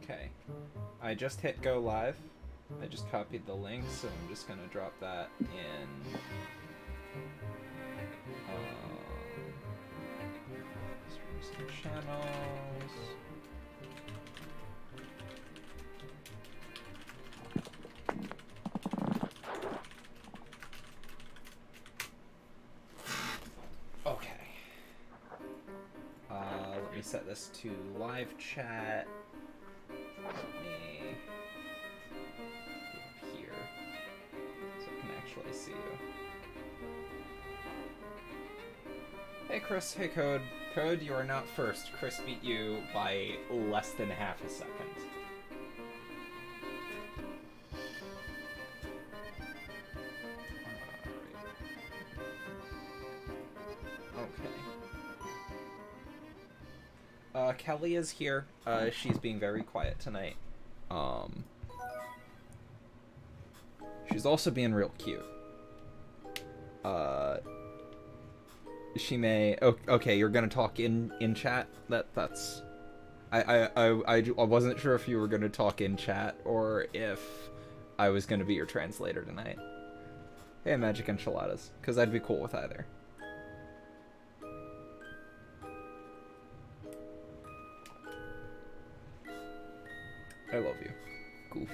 Okay. I just hit go live. I just copied the link, so I'm just gonna drop that in. Streams and channels. Okay. Let me set this to live chat. Let me here so I can actually see you. Hey Chris, hey Code. Code, you are not first. Chris beat you by less than half a second. Okay. Kelly is here. She's being very quiet tonight. She's also being real cute. She may. Okay, you're gonna talk in chat. That's. I wasn't sure if you were gonna talk in chat or if I was gonna be your translator tonight. Hey, Magic Enchiladas, because I'd be cool with either. I love you. Goof.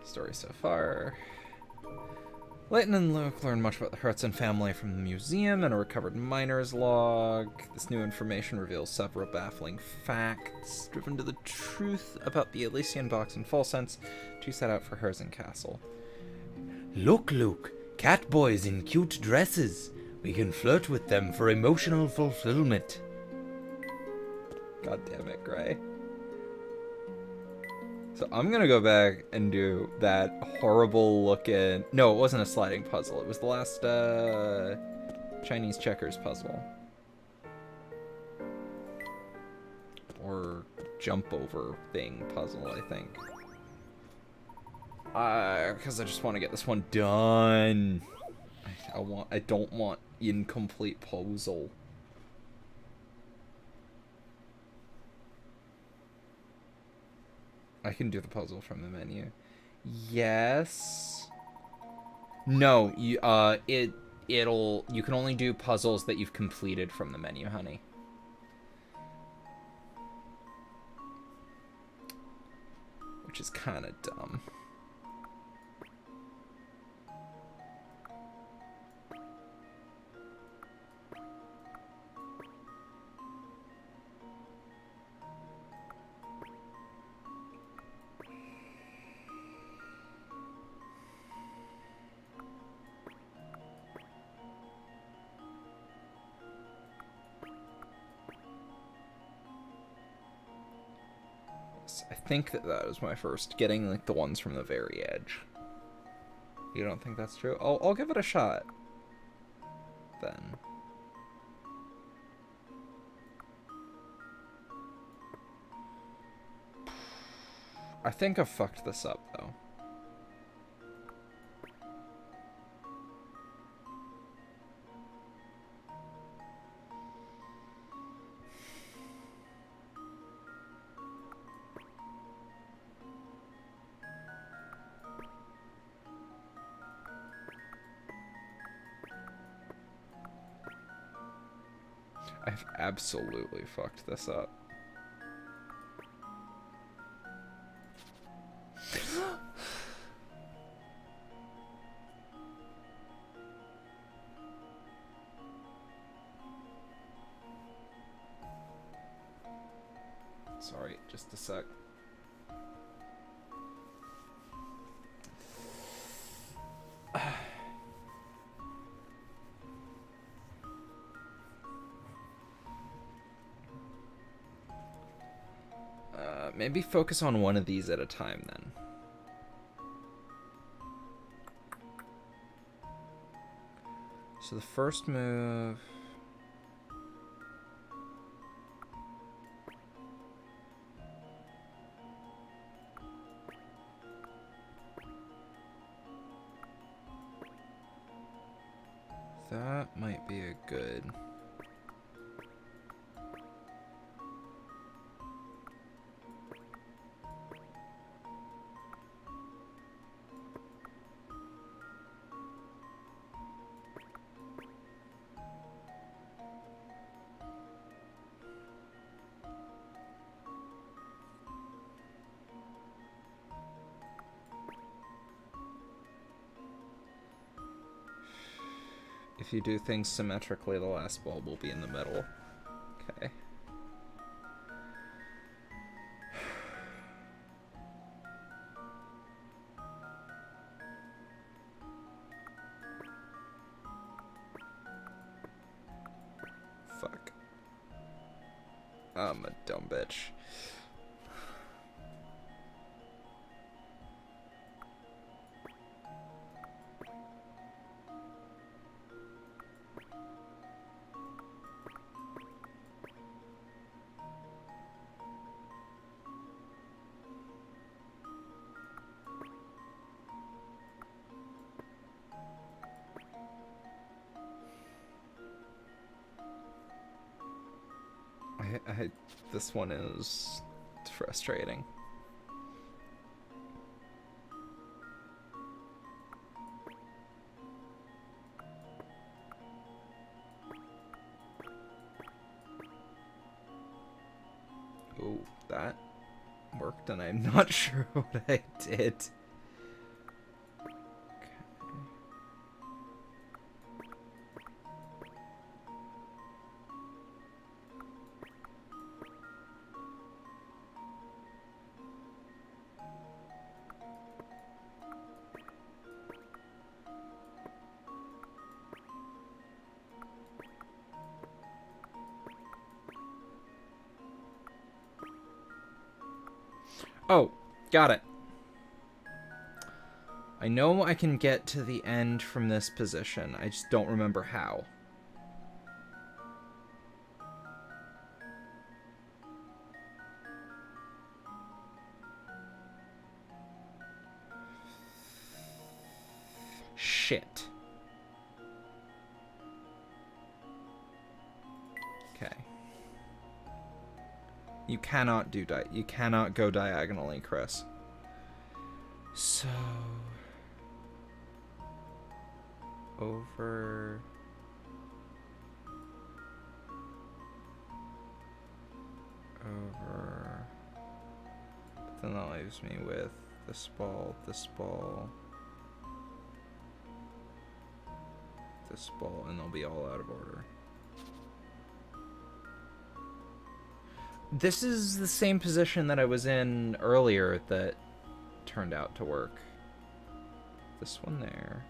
Story so far. Layton and Luke learn much about the Hertzen family from the museum and a recovered miner's log. This new information reveals several baffling facts. Driven to the truth about the Elysian box and Falsense, two set out for Herzen Castle. Look, Luke. Cat boys in cute dresses. We can flirt with them for emotional fulfillment. God damn it, Gray. So I'm gonna go back and do that horrible looking... No, it wasn't a sliding puzzle. It was the last Chinese checkers puzzle. Or jump over thing puzzle, I think. Because I just want to get this one done. I don't want incomplete puzzle. I can do the puzzle from the menu. Yes. No, you you can only do puzzles that you've completed from the menu, honey. Which is kind of dumb. I think that was my first, getting like the ones from the very edge. You don't think that's true? I'll give it a shot. Then. I think I fucked this up though. I've absolutely fucked this up. Sorry, just a sec. Maybe focus on one of these at a time then. So the first move... That might be a good... If you do things symmetrically, the last bulb will be in the middle. Okay. Fuck. I'm a dumb bitch. This one is frustrating. Oh, that worked, and I'm not sure what I did. Oh, got it. I know I can get to the end from this position. I just don't remember how. Shit. Okay. You cannot do you cannot go diagonally, Chris. So over but then that leaves me with this ball, this ball, this ball, and they'll be all out of order. This is the same position that I was in earlier that turned out to work. This one there.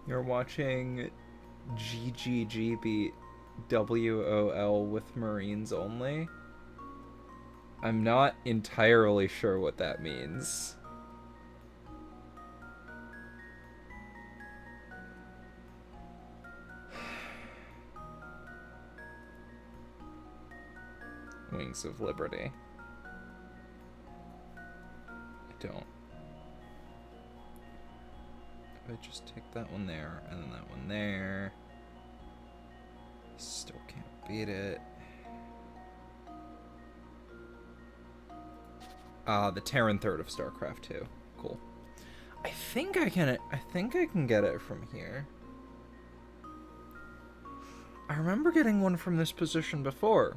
You're watching GGG beat WOL with Marines only? I'm not entirely sure what that means. Wings of Liberty. I don't. I just take that one there, and then that one there. Still can't beat it. The Terran third of StarCraft 2. Cool. I think I can get it from here. I remember getting one from this position before.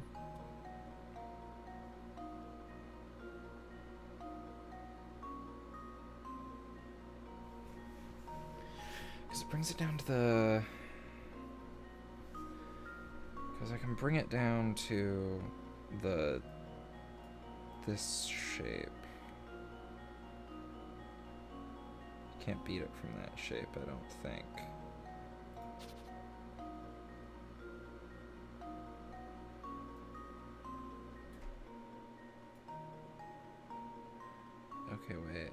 It brings it down to the... Because I can bring it down to the... this shape. Can't beat it from that shape, I don't think. Okay, wait.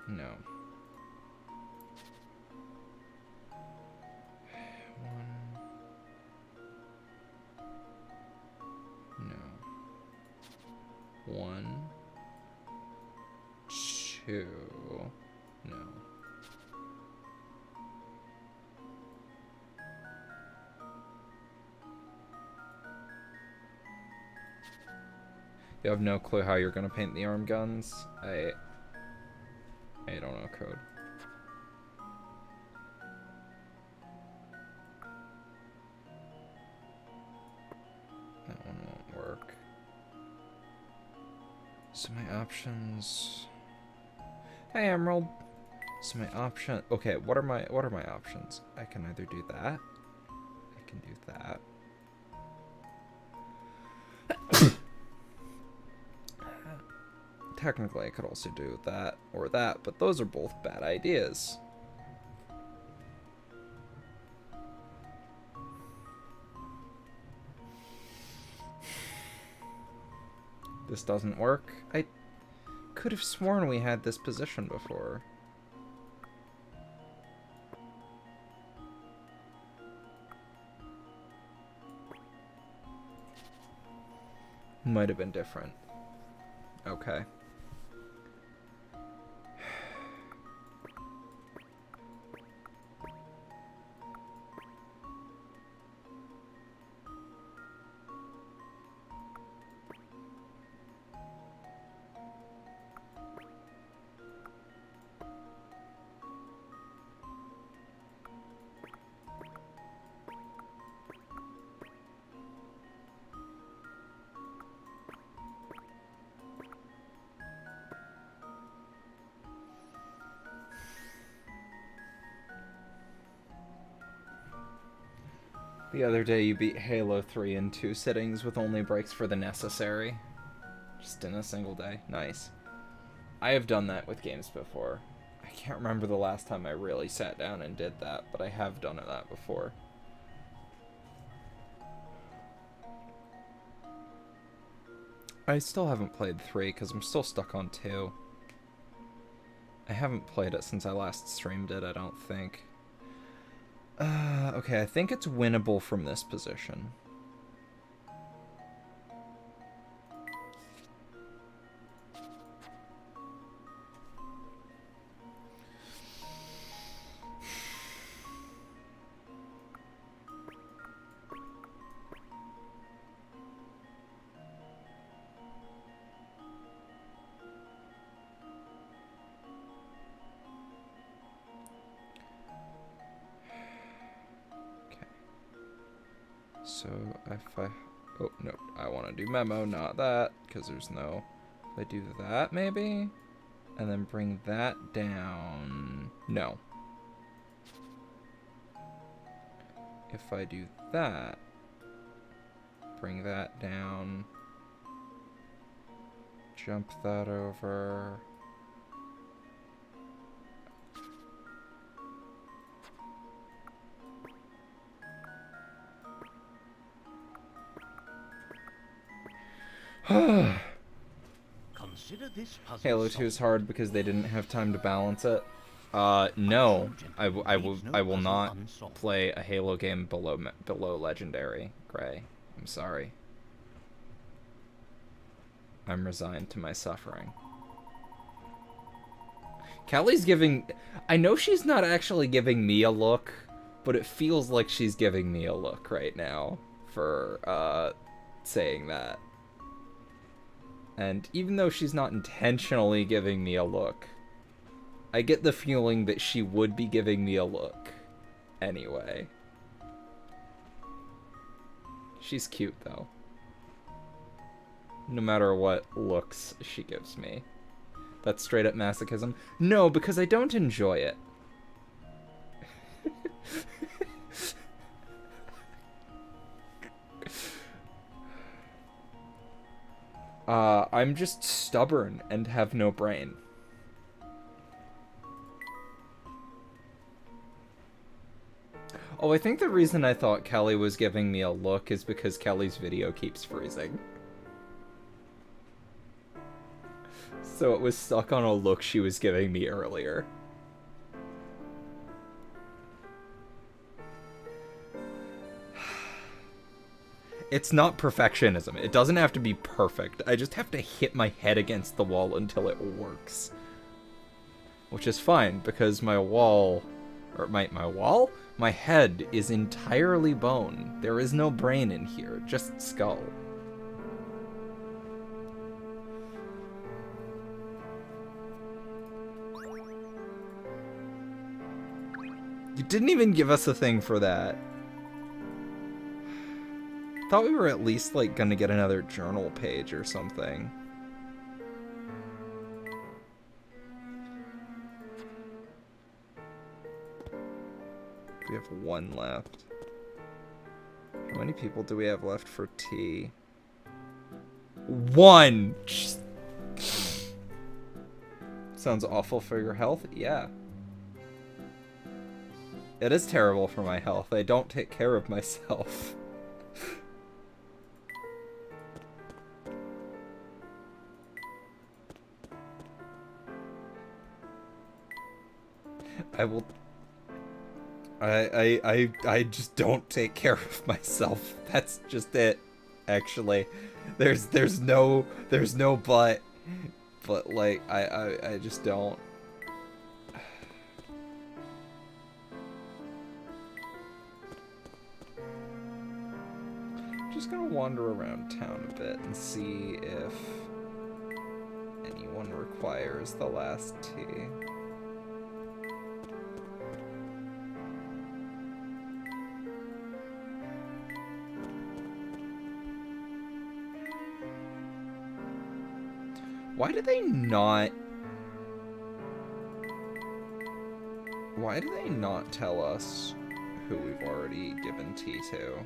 No. One, two, no. You have no clue how you're gonna paint the arm guns? I don't know code. That one won't work. So my options. Hey, Emerald. So my option. Okay, what are my options? I can either do that. I can do that. Technically, I could also do that or that, but those are both bad ideas. This doesn't work. I could have sworn we had this position before. Might have been different. Okay. The other day you beat Halo 3 in 2 sittings with only breaks for the necessary. Just in a single day. Nice. I have done that with games before. I can't remember the last time I really sat down and did that, but I have done that before. I still haven't played 3 because I'm still stuck on 2. I haven't played it since I last streamed it, I don't think. Okay, I think it's winnable from this position. So if I, oh no, I want to do memo, not that, because there's no, if I do that maybe, and then bring that down, no. If I do that, bring that down, jump that over. Halo 2 is hard because they didn't have time to balance it. No, I will not play a Halo game below Legendary, Gray. I'm sorry. I'm resigned to my suffering. Callie's giving... I know she's not actually giving me a look, but it feels like she's giving me a look right now for, saying that. And even though she's not intentionally giving me a look, I get the feeling that she would be giving me a look anyway. She's cute, though. No matter what looks she gives me. That's straight up masochism. No, because I don't enjoy it. I'm just stubborn and have no brain. Oh, I think the reason I thought Kelly was giving me a look is because Kelly's video keeps freezing. So it was stuck on a look she was giving me earlier. It's not perfectionism. It doesn't have to be perfect. I just have to hit my head against the wall until it works. Which is fine, because my wall... Or my wall? My head is entirely bone. There is no brain in here, just skull. You didn't even give us a thing for that. Thought we were at least, like, gonna get another journal page or something. We have one left. How many people do we have left for tea? One! Sounds awful for your health? Yeah. It is terrible for my health. I don't take care of myself. I just don't take care of myself. That's just it, actually. There's no but like I just don't. Just gonna wander around town a bit and see if anyone requires the last tea. Why do they not tell us who we've already given tea to?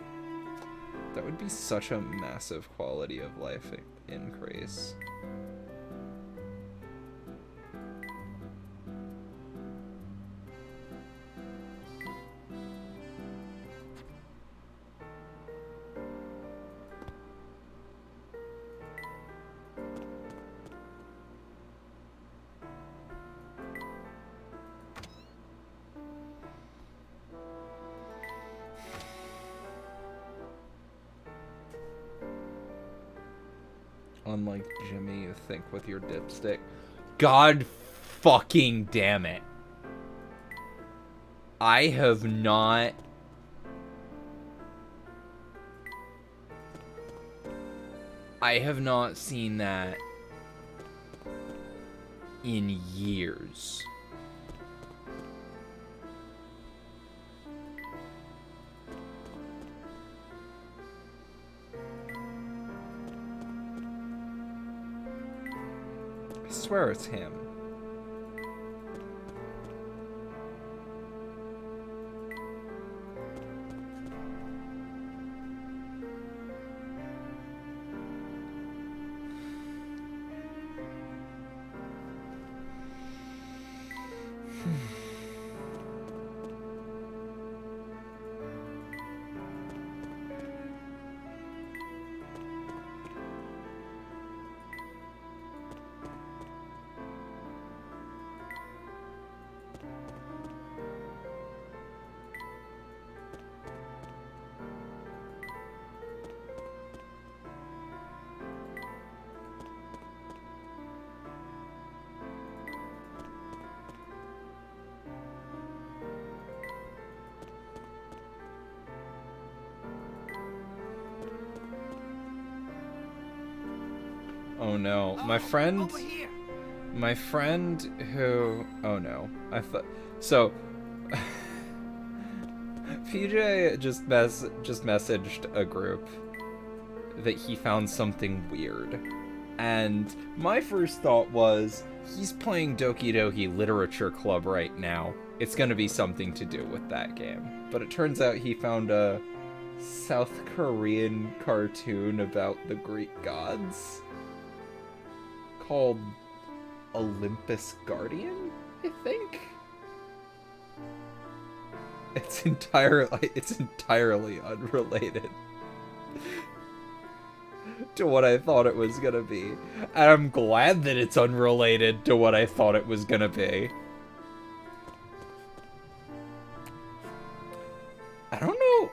That would be such a massive quality of life increase. Unlike Jimmy, you think with your dipstick. God fucking damn it. I have not... seen that in years. I swear it's him. Oh no, my friend who, oh no, I thought, so, PJ just messaged a group that he found something weird, and my first thought was, he's playing Doki Doki Literature Club right now, it's gonna be something to do with that game, but it turns out he found a South Korean cartoon about the Greek gods called Olympus Guardian, I think. It's entirely unrelated to what I thought it was gonna be. And I'm glad that it's unrelated to what I thought it was gonna be. I don't know.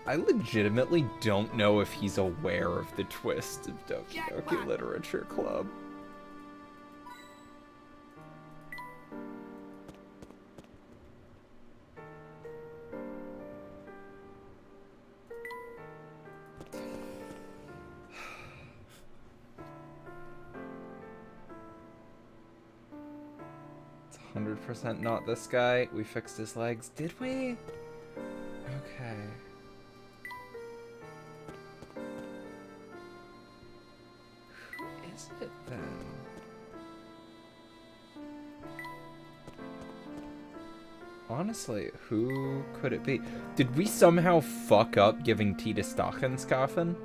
I legitimately don't know if he's aware of the twist of Doki Doki Literature Club. 100% not this guy. We fixed his legs. Did we? Okay. Who is it then? Honestly, who could it be? Did we somehow fuck up giving tea to Stachenskaffen?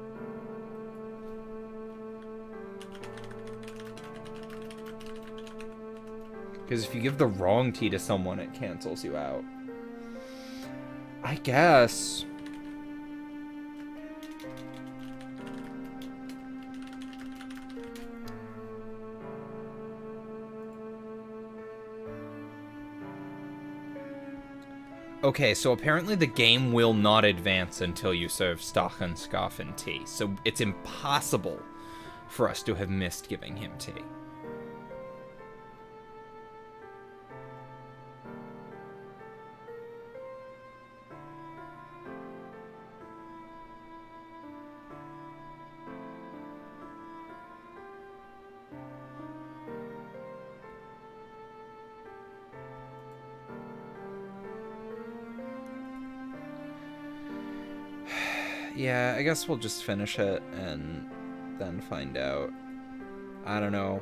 Because if you give the wrong tea to someone, it cancels you out. I guess. Okay, so apparently the game will not advance until you serve Stachenskaffen tea. So it's impossible for us to have missed giving him tea. Yeah, I guess we'll just finish it and then find out. I don't know.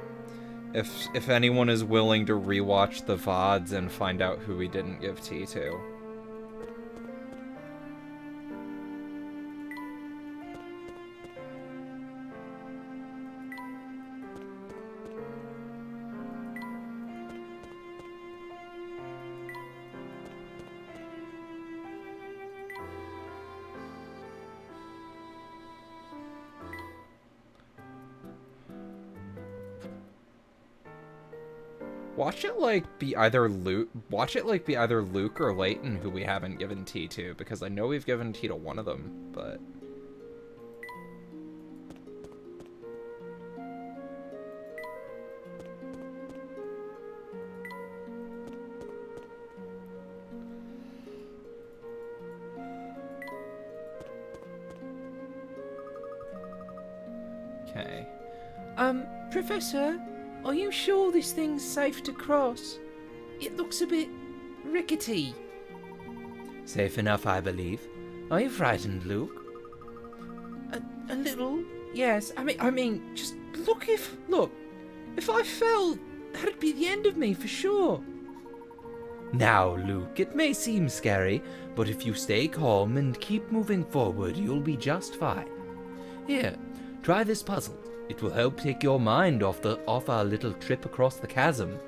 If anyone is willing to rewatch the VODs and find out who we didn't give tea to. Watch it be either Luke or Layton who we haven't given tea to, because I know we've given tea to one of them, but okay. Professor, are you sure this thing's safe to cross? It looks a bit rickety. Safe enough, I believe. Are you frightened, Luke? A little, yes. I mean, just look. If I fell, that'd be the end of me for sure. Now, Luke, it may seem scary, but if you stay calm and keep moving forward, you'll be just fine. Here, try this puzzle. It will help take your mind off our little trip across the chasm.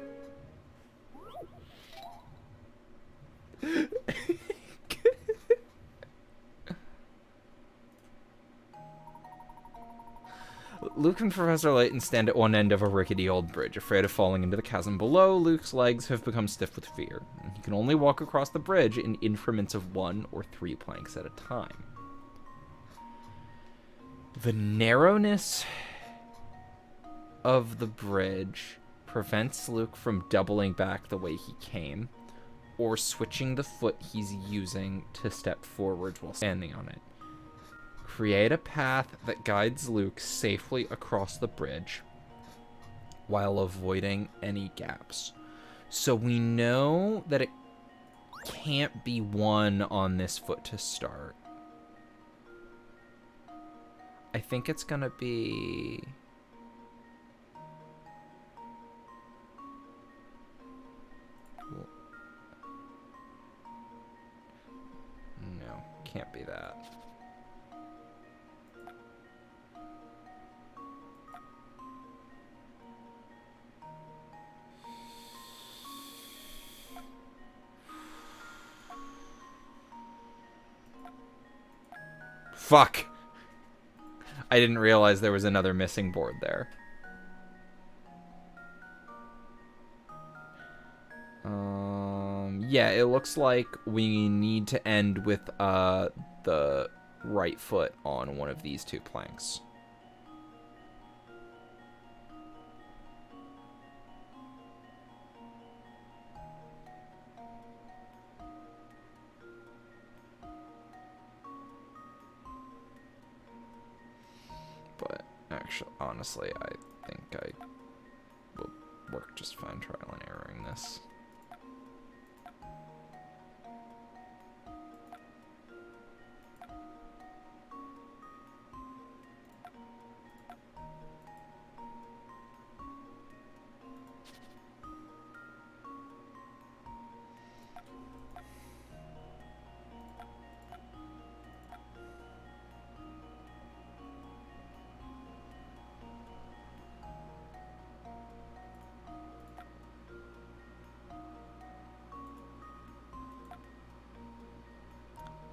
Luke and Professor Layton stand at one end of a rickety old bridge, afraid of falling into the chasm below. Luke's legs have become stiff with fear. He can only walk across the bridge in increments of 1 or 3 planks at a time. The narrowness of the bridge prevents Luke from doubling back the way he came, or switching the foot he's using to step forwards while standing on it. Create a path that guides Luke safely across the bridge while avoiding any gaps. So we know that it can't be 1 on this foot to start. I think it's gonna be... No, can't be that. Fuck! I didn't realize there was another missing board there. Yeah, it looks like we need to end with the right foot on one of these 2 planks. But actually, honestly, I think I will work just fine trial and erroring this.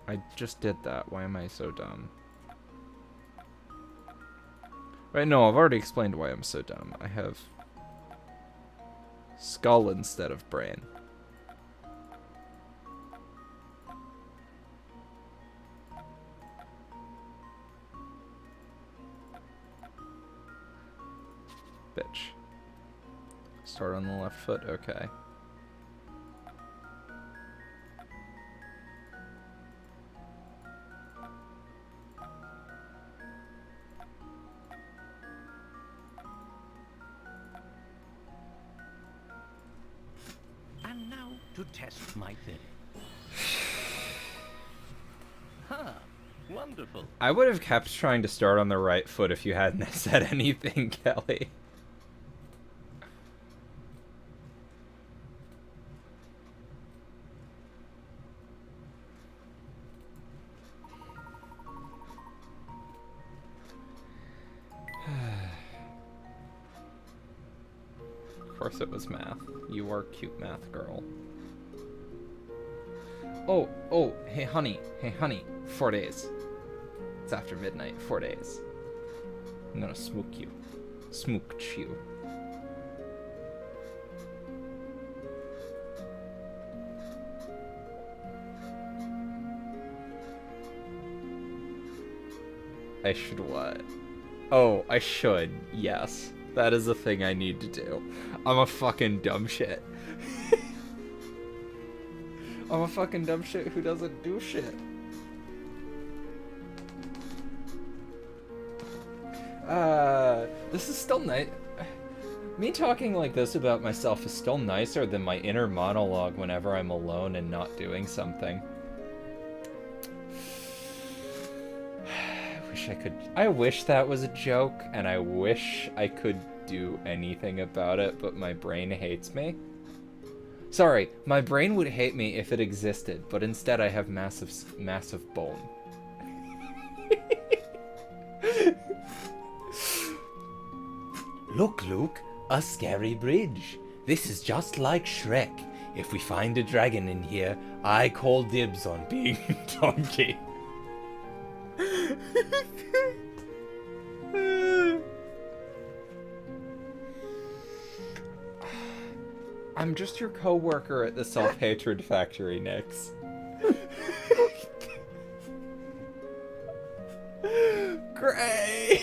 I just did that. Why am I so dumb? Right, no, I've already explained why I'm so dumb. I have skull instead of brain. Bitch. Start on the left foot, okay. And now to test my theory. Huh. Wonderful. I would have kept trying to start on the right foot if you hadn't said anything, Kelly. Of course it was math. You are cute math girl. Oh, hey honey, 4 days. It's after midnight, 4 days. I'm gonna smooch you. Smooch you. I should what? Oh, I should, yes. That is the thing I need to do. I'm a fucking dumb shit. I'm a fucking dumb shit who doesn't do shit. This is still nice. Me talking like this about myself is still nicer than my inner monologue whenever I'm alone and not doing something. I wish that was a joke, and I wish I could do anything about it, but my brain hates me. Sorry, my brain would hate me if it existed, but instead I have massive bone. Look, Luke, a scary bridge. This is just like Shrek. If we find a dragon in here, I call dibs on being donkey. I'm just your co-worker at the self-hatred factory, Nix. Gray!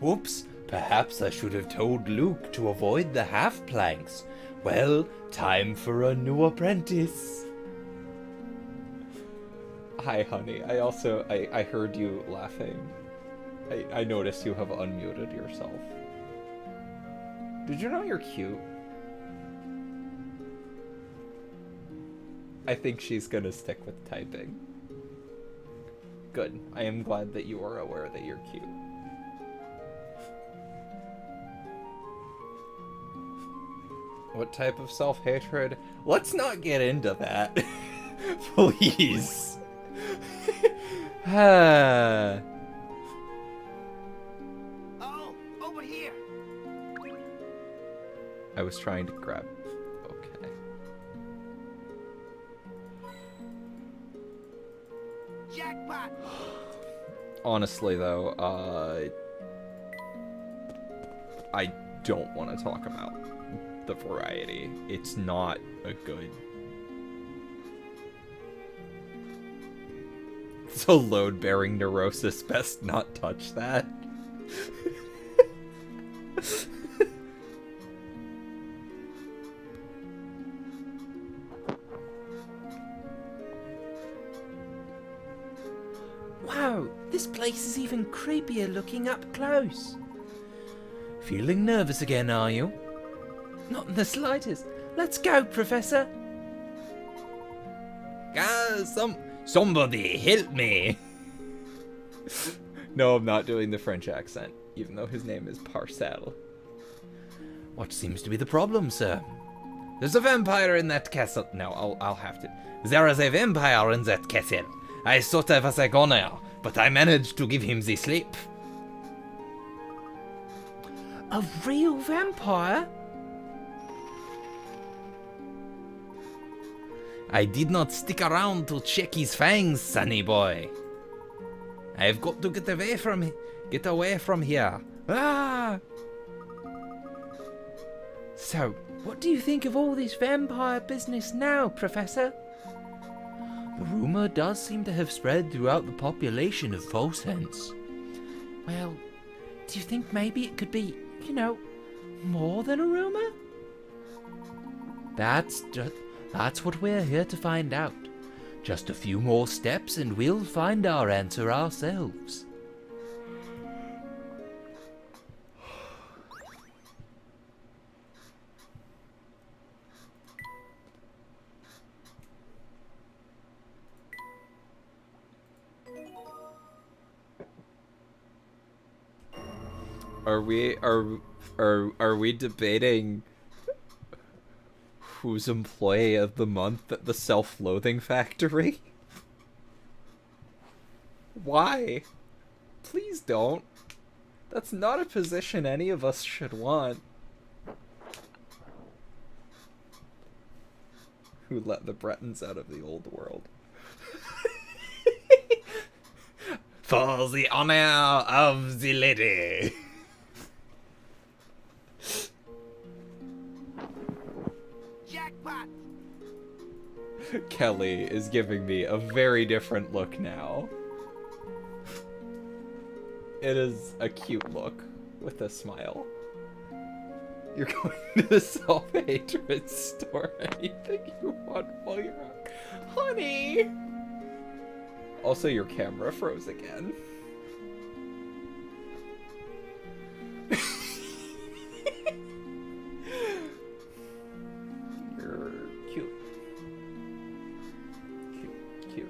Whoops, perhaps I should have told Luke to avoid the half-planks. Well, time for a new apprentice. Hi, honey. I heard you laughing. I noticed you have unmuted yourself. Did you know you're cute? I think she's gonna stick with typing. Good. I am glad that you are aware that you're cute. What type of self-hatred? Let's not get into that. Please. Oh, over here. I was trying to grab... Okay. Jackpot. Honestly, though, I don't want to talk about the variety. It's not a good... It's a load-bearing neurosis. Best not touch that. Wow, this place is even creepier looking up close. Feeling nervous again, are you? Not in the slightest. Let's go, Professor. Guys, somebody help me. No, I'm not doing the French accent, even though his name is Parcel. What seems to be the problem, sir? There's a vampire in that castle. No, I'll have to. There is a vampire in that castle. I thought I was a goner, but I managed to give him the sleep. A real vampire? I did not stick around to check his fangs, sonny boy. I've got to get away from here. Ah! So, what do you think of all this vampire business now, Professor? The rumor does seem to have spread throughout the population of Falsense. Well, do you think maybe it could be, more than a rumor? That's what we're here to find out. Just a few more steps and we'll find our answer ourselves. Are we debating who's employee of the month at the self-loathing factory? Why? Please don't. That's not a position any of us should want. Who let the Bretons out of the old world? For the honor of the lady. Jackpot! Kelly is giving me a very different look now. It is a cute look with a smile. You're going to the self-hatred store. Anything you want while you're out. Honey! Also, your camera froze again. You're cute. Cute.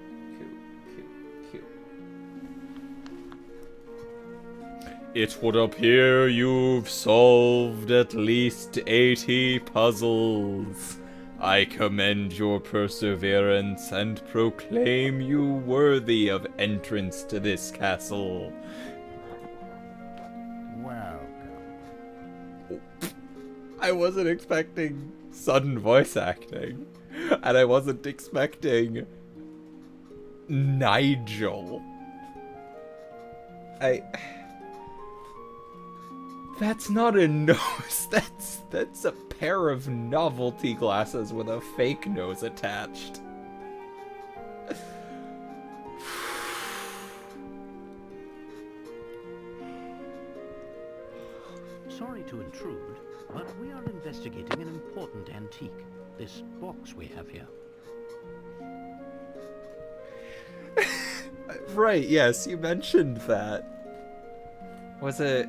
It would appear you've solved at least 80 puzzles. I commend your perseverance and proclaim you worthy of entrance to this castle. Welcome. I wasn't expecting sudden voice acting, and I wasn't expecting Nigel. That's not a nose. That's a pair of novelty glasses with a fake nose attached. Sorry to intrude, but we are investigating an important antique. This box we have here. Right, yes, you mentioned that. Was it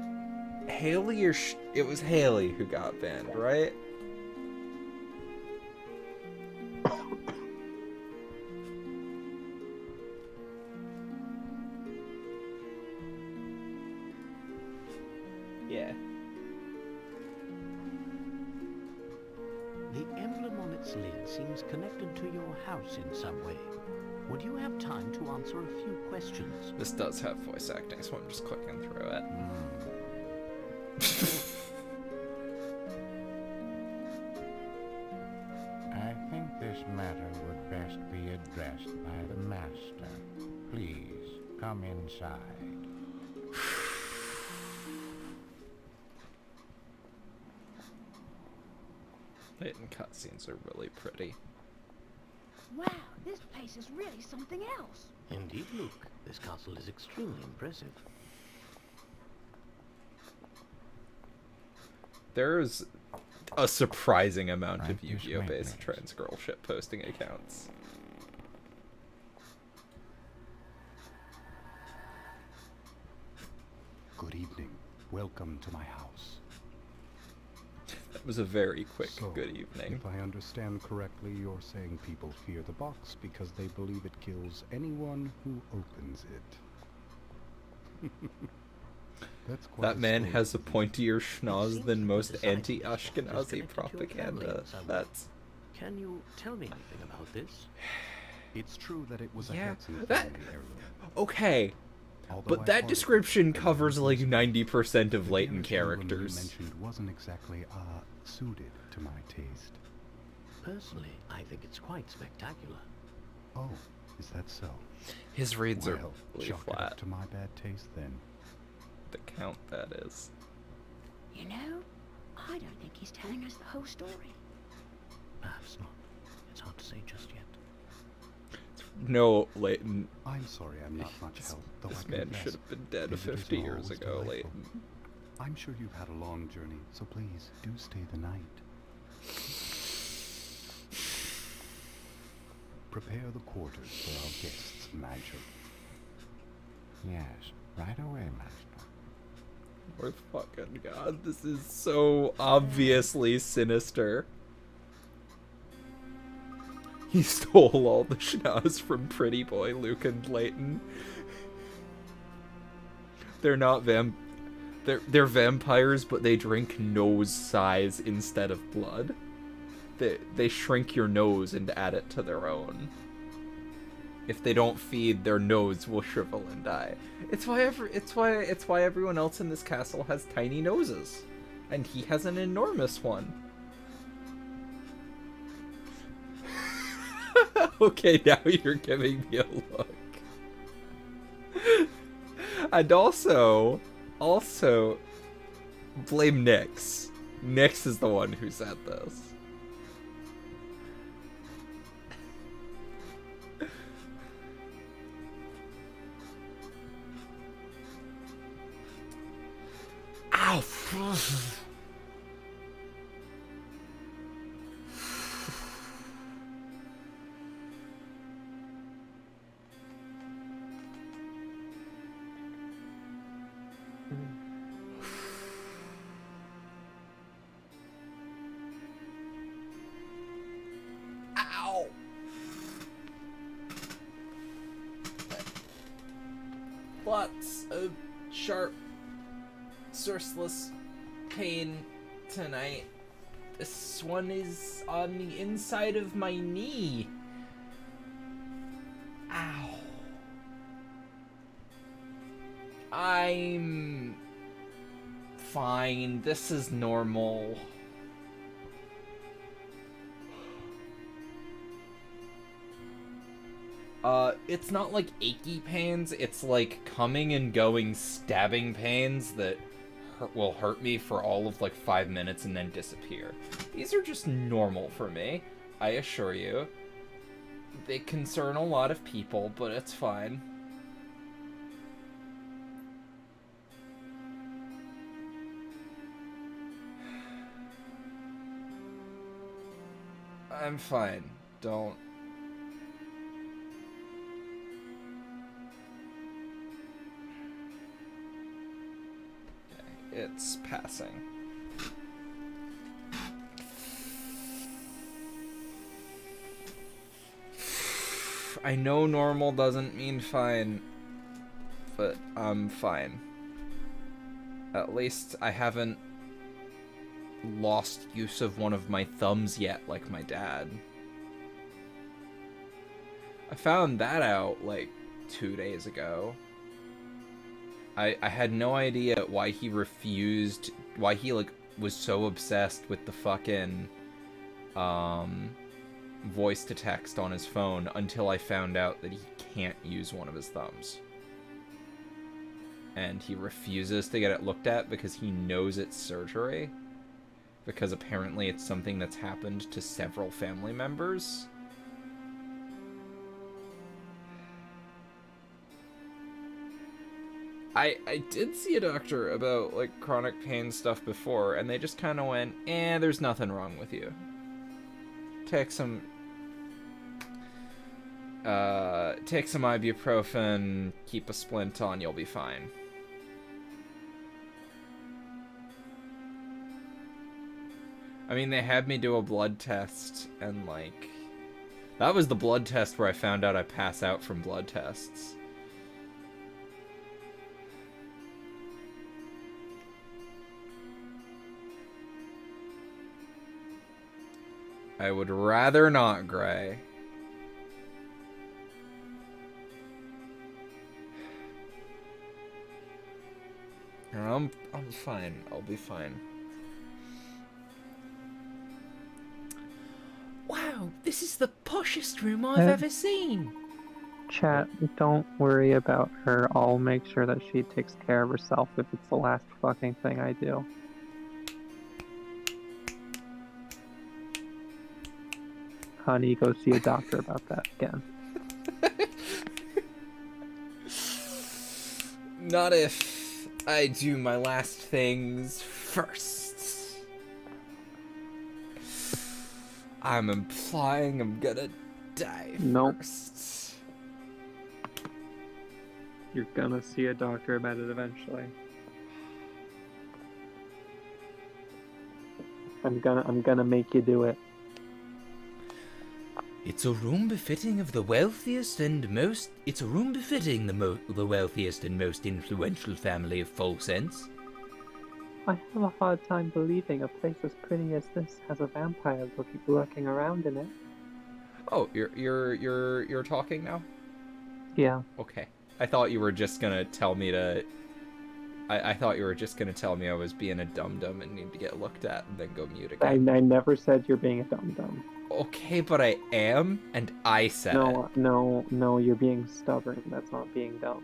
Haley or it was Haley who got banned, right? Yeah. The emblem on its lid seems connected to your house in some way. Would you have time to answer a few questions? This does have voice acting, so I'm just clicking through it. I think this matter would best be addressed by the master. Please, come inside. Layton cutscenes are really pretty. Wow, this place is really something else. Indeed, Luke. This castle is extremely impressive. There's a surprising amount of Practice Yu-Gi-Oh! Based maintenance. trans girl ship posting accounts. Good evening. Welcome to my house. That was a very quick So, good evening. If I understand correctly, you're saying people fear the box because they believe it kills anyone who opens it. That's quite That a man story has a to be. pointier schnoz than most Society has anti-Ashkenazi connected to your family propaganda. in some way. That's Can you tell me anything about this? It's true that it was a Yeah, Herzen that- family heirloom. Okay, Although I but that part description it, covers like 90% of the Layton garage heirloom you characters. mentioned wasn't exactly suited to my taste. Personally, I think it's quite spectacular. Oh, is that so? His reads are Well, really chalk it up flat. to my bad taste then. The count, that is. You know, I don't think he's telling us the whole story. Perhaps not. It's hard to say just yet. No, Layton. I'm sorry I'm not much help, though This I man confess, should have been dead visitors 50 are years always ago, delightful. Layton. I'm sure you've had a long journey, so please do stay the night. Prepare the quarters for our guests, Major. Yes, right away, Master. My fucking god, this is so obviously sinister. He stole all the schnoz from Pretty Boy, Luke, and Layton. They're not they're vampires, but they drink nose size instead of blood. They shrink your nose and add it to their own. If they don't feed, their nose will shrivel and die. It's why everyone else in this castle has tiny noses, and he has an enormous one. Okay, now you're giving me a look. And also, blame Nyx. Nyx is the one who said this. Ow! Ow! Lots of sharp, sourceless pain tonight. This one is on the inside of my knee. Ow. I'm fine. This is normal. It's not like achy pains, it's like coming and going stabbing pains that will hurt me for all of like 5 minutes and then disappear. These are just normal for me, I assure you. They concern a lot of people, but it's fine. I'm fine. Don't. Okay, it's passing. I know normal doesn't mean fine, but I'm fine. At least I haven't lost use of one of my thumbs yet, like my dad. I found that out, like, 2 days ago. I had no idea why he refused, why he, like, was so obsessed with the fucking, voice to text on his phone until I found out that he can't use one of his thumbs. And he refuses to get it looked at because he knows it's surgery. Because apparently it's something that's happened to several family members. I did see a doctor about, like, chronic pain stuff before, and they just kind of went, there's nothing wrong with you. Take some ibuprofen, keep a splint on, you'll be fine. I mean, they had me do a blood test, and, like, that was the blood test where I found out I pass out from blood tests. I would rather not, Gray. I'm fine. I'll be fine. Wow, this is the poshest room I've ever seen. Chat, don't worry about her. I'll make sure that she takes care of herself if it's the last fucking thing I do. Honey, go see a doctor about that again. Not if I do my last things first. I'm implying I'm gonna die Nope. first. You're gonna see a doctor about it eventually. I'm gonna make you do it. It's a room befitting of the wealthiest and most. It's a room befitting the wealthiest and most influential family of Full Sense. I have a hard time believing a place as pretty as this has a vampire lurking around in it. Oh, you're talking now? Yeah. Okay. I thought you were just gonna tell me to. I thought you were just gonna tell me I was being a dum-dum and need to get looked at and then go mute again. I never said you're being a dum-dum. Okay, but I am, and I said it. No, you're being stubborn. That's not being dumb.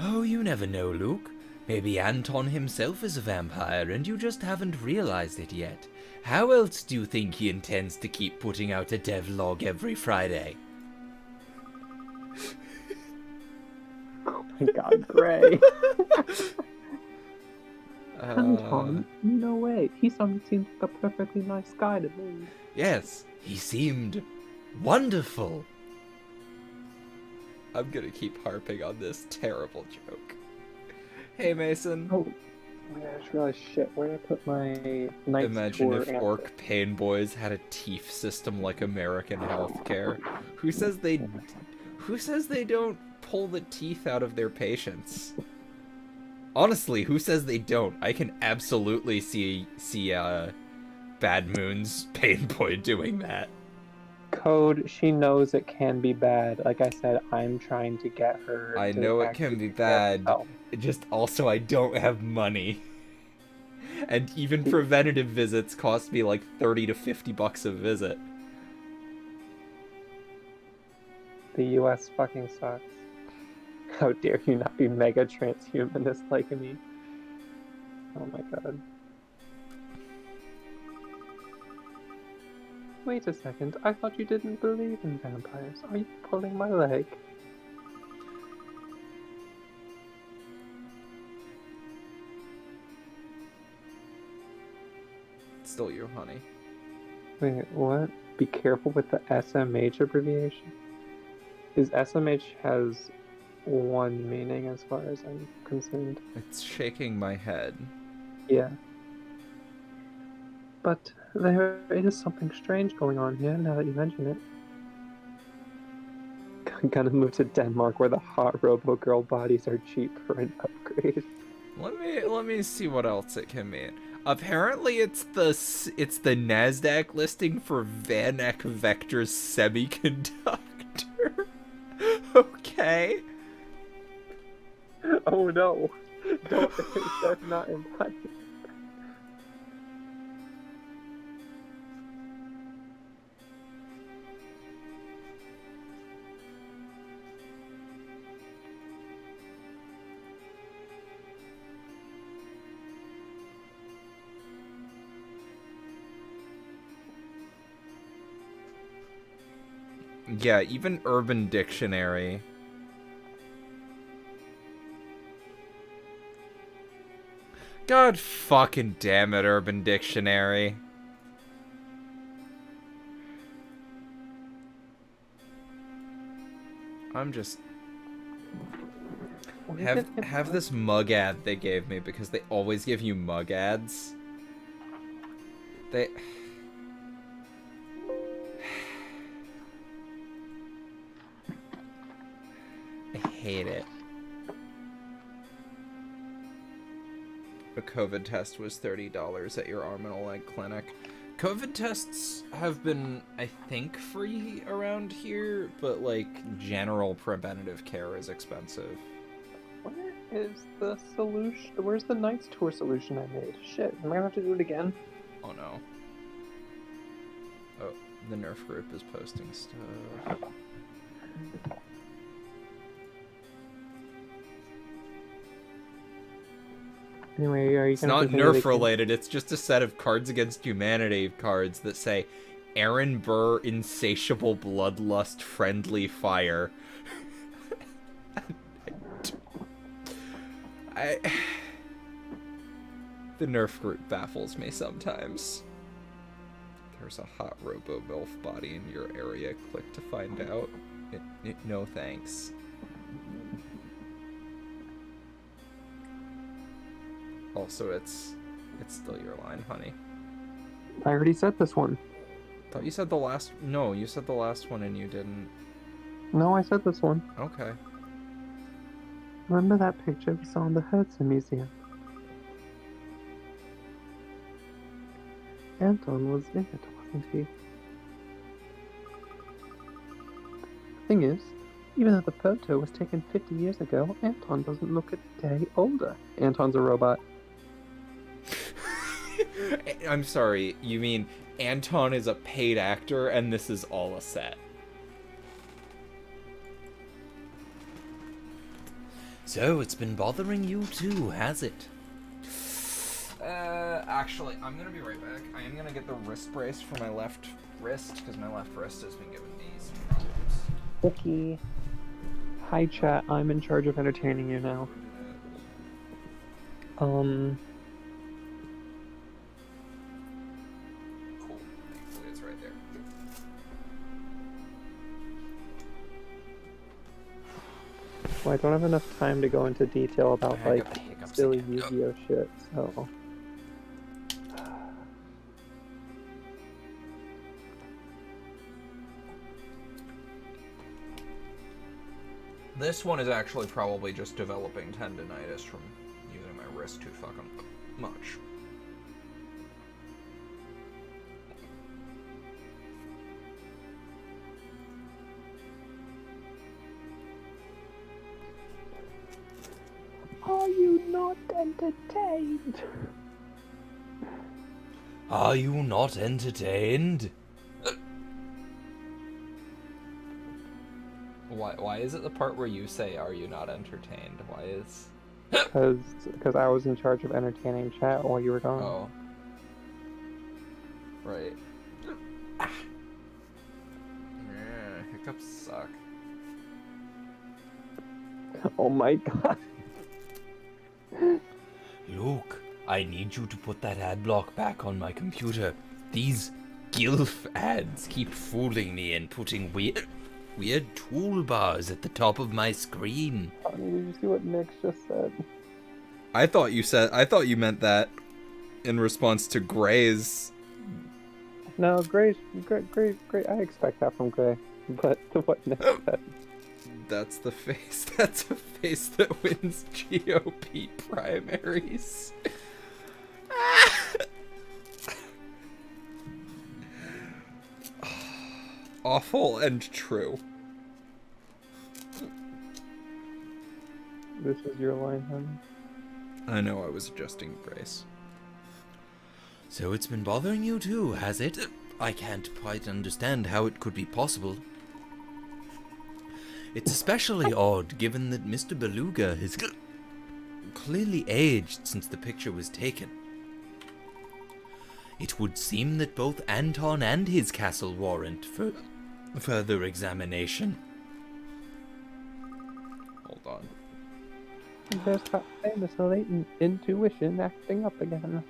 Oh, you never know, Luke. Maybe Anton himself is a vampire and you just haven't realized it yet. How else do you think he intends to keep putting out a devlog every Friday? Oh my god, Gray. Anton? No way. He seems like a perfectly nice guy to me. Yes, he seemed wonderful. I'm gonna keep harping on this terrible joke. Hey, Mason. Oh, I just realized shit. Where did I put my Knight's Imagine Tour if answer? Orc Pain Boys had a TEEF system like American healthcare. Who says they don't pull the teeth out of their patients? Honestly, who says they don't? I can absolutely see Bad Moon's Pain Boy doing that. Code, she knows it can be bad. Like I said, I'm trying to get her. I to know it actually can be take care of bad. herself. It just also I don't have money. And even preventative visits cost me like 30 to 50 bucks a visit. The US fucking sucks. How dare you not be mega transhumanist like me? Oh my god. Wait a second, I thought you didn't believe in vampires. Are you pulling my leg? It's still you, honey. Wait, what? Be careful with the SMH abbreviation? His SMH has one meaning as far as I'm concerned. It's shaking my head. Yeah. But there is something strange going on here now that you mention it. I'm gonna move to Denmark where the hot robo girl bodies are cheap for an upgrade. Let me see what else it can mean. Apparently it's the NASDAQ listing for Van Eck Vector's semiconductor. Okay. Oh no! Don't, that's not implied. Yeah, even Urban Dictionary. God fucking damn it, Urban Dictionary. I'm just... Have this mug ad they gave me, because they always give you mug ads. They... I hate it. A COVID test was $30 at your arm and a leg clinic. COVID tests have been, I think, free around here, but like general preventative care is expensive. Where is the solution? Where's the Knights Tour solution I made? Shit, am I gonna have to do it again? Oh no. Oh, the Nerf group is posting stuff. Anyway, are you It's gonna not continue Nerf related, it's just a set of Cards Against Humanity cards that say Aaron Burr, Insatiable Bloodlust, Friendly Fire. The Nerf group baffles me sometimes. There's a hot robo-milf body in your area. Click to find out. No thanks. Also, it's still your line, honey. I already said this one. Thought you said the last... No, you said the last one and you didn't. No, I said this one. Okay. Remember that picture we saw in the Herzen Museum? Anton was in it, wasn't he? The thing is, even though the photo was taken 50 years ago, Anton doesn't look a day older. Anton's a robot. I'm sorry, you mean Anton is a paid actor and this is all a set? So it's been bothering you too, has it? Actually, I'm gonna be right back. I am gonna get the wrist brace for my left wrist, because my left wrist has been giving me some problems. Okay. Hi chat, I'm in charge of entertaining you now. Cool. Thankfully it's right there. Well, I don't have enough time to go into detail about, I like, got the hiccups silly again. Yu-Gi-Oh shit, so... This one is actually probably just developing tendonitis from using my wrist too fucking much. Are you not entertained? Are you not entertained? Why is it the part where you say, "Are you not entertained"? Why is... Because I was in charge of entertaining chat while you were gone. Oh. Right. Ah. Yeah, hiccups suck. Oh my god. Luke, I need you to put that ad block back on my computer. These GILF ads keep fooling me and putting weird toolbars at the top of my screen. Did you see what Nick just said? I thought you meant that in response to Gray's. No, Gray. I expect that from Gray. But what Nick said. That's the face. That's a face that wins GOP primaries. Awful and true. This is your line, honey. I know I was adjusting Grace. So it's been bothering you too, has it? I can't quite understand how it could be possible. It's especially odd given that Mr. Beluga has clearly aged since the picture was taken. It would seem that both Anton and his castle warrant further examination. Hold on. There's that famous Layton intuition acting up again.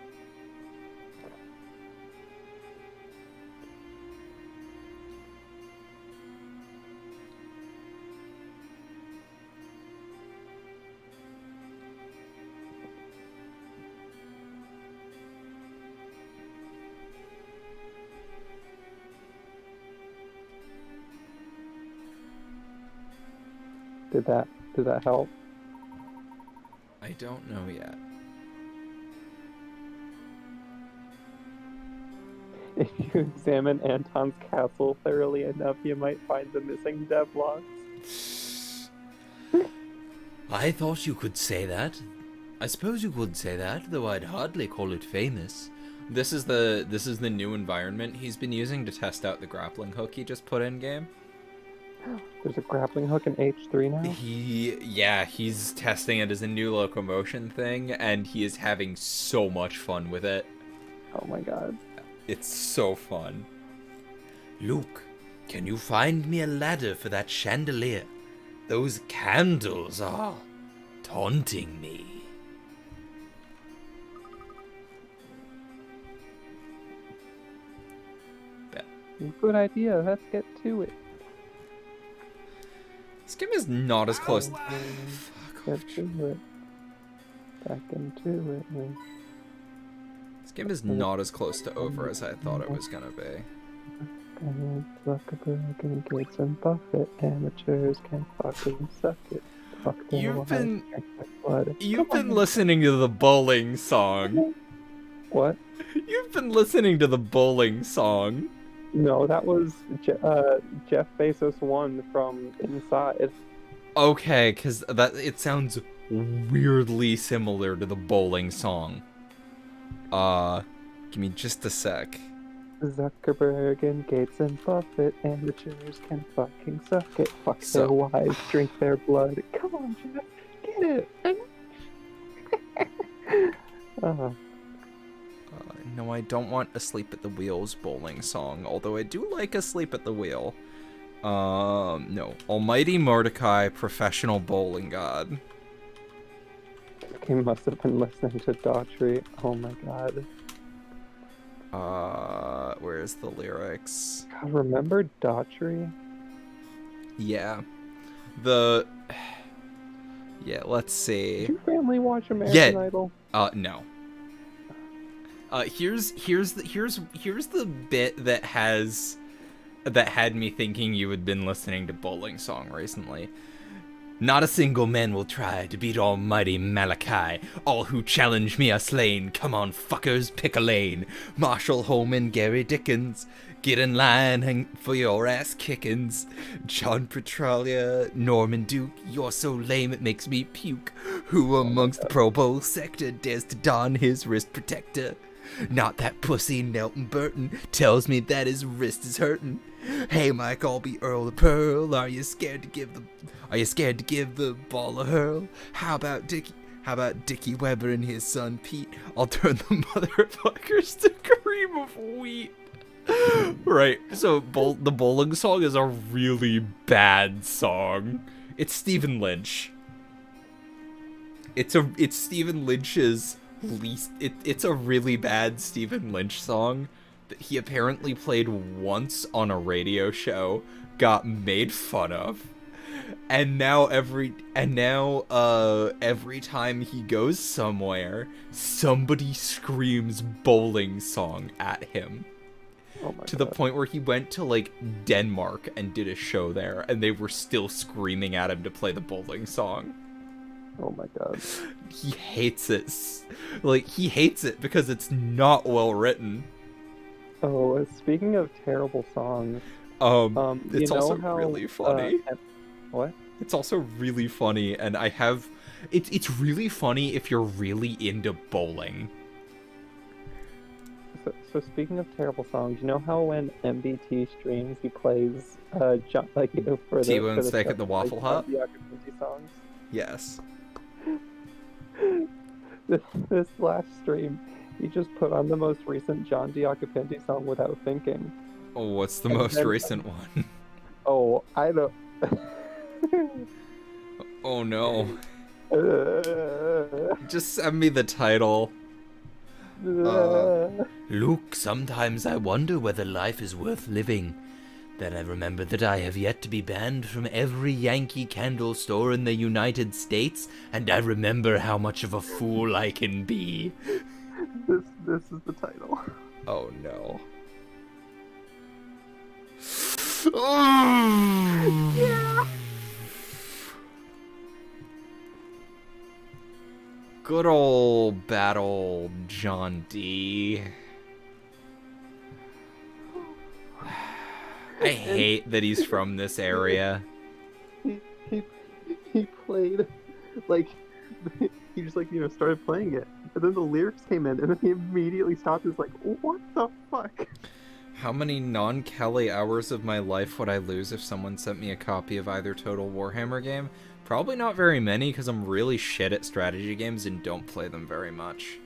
Did that help? I don't know yet. If you examine Anton's castle thoroughly enough, you might find the missing devlocks. I thought you could say that. I suppose you could say that, though I'd hardly call it famous. This is the new environment he's been using to test out the grappling hook he just put in game. There's a grappling hook in H3 now? He's testing it as a new locomotion thing, and he is having so much fun with it. Oh my god. It's so fun. Luke, can you find me a ladder for that chandelier? Those candles are taunting me. Good idea, let's get to it. This game is not as close. Get to it. Back into it. This game is not as close to over as I thought it was gonna be. Zuckerberg and Gates and Buffett, amateurs can fucking suck it. Fuck their You've wives, You've been listening to the bowling song. What? You've been listening to the bowling song. No, that was Jeff Bezos 1 from Inside. Okay, because it sounds weirdly similar to the bowling song. Give me just a sec. Zuckerberg and Gates and Buffett, amateurs can fucking suck it. Fuck their wives, drink their blood. Come on, Jeff, get it. No, I don't want Asleep at the Wheel's bowling song, although I do like Asleep at the Wheel. No. Almighty Mordecai, Professional Bowling God. He must have been listening to Daughtry. Oh my god. Where's the lyrics? God, remember Daughtry? Yeah. Yeah, let's see. Did your family watch American Idol? No. Here's the bit that had me thinking you had been listening to Bowling Song recently. Not a single man will try to beat almighty Malachi. All who challenge me are slain. Come on, fuckers, pick a lane. Marshall Holman, Gary Dickens. Get in line for your ass kickins. John Petralia, Norman Duke. You're so lame it makes me puke. Who amongst the Pro Bowl sector dares to don his wrist protector? Not that pussy Nelton Burton tells me that his wrist is hurtin'. Hey Mike, I'll be Earl of Pearl. Are you scared to give the ball a hurl? How about Dickie Weber and his son Pete? I'll turn the motherfuckers to cream of wheat. Right, so the bowling song is a really bad song. It's Stephen Lynch. It's Stephen Lynch's it's a really bad Stephen Lynch song that he apparently played once on a radio show, got made fun of, and now every time he goes somewhere, somebody screams bowling song at him. To the point where he went to like Denmark and did a show there, and they were still screaming at him to play the bowling song. Oh my god. He hates it. Like, he hates it because it's not well written. Oh, speaking of terrible songs, it's also really funny. What? It's also really funny, and it's really funny if you're really into bowling. So speaking of terrible songs, you know how when MBT streams, he plays for the T-Bone Steak at the Waffle Hut? Songs? Yes. This last stream, he just put on the most recent John Diacopinti song without thinking. Oh, what's the most recent one? Oh, I don't... Oh no. Just send me the title. Luke, sometimes I wonder whether life is worth living. Then I remember that I have yet to be banned from every Yankee Candle store in the United States, and I remember how much of a fool I can be. This is the title. Oh no. Yeah. Good old bad old John D. I hate that he's from this area. He played, like, he just, like, started playing it. And then the lyrics came in, and then he immediately stopped. He's like, what the fuck? How many non-Kelly hours of my life would I lose if someone sent me a copy of either Total Warhammer game? Probably not very many, because I'm really shit at strategy games and don't play them very much.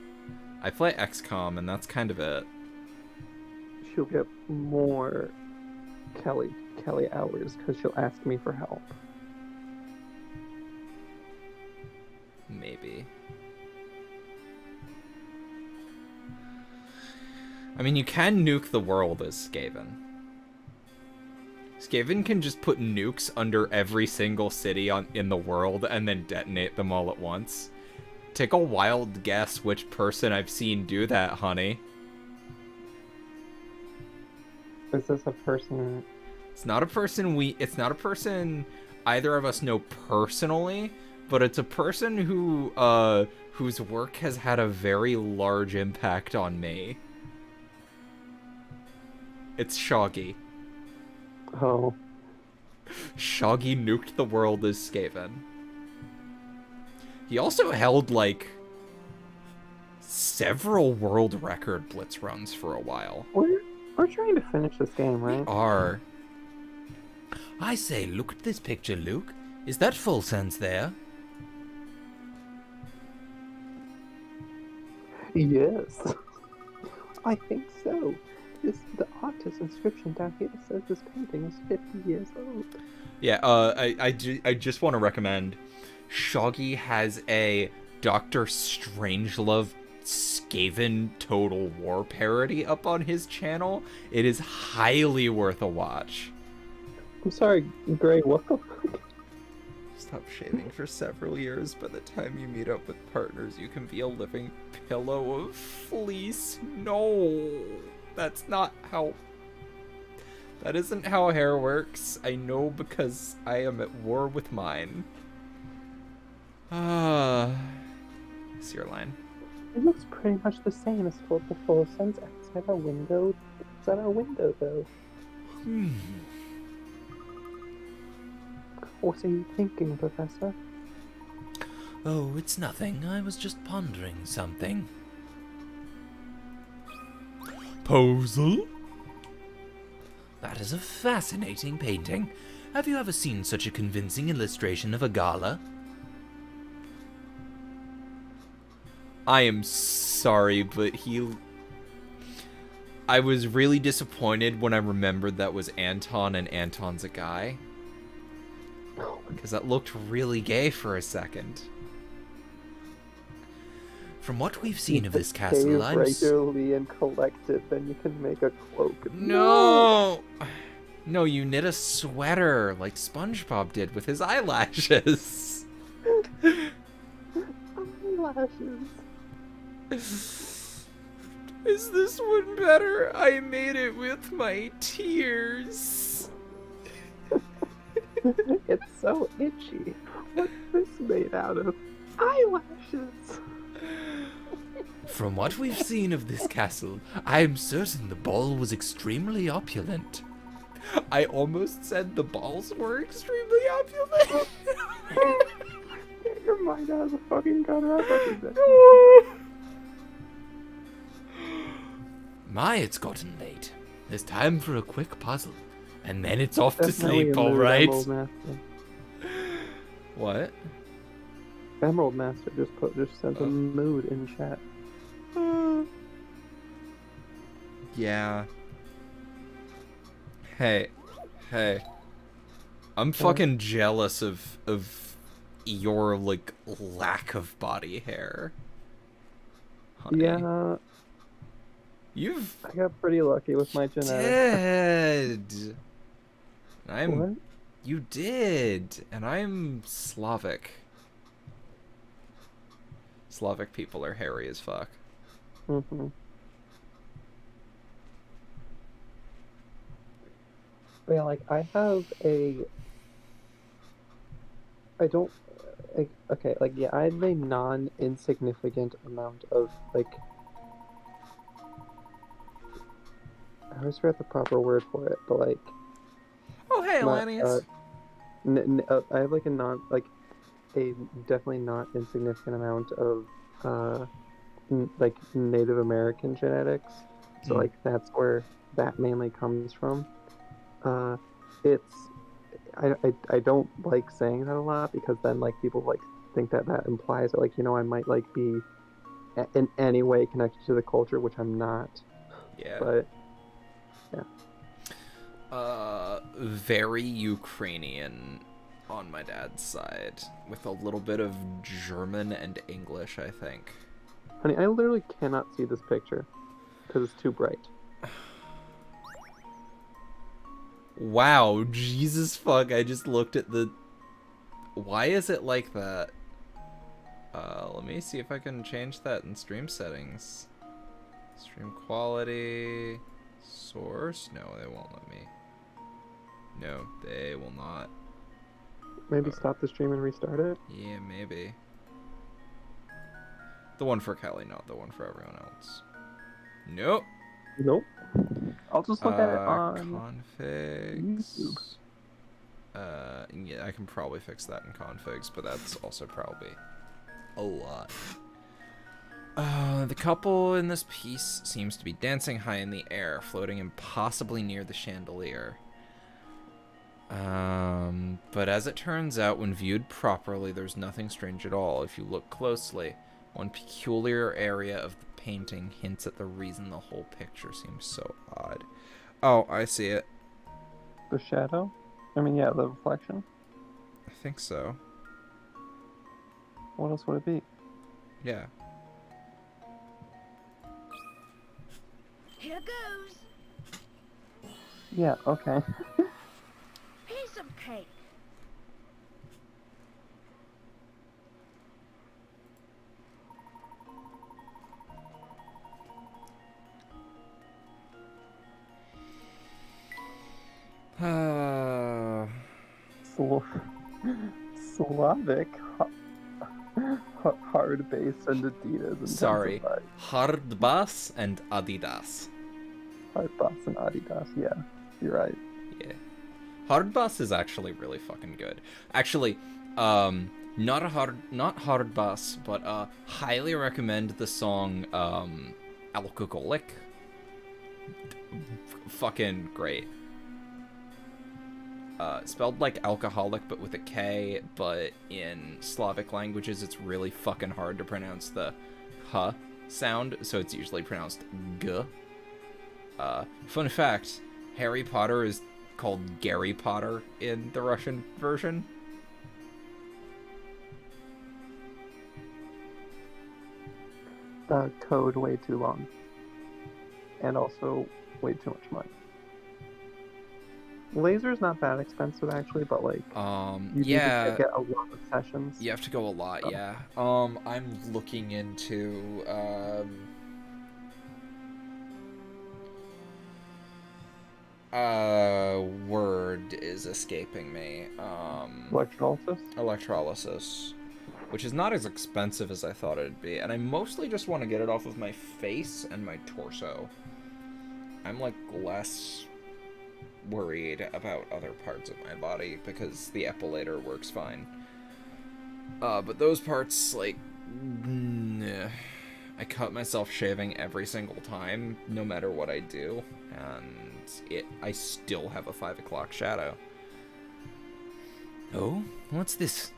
I play XCOM, and that's kind of it. She'll get more Kelly hours, because she'll ask me for help. Maybe. I mean, you can nuke the world as Skaven. Skaven can just put nukes under every single city in the world and then detonate them all at once. Take a wild guess which person I've seen do that, honey. Is this a person? It's not a person either of us know personally, but it's a person who whose work has had a very large impact on me. It's Shoggy. Oh. Shoggy nuked the world as Skaven. He also held, like, several world record blitz runs for a while. We're trying to finish this game, right? Are. I say, look at this picture, Luke. Is that full sense there? Yes. I think so. The artist's inscription down here says this painting is 50 years old. Yeah, I just want to recommend Shoggy has a Dr. Strangelove Skaven Total War parody up on his channel. It is highly worth a watch. I'm sorry, Gray, what the fuck? Stop shaving for several years. By the time you meet up with partners, you can be a living pillow of fleece. No, that's not how... That isn't how hair works. I know because I am at war with mine. It's your line. It looks pretty much the same as for the full sense outside our window. Outside our window, though. What are you thinking, Professor? Oh, it's nothing. I was just pondering something. Posel? That is a fascinating painting. Have you ever seen such a convincing illustration of a gala? I am sorry, but I was really disappointed when I remembered that was Anton and Anton's a guy. Because that looked really gay for a second. From what we've seen of this castle, I'm regularly and collect it, then you can make a cloak. No! No, you knit a sweater like SpongeBob did with his eyelashes. Eyelashes. Is this one better? I made it with my tears. It's so itchy. What's this made out of? Eyelashes. From what we've seen of this castle, I am certain the ball was extremely opulent. I almost said the balls were extremely opulent. Get your mind out of the fucking gutter. My, it's gotten late. There's time for a quick puzzle. And then it's off to Definitely sleep, a mood, alright? Emerald Master. What? Emerald Master just sent a mood in chat. Yeah. Hey. I'm fucking jealous of your, like, lack of body hair. Honey. Yeah. I got pretty lucky with my genetics. What? You did. And I'm Slavic. Slavic people are hairy as fuck. Mm-hmm. Yeah, like, I have a... I don't... Like, okay, like, yeah, I have a non-insignificant amount of, like... I always forget the proper word for it, but, like... Hey, not, Alanis. I have like a definitely not insignificant amount of like Native American genetics. So Mm. like that's where that mainly comes from. It's I don't like saying that a lot because then like people like think that that implies that like I might like be in any way connected to the culture, which I'm not. Yeah. But yeah, Very Ukrainian on my dad's side, with a little bit of German and English, I think. honey, I literally cannot see this picture because it's too bright. Wow, Jesus fuck, I just looked at the... Why is it like that? Let me see if I can change that in stream settings. Stream quality... Source? No, they won't let me. No, they will not. Maybe stop the stream and restart it. Yeah, maybe. The one for Kelly, not the one for everyone else. Nope. Nope. I'll just look at it on configs. Yeah, I can probably fix that in configs, but that's also probably a lot. The couple in this piece seems to be dancing high in the air, floating impossibly near the chandelier. But as it turns out, when viewed properly, there's nothing strange at all. If you look closely, one peculiar area of the painting hints at the reason the whole picture seems so odd. Oh, I see it. The shadow? I mean, yeah, the reflection. I think so. What else would it be? Yeah. Here goes. Yeah, okay. Here's some cake. Slavic, hard bass and Adidas. Sorry. Hard bass and Adidas. Hard bass and Adidas, yeah. You're right. Yeah. Hard bass is actually really fucking good. Actually, not hard bass, but highly recommend the song Alcoholic. Fucking great. Spelled like alcoholic but with a K, but in Slavic languages it's really fucking hard to pronounce the h sound, so it's usually pronounced g. Fun fact, Harry Potter is called Gary Potter in the Russian version. Code way too long. And also way too much money. Laser's not that expensive actually, but like you yeah, need to get a lot of sessions. you have to go a lot. Yeah. I'm looking into word is escaping me. Electrolysis, which is not as expensive as I thought it'd be, and I mostly just want to get it off of my face and my torso. I'm like less worried about other parts of my body because the epilator works fine. But those parts, like, I cut myself shaving every single time, no matter what I do, and I still have a 5 o'clock shadow. Oh, what's this?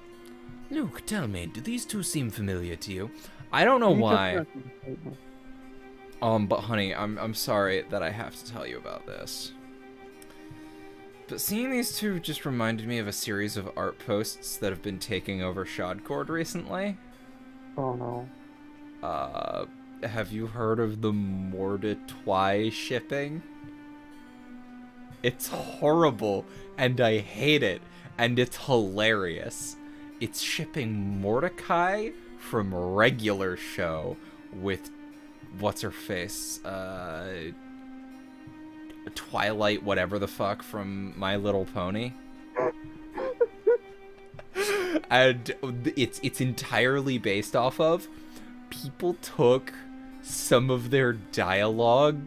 Luke, tell me, do these two seem familiar to you? I don't know why. But honey, I'm sorry that I have to tell you about this. But seeing these two just reminded me of a series of art posts that have been taking over Shadcord recently. Oh no. Have you heard of the Mordetwai shipping? It's horrible, and I hate it, and it's hilarious. It's shipping Mordecai from regular show with what's-her-face, Twilight whatever the fuck from My Little Pony. And it's entirely based off of people took some of their dialogue,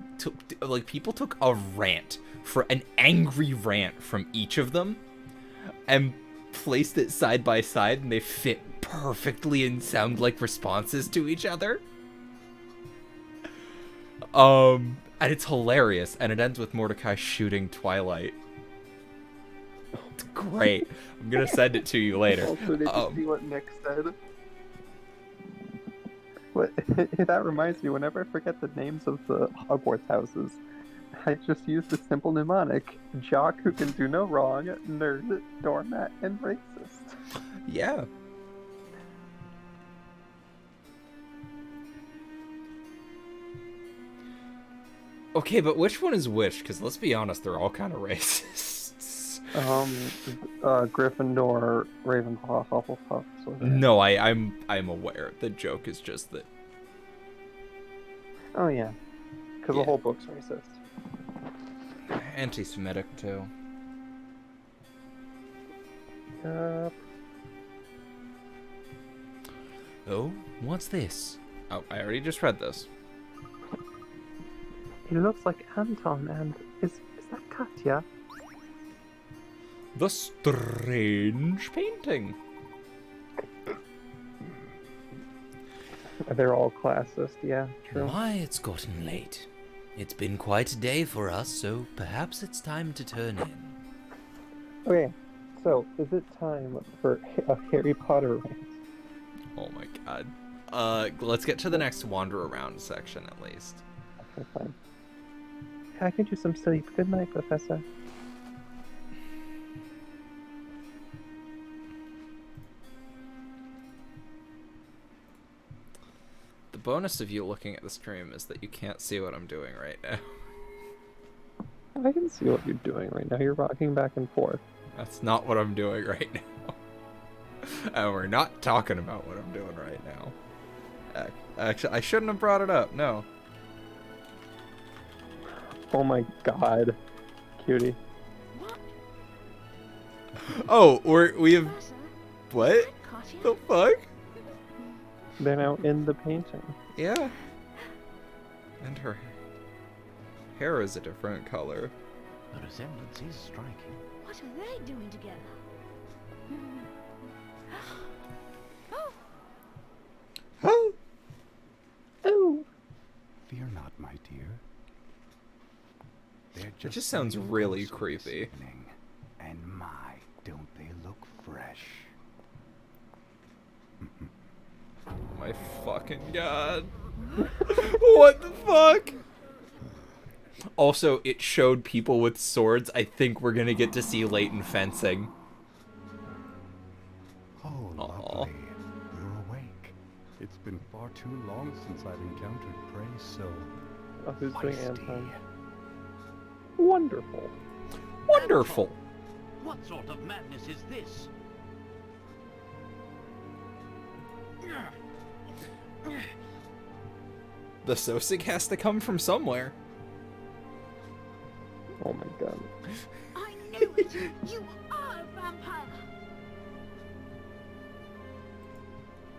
like people took a rant for an angry rant from each of them and placed it side by side, and they fit perfectly and sound like responses to each other. And it's hilarious, and it ends with Mordecai shooting Twilight. It's great. I'm gonna send it to you later. Also, did you see what Nick said? What, that reminds me, whenever I forget the names of the Hogwarts houses, I just use the simple mnemonic: jock who can do no wrong, nerd, doormat, and racist. Yeah. Okay, but which one is which? Because let's be honest, they're all kind of racists. Gryffindor, Ravenclaw, Hufflepuff. Slytherin. No, I'm aware. The joke is just that. Oh yeah, because Yeah. the whole book's racist. Anti-Semitic too. Yup. Oh, what's this? Oh, I already just read this. He looks like Anton, and is that Katya? The strange painting. They're all classist, yeah, true. Why, it's gotten late. It's been quite a day for us, so perhaps it's time to turn in. Okay, so is it time for a Harry Potter rant? Oh my god. Let's get to the next wander around section at least. Okay, fine. I can do some sleep. Good night, Professor. The bonus of you looking at the stream is that you can't see what I'm doing right now. I can see what you're doing right now. You're rocking back and forth. That's not what I'm doing right now. And we're not talking about what I'm doing right now. Actually, I shouldn't have brought it up, no. Oh my god. Cutie. Oh, we have... Professor, What? Katya? The fuck? They're now in the painting. Yeah. And her hair is a different color. The resemblance is striking. What are they doing together? Oh! Oh! Fear not, my dear. They're just sounds getting really closer this creepy. evening. And my, don't they look fresh? My fucking god. What the fuck? Also, it showed people with swords. I think we're gonna get to see Layton fencing. Oh, lovely. You're awake. It's been far too long since I've encountered prey so Oh, who's doing feisty. Anton? Wonderful. Wonderful. What sort of madness is this? The Sosig has to come from somewhere. Oh my god. I knew it! You are a vampire!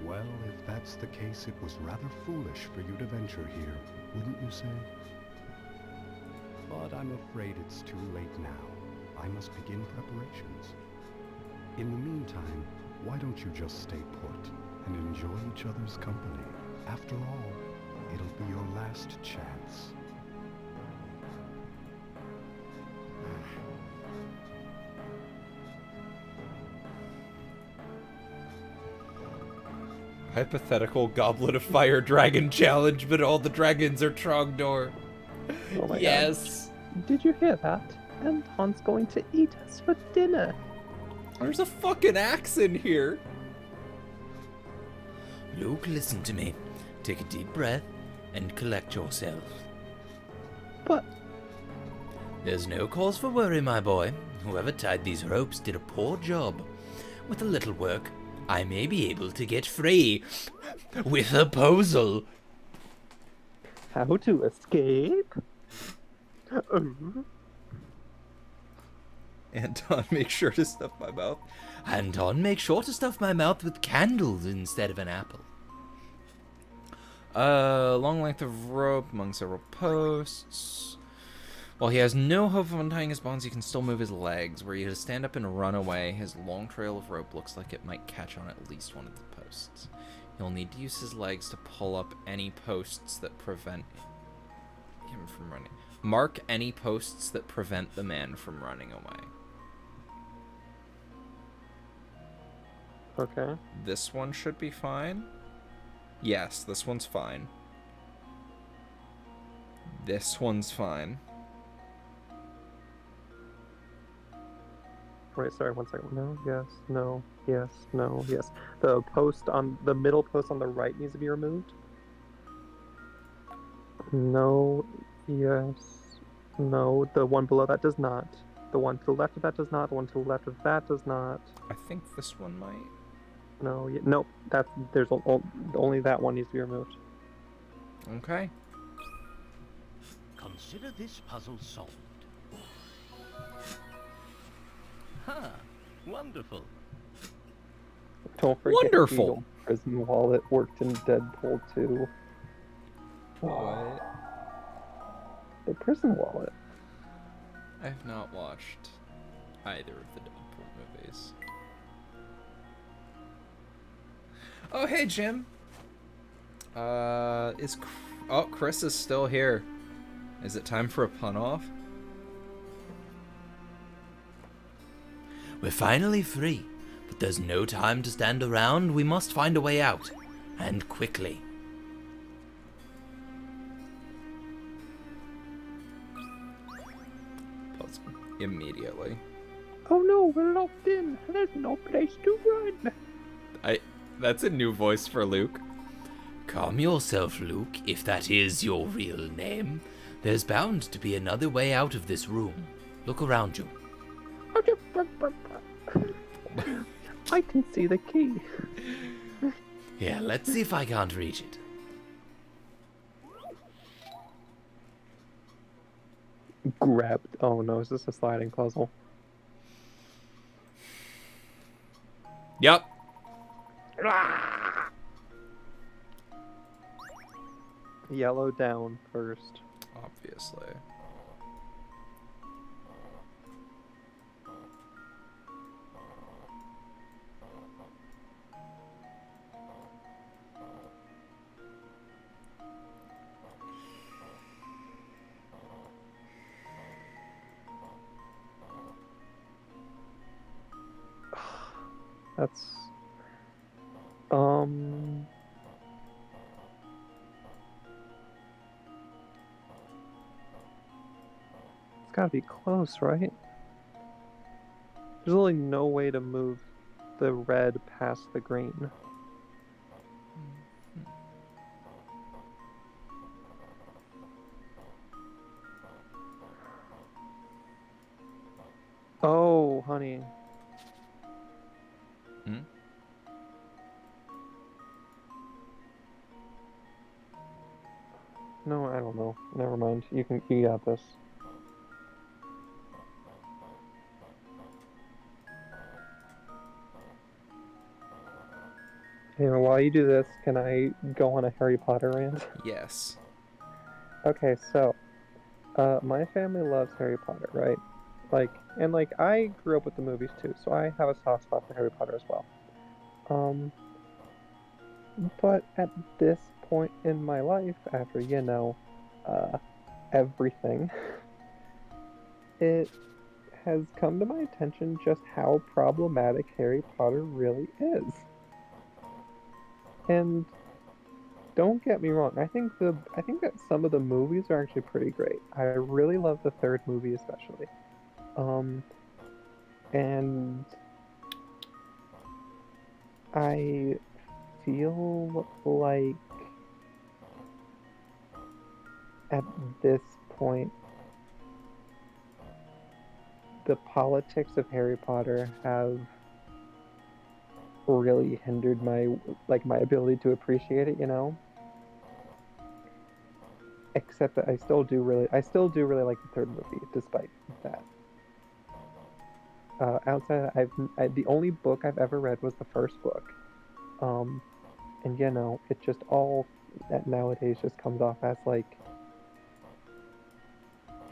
Well, if that's the case, it was rather foolish for you to venture here, wouldn't you say? But I'm afraid it's too late now. I must begin preparations. In the meantime, why don't you just stay put and enjoy each other's company? After all, it'll be your last chance. Hypothetical Goblet of Fire Dragon challenge, but all the dragons are Trogdor. Oh my Yes. god. Did you hear that? Anton's going to eat us for dinner. There's a fucking axe in here. Luke, listen to me. Take a deep breath and collect yourself. But There's no cause for worry, my boy. Whoever tied these ropes did a poor job. With a little work, I may be able to get free. With a puzzle. how to escape? Anton, make sure to stuff my mouth. Anton, make sure to stuff my mouth with candles instead of an apple. Long length of rope among several posts. While he has no hope of untying his bonds, he can still move his legs. Were he to stand up and run away, his long trail of rope looks like it might catch on at least one of the posts. He'll need to use his legs to pull up any posts that prevent him from running. Mark any posts that prevent the man from running away. Okay. This one should be fine. Yes, this one's fine. This one's fine. Wait, sorry, one second. No, yes, no, yes, no, yes. The middle post on the right needs to be removed. No, yes, no. The one below that does not. The one to the left of that does not. The one to the left of that does not. I think this one might. No, nope. Only that one needs to be removed. Okay. Consider this puzzle solved. Huh. Wonderful. Don't forget Wonderful. the old prison wallet worked in Deadpool 2. What? The prison wallet. I have not watched either of the Deadpool movies. Oh, hey, Jim. Chris is still here. Is it time for a pun off? We're finally free, but there's no time to stand around. We must find a way out, and quickly. Pause immediately. Oh no, we're locked in. There's no place to run. That's a new voice for Luke. Calm yourself, Luke, if that is your real name. There's bound to be another way out of this room. Look around you. I can see the key. Yeah, let's see if I can't reach it. Grabbed. Oh no, is this a sliding puzzle? Yep. Yellow down first. Obviously. That's it's gotta be close, right? There's really no way to move the red past the green. Oh, honey. Hmm? No, I don't know. Never mind. You got this. Hey, while you do this, can I go on a Harry Potter rant? Yes. Okay, so, my family loves Harry Potter, right? I grew up with the movies too, so I have a soft spot for Harry Potter as well. But at this point in my life, after, everything, it has come to my attention just how problematic Harry Potter really is. And don't get me wrong, I think that some of the movies are actually pretty great. I really love the third movie especially. And I feel like at this point the politics of Harry Potter have really hindered my ability to appreciate it, Except that I still do really like the third movie, despite that. Outside of that, the only book I've ever read was the first book, and it just all nowadays just comes off as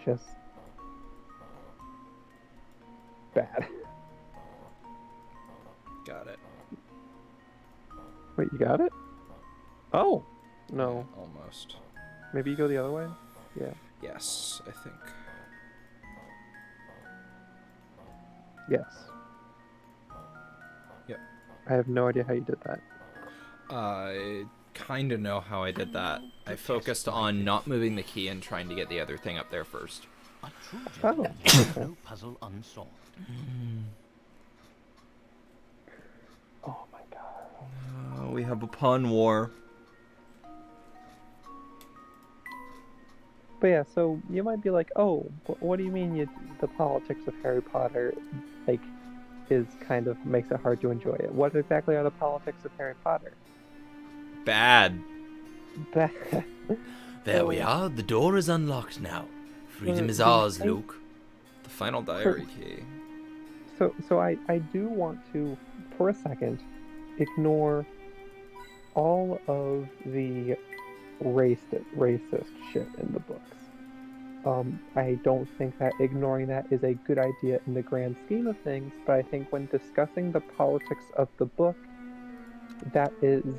just bad. Got it. Wait, you got it? Oh, no. Yeah, almost. Maybe you go the other way? Yeah. Yes, I think. Yes. Yep. I have no idea how you did that. I kind of know how I did that. I focused on not moving the key and trying to get the other thing up there first. A true Oh, gentleman leaves okay. no puzzle unsolved. Oh my god. We have a pun war. But yeah, so you might be like, oh, what do you mean the politics of Harry Potter, like, is kind of makes it hard to enjoy it? What exactly are the politics of Harry Potter? Bad. There we are. The door is unlocked now. Freedom is the ours, thing- Luke. The final diary key. So I do want to, for a second, ignore all of the racist shit in the books. I don't think that ignoring that is a good idea in the grand scheme of things, but I think when discussing the politics of the book, that is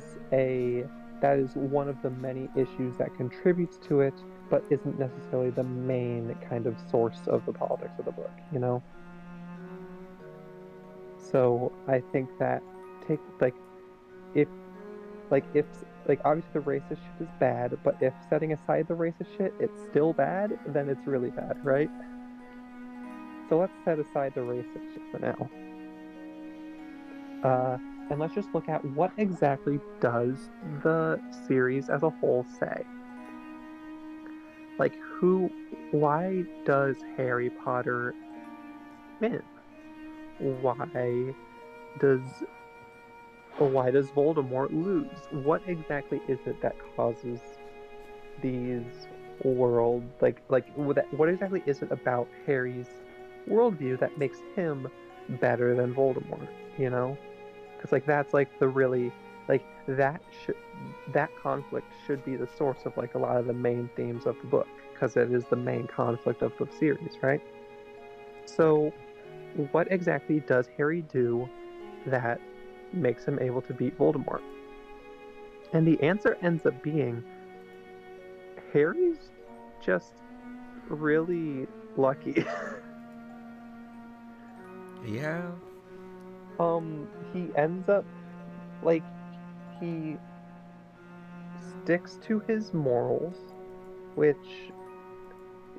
one of the many issues that contributes to it, but isn't necessarily the main kind of source of the politics of the book, you know? So I think that if obviously the racist shit is bad, but if setting aside the racist shit, it's still bad, then it's really bad, right? So let's set aside the racist shit for now. And let's just look at what exactly does the series as a whole say. Like, why does Harry Potter win? Why does Voldemort lose? What exactly is it that causes these what exactly is it about Harry's worldview that makes him better than Voldemort, you know? Because that's the really that conflict should be the source of a lot of the main themes of the book, because it is the main conflict of the series, right? So what exactly does Harry do that makes him able to beat Voldemort? And the answer ends up being Harry's just really lucky. Yeah. He ends up he sticks to his morals, which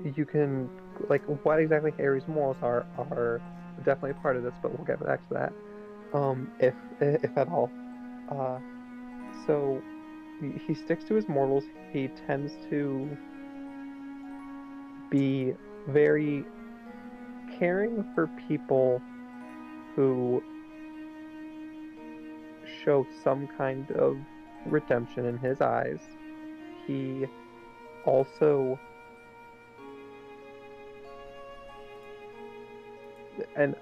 you can what exactly Harry's morals are definitely part of this, but we'll get back to that. If at all. So he sticks to his morals. He tends to be very caring for people who show some kind of redemption in his eyes. He also and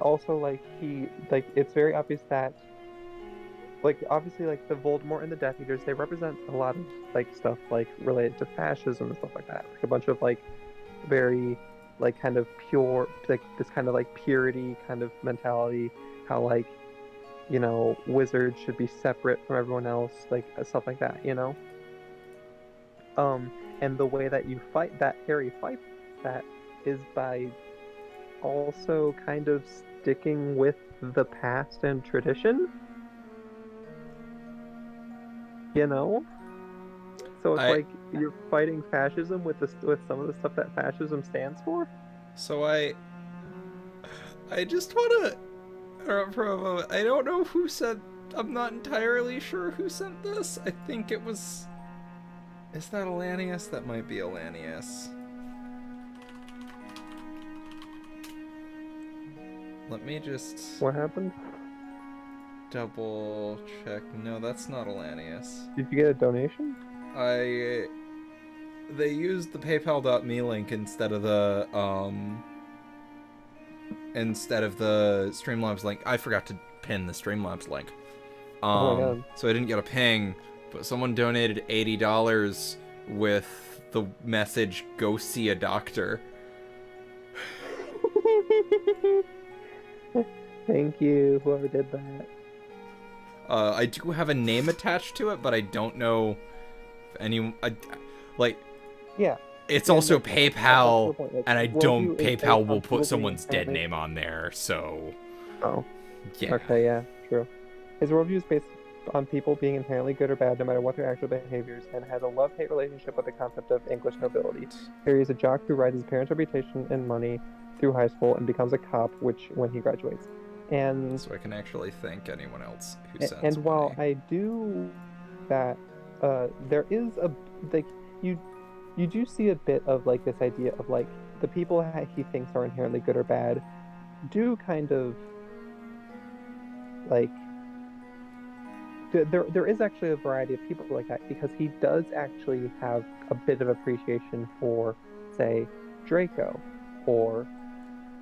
also it's very obvious that obviously the Voldemort and the Death Eaters, they represent a lot of stuff related to fascism and stuff like that, a bunch of very kind of pure this kind of purity kind of mentality, how wizards should be separate from everyone else, stuff like that, you know. And the way that Harry fights that is by also kind of sticking with the past and tradition, you know. So it's you're fighting fascism with some of the stuff that fascism stands for. So I just want to interrupt for a moment. I don't know who said. I'm not entirely sure who sent this. I think it was. Is that Alanius? That might be Alanius. Let me just What happened? double check. No, that's not Alanius. Did you get a donation? They used the PayPal.me link instead of the Streamlabs link. I forgot to pin the Streamlabs link. Oh my God. So I didn't get a ping, but someone donated $80 with the message "Go see a doctor." Thank you, whoever did that. I do have a name attached to it, but I don't know if any... Yeah. It's And, also like, that's the PayPal, point, like, and I worldview don't... is based PayPal on will people put being someone's dead inherently- name on there, so... Oh, Yeah. okay, yeah, true. His worldview is based on people being inherently good or bad no matter what their actual behaviors, and has a love-hate relationship with the concept of English nobility. Harry is a jock who rides his parents' reputation and money through high school and becomes a cop when he graduates. And So I can actually thank anyone else who sends and while money. I do that, there is a like you do see a bit of like this idea of like the people that he thinks are inherently good or bad do kind of like there is actually a variety of people like that because he does actually have a bit of appreciation for, say, Draco, or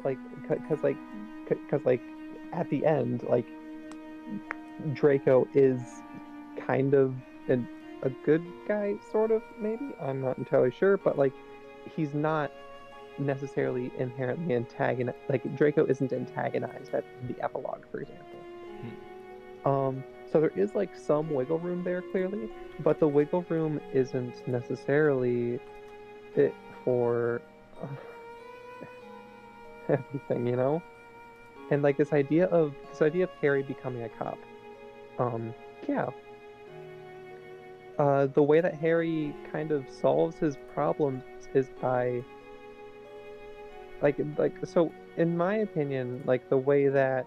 like because like at the end, like Draco is kind of a good guy, sort of, maybe. I'm not entirely sure, but like he's not necessarily inherently antagonized. Like Draco isn't antagonized at the epilogue, for example. So there is like some wiggle room there, clearly, but the wiggle room isn't necessarily it for everything, you know. And like this idea of Harry becoming a cop, yeah. The way that Harry kind of solves his problems is by like so in my opinion, like the way that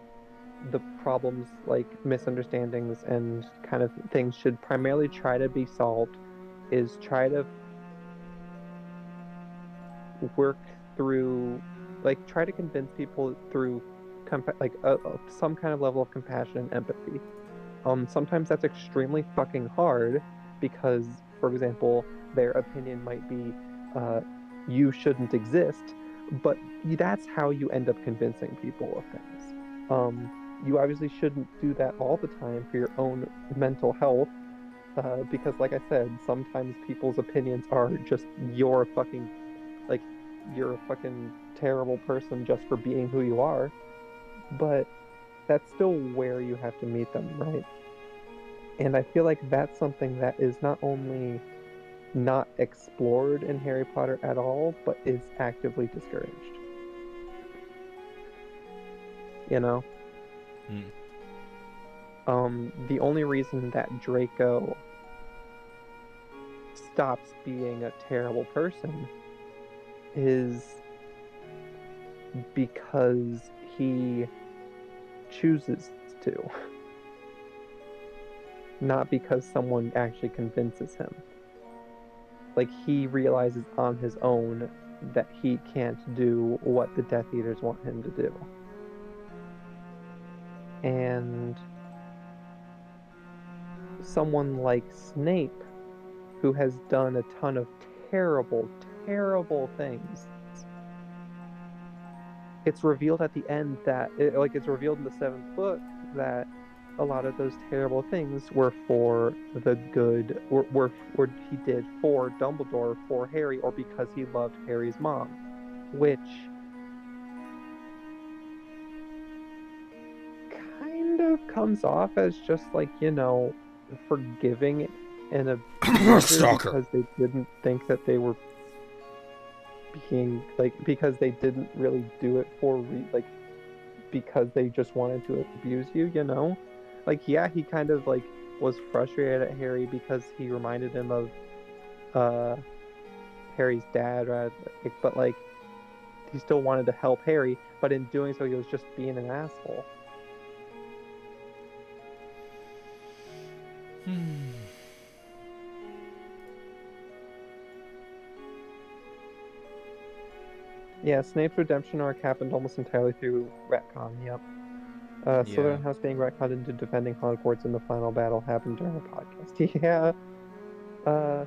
the problems like misunderstandings and kind of things should primarily try to be solved is try to work through like try to convince people through some kind of level of compassion and empathy. Sometimes that's extremely fucking hard because, for example, their opinion might be you shouldn't exist, but that's how you end up convincing people of things. You obviously shouldn't do that all the time for your own mental health, because, like I said, sometimes people's opinions are just you're a fucking terrible person just for being who you are. But that's still where you have to meet them, right? And I feel like that's something that is not only not explored in Harry Potter at all, but is actively discouraged. You know? The only reason that Draco stops being a terrible person is because he chooses to. Not because someone actually convinces him. Like, he realizes on his own that he can't do what the Death Eaters want him to do. And someone like Snape, who has done a ton of terrible, terrible things, it's revealed at the end that, it's revealed in the 7th book that a lot of those terrible things were for the good, were he did for Dumbledore, for Harry, or because he loved Harry's mom, which kind of comes off as just like, you know, forgiving an abuser because they didn't think that they were being like, because they didn't really do it for because they just wanted to abuse you, you know? Like, yeah, he kind of like was frustrated at Harry because he reminded him of Harry's dad, right? But like he still wanted to help Harry, but in doing so he was just being an asshole. Yeah, Snape's redemption arc happened almost entirely through retcon, yep. Slytherin House being retconned into defending Hogwarts in the final battle happened during the podcast. Yeah.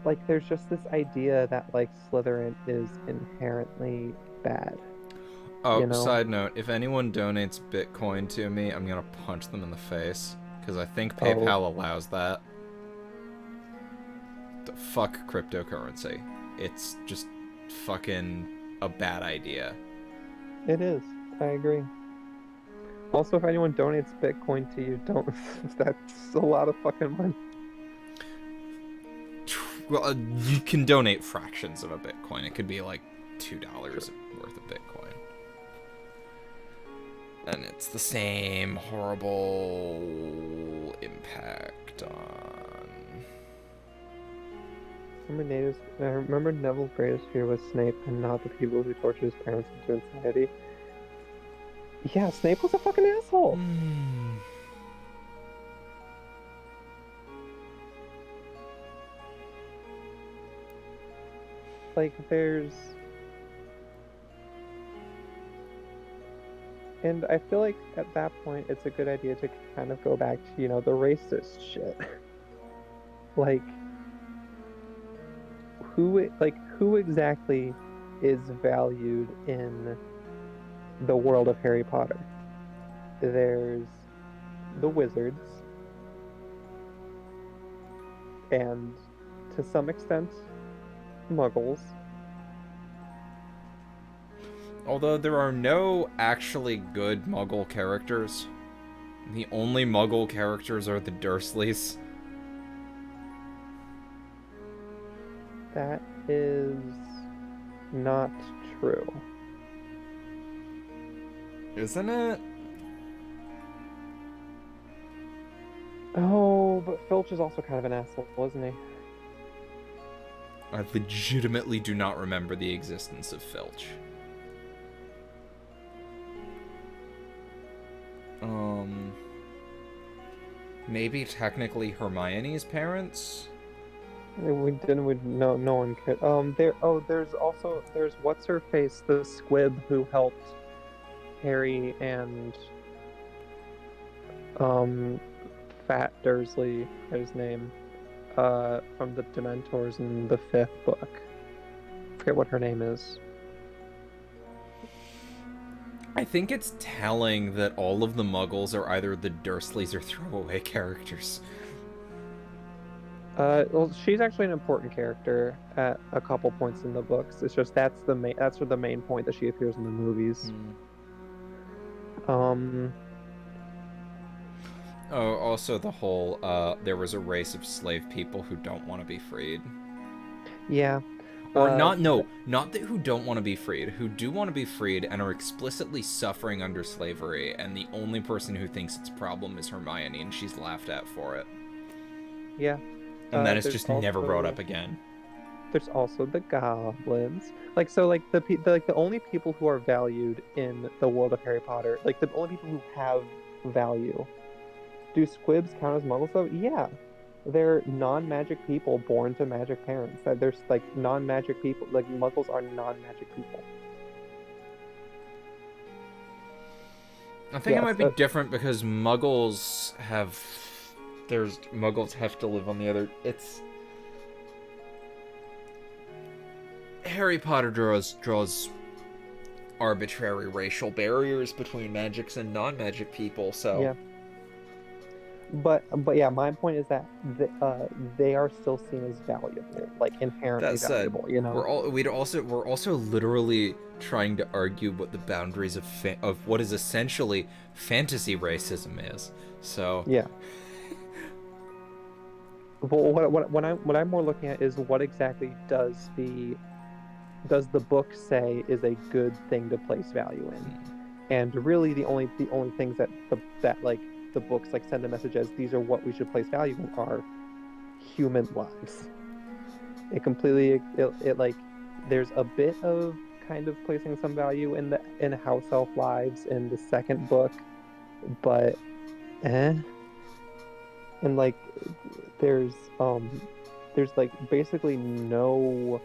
Like, there's just this idea that, like, Slytherin is inherently bad. Oh, you know? Side note, if anyone donates Bitcoin to me, I'm gonna punch them in the face. Because I think PayPal allows that. Fuck cryptocurrency. It's just fucking a bad idea. It is. I agree. Also, if anyone donates Bitcoin to you, don't. That's a lot of fucking money. Well, you can donate fractions of a Bitcoin. It could be like $2 worth of Bitcoin. And it's the same horrible impact on... I remember Neville's greatest fear was Snape and not the people who tortured his parents into insanity. Yeah, Snape was a fucking asshole. Like, and I feel like at that point it's a good idea to kind of go back to, the racist shit. Like, who exactly is valued in the world of Harry Potter? There's the wizards, and to some extent, muggles. Although there are no actually good muggle characters. The only muggle characters are the Dursleys. That is not true. Isn't it? Oh, but Filch is also kind of an asshole, isn't he? I legitimately do not remember the existence of Filch. Maybe technically Hermione's parents? No one could. There's what's her face, the squib who helped Harry and Fat Dursley, his name, from the Dementors in the 5th book. I forget what her name is. I think it's telling that all of the Muggles are either the Dursleys or throwaway characters. Well, she's actually an important character at a couple points in the books. It's just that's the main point that she appears in the movies. Oh, also the whole, there was a race of slave people who don't want to be freed. Yeah. Or not that who don't want to be freed, who do want to be freed and are explicitly suffering under slavery, and the only person who thinks it's a problem is Hermione, and she's laughed at for it. Yeah. And that is just never brought up again. There's also the goblins. The only people who are valued in the world of Harry Potter, like the only people who have value. Do squibs count as muggles though? Yeah. They're non-magic people born to magic parents. There's like non-magic people, like muggles are non-magic people. I think it might be different because muggles have to live on the other. It's Harry Potter draws arbitrary racial barriers between magics and non-magic people. So yeah. But yeah, my point is that they are still seen as valuable, like inherently valuable. We're also literally trying to argue what the boundaries of what is essentially fantasy racism is. So yeah. Well, what I'm more looking at is what exactly does the book say is a good thing to place value in, and really the only things that the books send a message as these are what we should place value in are human lives. There's a bit of kind of placing some value in house elf lives in the 2nd book, but and there's basically no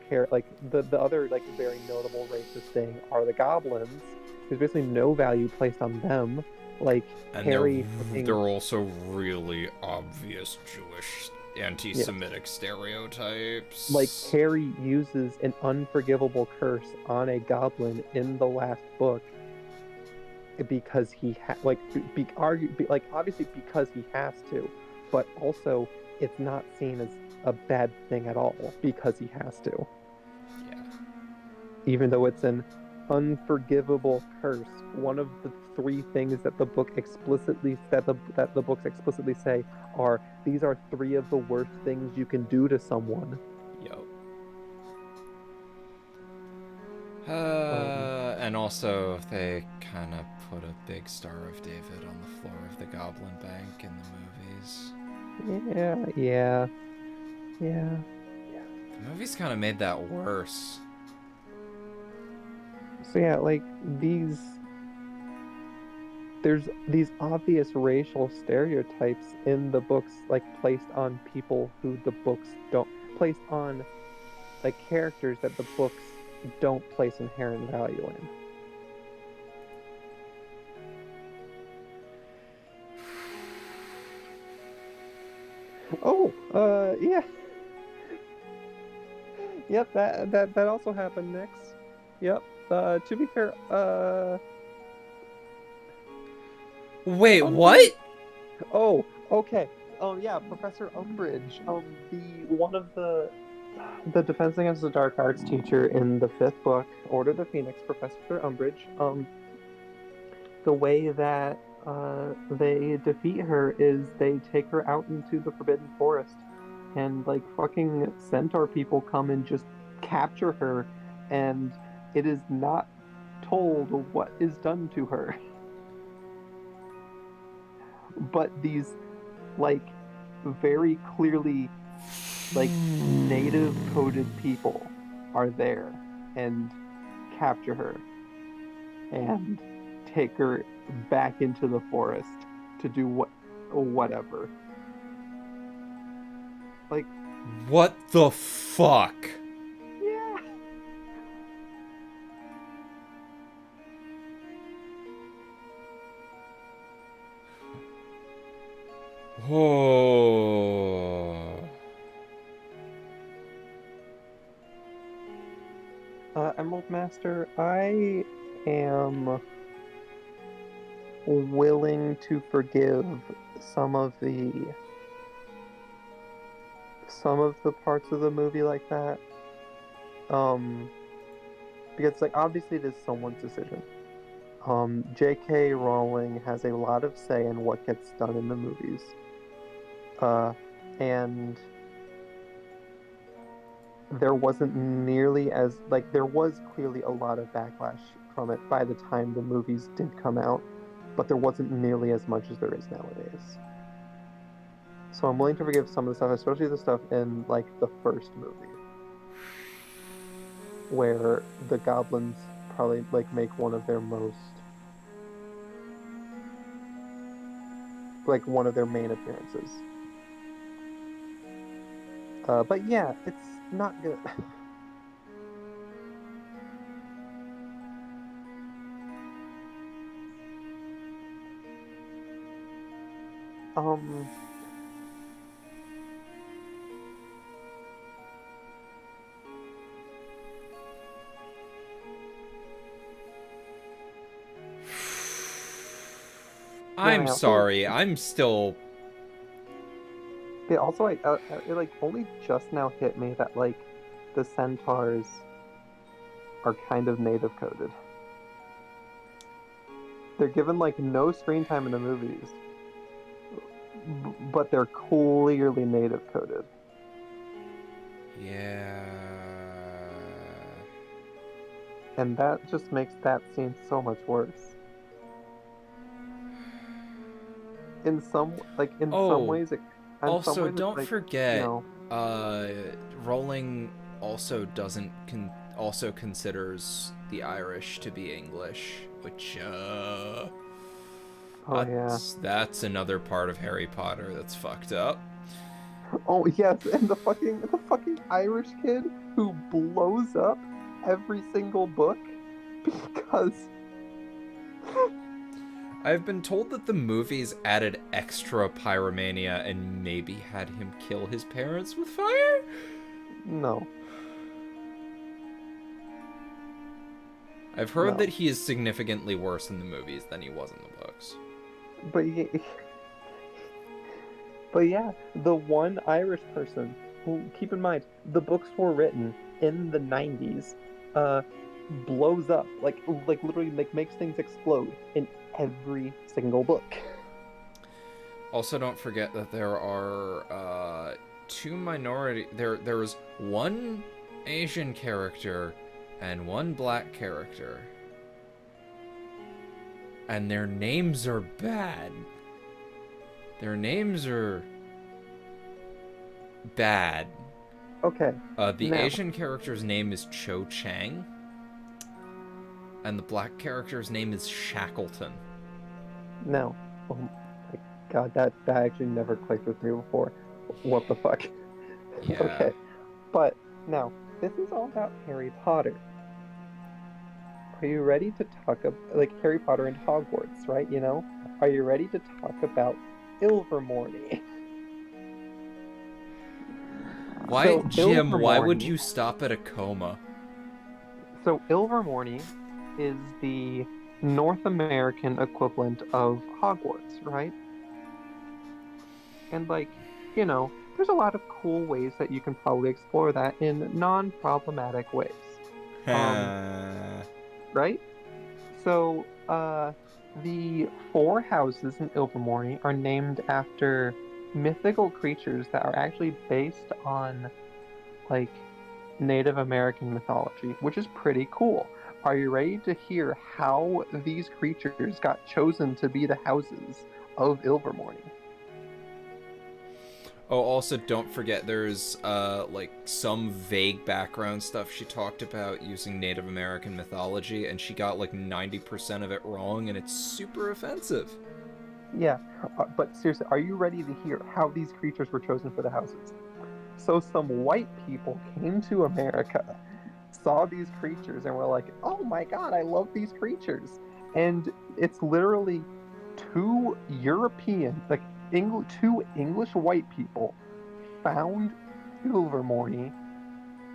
care. The other very notable racist thing are the goblins. There's basically no value placed on them. And Harry, they're also really obvious Jewish anti-Semitic stereotypes. Harry uses an unforgivable curse on a goblin in the last book because he obviously because he has to, but also it's not seen as a bad thing at all because he has to. Yeah. even though it's an unforgivable curse, one of the three things that the books explicitly say are these are three of the worst things you can do to someone. Yo. And also they kind of put a big Star of David on the floor of the Goblin Bank in the movies. Yeah. The movies kind of made that worse. So yeah, like there's these obvious racial stereotypes in the books, like placed on people who the books don't, placed on like characters that the books don't place inherent value in. Oh, yeah. Yep, that also happened next. Yep. To be fair, Wait, what? Oh, okay. Yeah, Professor Umbridge. One of the Defense Against the Dark Arts teacher in the 5th book, Order of the Phoenix, Professor Umbridge. The way that they defeat her is they take her out into the Forbidden Forest, and like fucking centaur people come and just capture her, and it is not told what is done to her. But these like very clearly like native coded people are there and capture her and take her back into the forest to do whatever. Like, what the fuck? Yeah. Oh. Emerald Master, I am willing to forgive some of the parts of the movie like that. Because like obviously it is someone's decision. J.K. Rowling has a lot of say in what gets done in the movies. And there wasn't nearly as like there was clearly a lot of backlash from it by the time the movies did come out, but there wasn't nearly as much as there is nowadays. So I'm willing to forgive some of the stuff, especially the stuff in like the first movie, where the goblins probably like make one of their most like one of their main appearances. But yeah, it's not good. I'm sorry. I'm still. It also it like only just now hit me that like the centaurs are kind of native coded. They're given like no screen time in the movies, but they're clearly native coded. Yeah. And that just makes that scene so much worse. In some ways it also, don't like, forget, you know, Rowling also also considers the Irish to be English, which that's another part of Harry Potter that's fucked up. Oh yes, and the fucking Irish kid who blows up every single book because I've been told that the movies added extra pyromania and maybe had him kill his parents with fire? No. I've heard that he is significantly worse in the movies than he was in the books. But yeah, the one Irish person who, keep in mind, the books were written in the 90s. blows up, like literally like makes things explode in every single book. Also, don't forget that there are two minority. There's one Asian character and one black character, and their names are bad. Their names are bad. Okay. The now, Asian character's name is Cho Chang, and the black character's name is Shackleton. No. Oh my god, that actually never clicked with me before. What the fuck? Yeah. Okay. But now, this is all about Harry Potter. Are you ready to talk about, like, Harry Potter and Hogwarts, right? You know? Are you ready to talk about Ilvermorny? Why, So, Jim, why would Ilvermorny- you stop at a coma? So Ilvermorny is the North American equivalent of Hogwarts, right? And like, you know, there's a lot of cool ways that you can probably explore that in non-problematic ways. Right? So, the 4 houses in Ilvermorny are named after mythical creatures that are actually based on, like, Native American mythology, which is pretty cool. Are you ready to hear how these creatures got chosen to be the houses of Ilvermorny? Oh, also, don't forget there's, like, some vague background stuff she talked about using Native American mythology, and she got, like, 90% of it wrong, and it's super offensive. Yeah, but seriously, are you ready to hear how these creatures were chosen for the houses? So some white people came to America, saw these creatures, and were like, oh my god, I love these creatures. And it's literally 2 European, like, two English white people found Ilvermorny,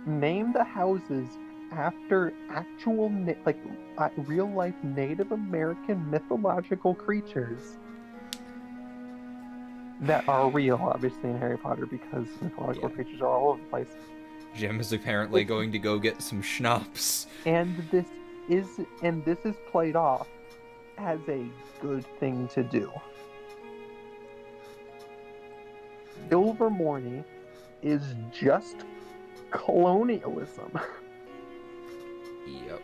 named the houses after actual, real-life Native American mythological creatures that are real, obviously, in Harry Potter, because mythological creatures are all over the place. Jim is apparently going to go get some schnapps. And this is played off as a good thing to do. Ilvermorny is just colonialism. Yep.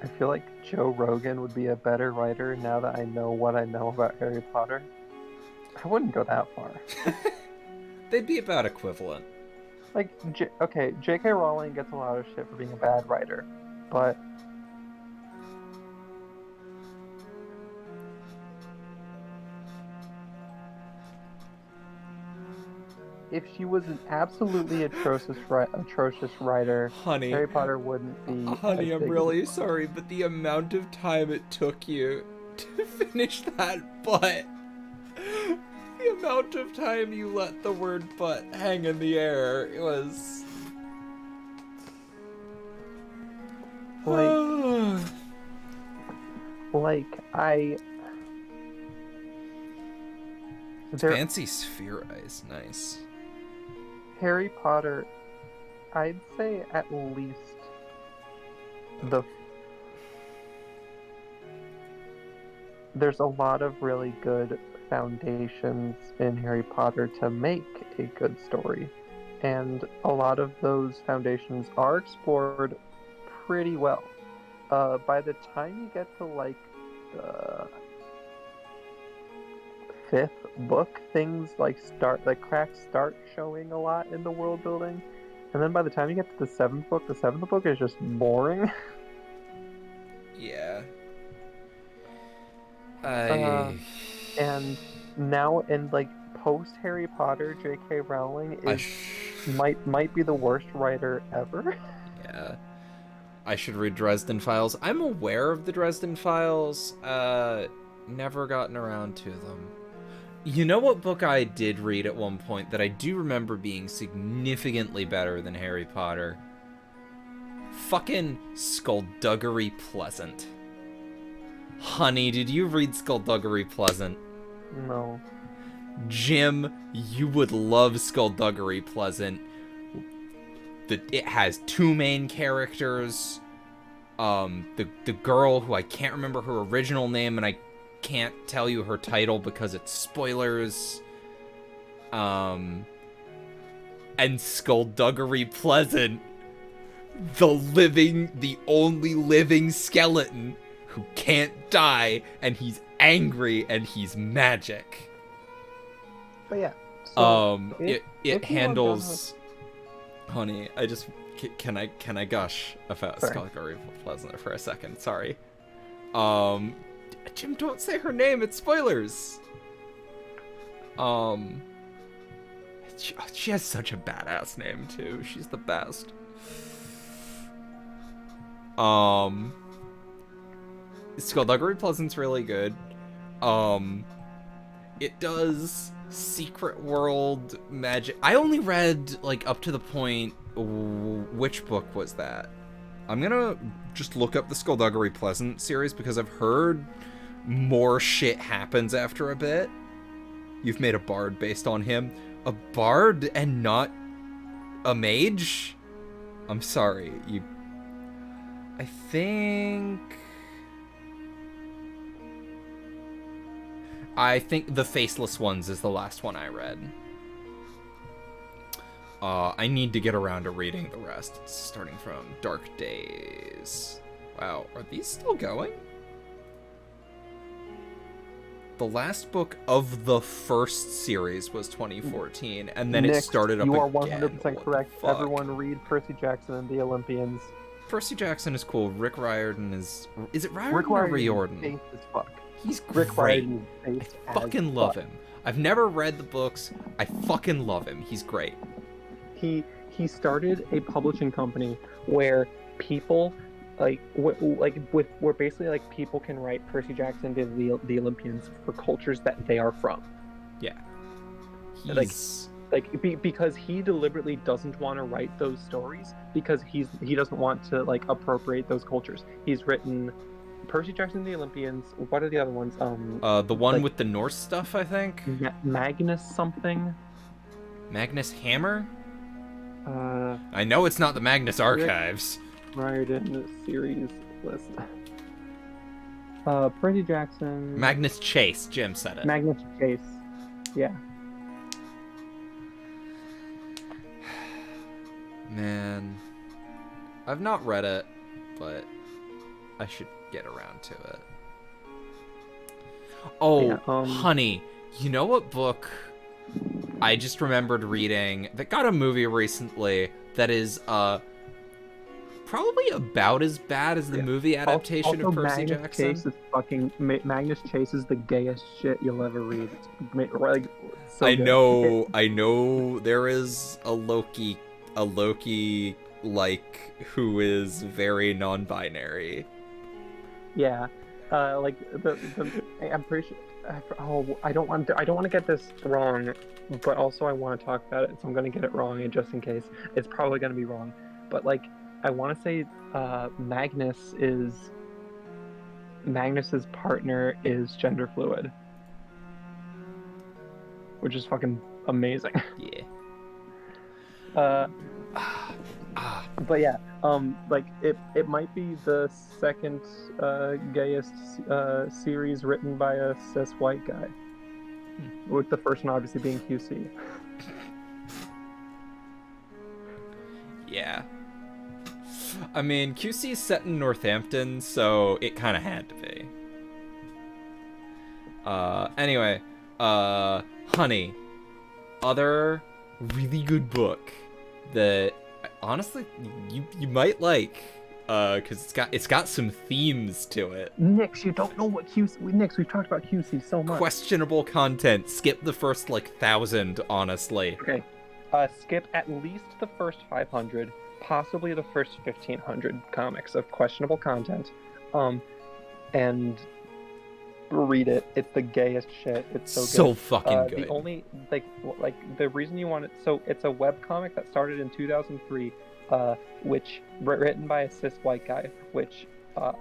I feel like Joe Rogan would be a better writer now that I know what I know about Harry Potter. I wouldn't go that far. They'd be about equivalent. Like, okay, J.K. Rowling gets a lot of shit for being a bad writer, but if she was an absolutely atrocious writer, Honey. Harry Potter wouldn't be. Honey, as I'm big really as- sorry, but the amount of time it took you to finish that butt. The amount of time you let the word butt hang in the air, it was... Fancy sphere eyes, nice. Harry Potter, I'd say at least there's a lot of really good foundations in Harry Potter to make a good story, and a lot of those foundations are explored pretty well. By the time you get to like the 5th book, things cracks start showing a lot in the world building, and then by the time you get to the 7th book is just boring. Yeah. And now, in like post Harry Potter, J.K. Rowling might be the worst writer ever. Yeah. I should read Dresden Files. I'm aware of the Dresden Files. Never gotten around to them. You know what book I did read at one point that I do remember being significantly better than Harry Potter? Fucking Skullduggery Pleasant. Honey, did you read Skullduggery Pleasant? No. Jim, you would love Skullduggery Pleasant. It has 2 main characters. The girl who I can't remember her original name, and I can't tell you her title because it's spoilers. And Skullduggery Pleasant, the only living skeleton who can't die, and he's angry, and he's magic. But yeah. So it handles. Honey, I just can I gush about Skullduggery Pleasant for a second? Sorry. Jim, don't say her name. It's spoilers. She has such a badass name too. She's the best. Skullduggery Pleasant's really good. It does secret world magic. I only read like up to the point. Which book was that? I'm gonna just look up the Skullduggery Pleasant series because I've heard more shit happens after a bit. You've made a bard based on him. A bard and not a mage? I'm sorry. I think The Faceless Ones is the last one I read. I need to get around to reading the rest. It's starting from Dark Days. Wow, are these still going? The last book of the first series was 2014, and then Nick, it started up again. You are 100% correct. Fuck? Everyone read Percy Jackson and the Olympians. Percy Jackson is cool. Rick Riordan is it Riordan Rick or Riordan Riordan? is as fuck. He's Rick great. Riordan is I fucking love him. I've never read the books. I fucking love him. He's great. He started a publishing company where people where basically like people can write Percy Jackson to the Olympians for cultures that they are from. Yeah. Because he deliberately doesn't want to write those stories because he doesn't want to like appropriate those cultures. He's written Percy Jackson and the Olympians. What are the other ones? The one with the Norse stuff, I think. Magnus something. Magnus Hammer. I know it's not the Magnus Archives. Riordan series list. Percy Jackson. Magnus Chase. Jim said it. Magnus Chase. Yeah. Man, I've not read it, but I should get around to it. Oh, Yeah, honey, you know what book I just remembered reading that got a movie recently that is probably about as bad as the movie adaptation of Percy Jackson? Magnus Chase is the gayest shit you'll ever read. It's so I good. know there is a Loki like who is very non-binary. Yeah, I'm pretty sure. I don't want to get this wrong, but also I want to talk about it, so I'm gonna get it wrong, and just in case, it's probably gonna be wrong. But like, I want to say, Magnus's partner is gender fluid, which is fucking amazing. Yeah. But yeah, it might be the second gayest series written by a cis white guy, with the first one obviously being QC. Yeah. I mean, QC is set in Northampton, so it kind of had to be. Anyway, honey, other really good book that honestly you might like, because it's got some themes to it. Nix, you don't know what QC. Nix, we've talked about QC so much. Questionable content. Skip the first 1,000, honestly. Okay. Skip at least the first 500, possibly the first 1,500 comics of questionable content, and read it. It's the gayest shit. It's so good. Fucking good. The only the reason you want it, so it's a webcomic that started in 2003, which written by a cis white guy, which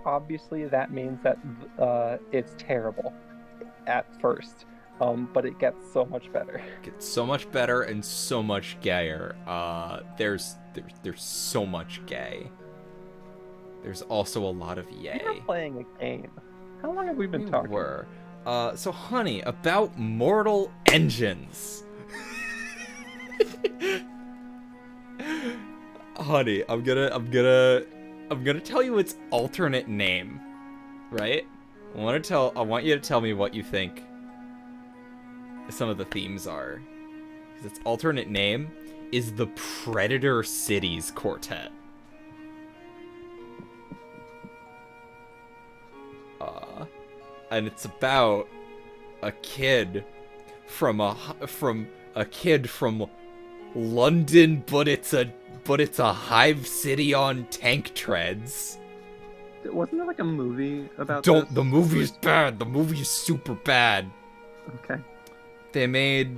obviously that means that it's terrible at first, but it gets so much better. Gets so much better and so much gayer. There's so much gay. There's also a lot of yay. We're playing a game. How long have we been talking? So honey, about Mortal Engines. Honey, I'm gonna tell you its alternate name, right? I want you to tell me what you think some of the themes are. 'Cause its alternate name is the Predator Cities Quartet. And it's about a kid from London, but it's a hive city on tank treads. Wasn't there like a movie about Don't. this? The movie's bad. The movie's super bad. Okay. They made.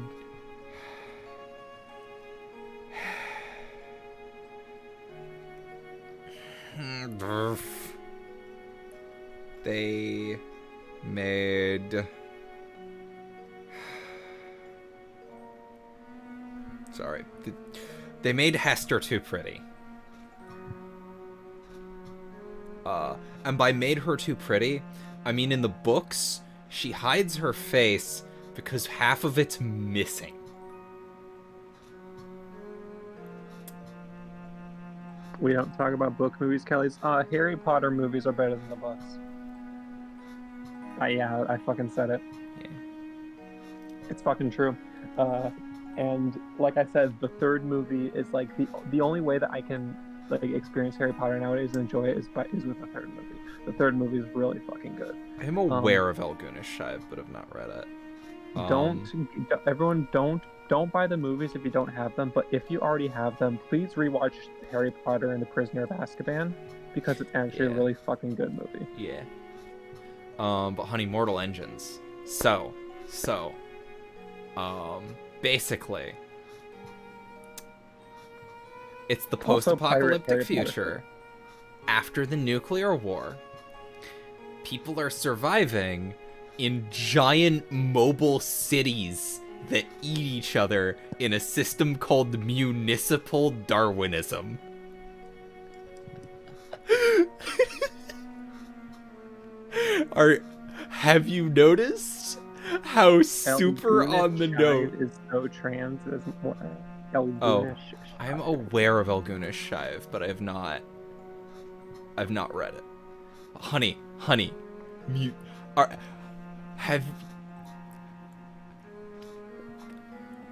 They made. Sorry. They made Hester too pretty. And by made her too pretty, I mean in the books, she hides her face because half of it's missing. We don't talk about book movies, Kelly's. Harry Potter movies are better than the books. Yeah, I fucking said it. Yeah. It's fucking true. And like I said, the third movie is like the only way that I can like experience Harry Potter nowadays and enjoy it is with the third movie. The third movie is really fucking good. I'm aware of Elgunish Shive, but have not read it. Don't buy the movies if you don't have them, but if you already have them, please rewatch Harry Potter and the Prisoner of Azkaban because it's actually a really fucking good movie. Yeah. But honey, Mortal Engines. So, basically, it's the post-apocalyptic future. After the nuclear war, people are surviving in giant mobile cities that eat each other in a system called municipal Darwinism. Have you noticed how super on the nose is so trans as more I'm aware of Elgunish Shive, but I have not read it. Honey, have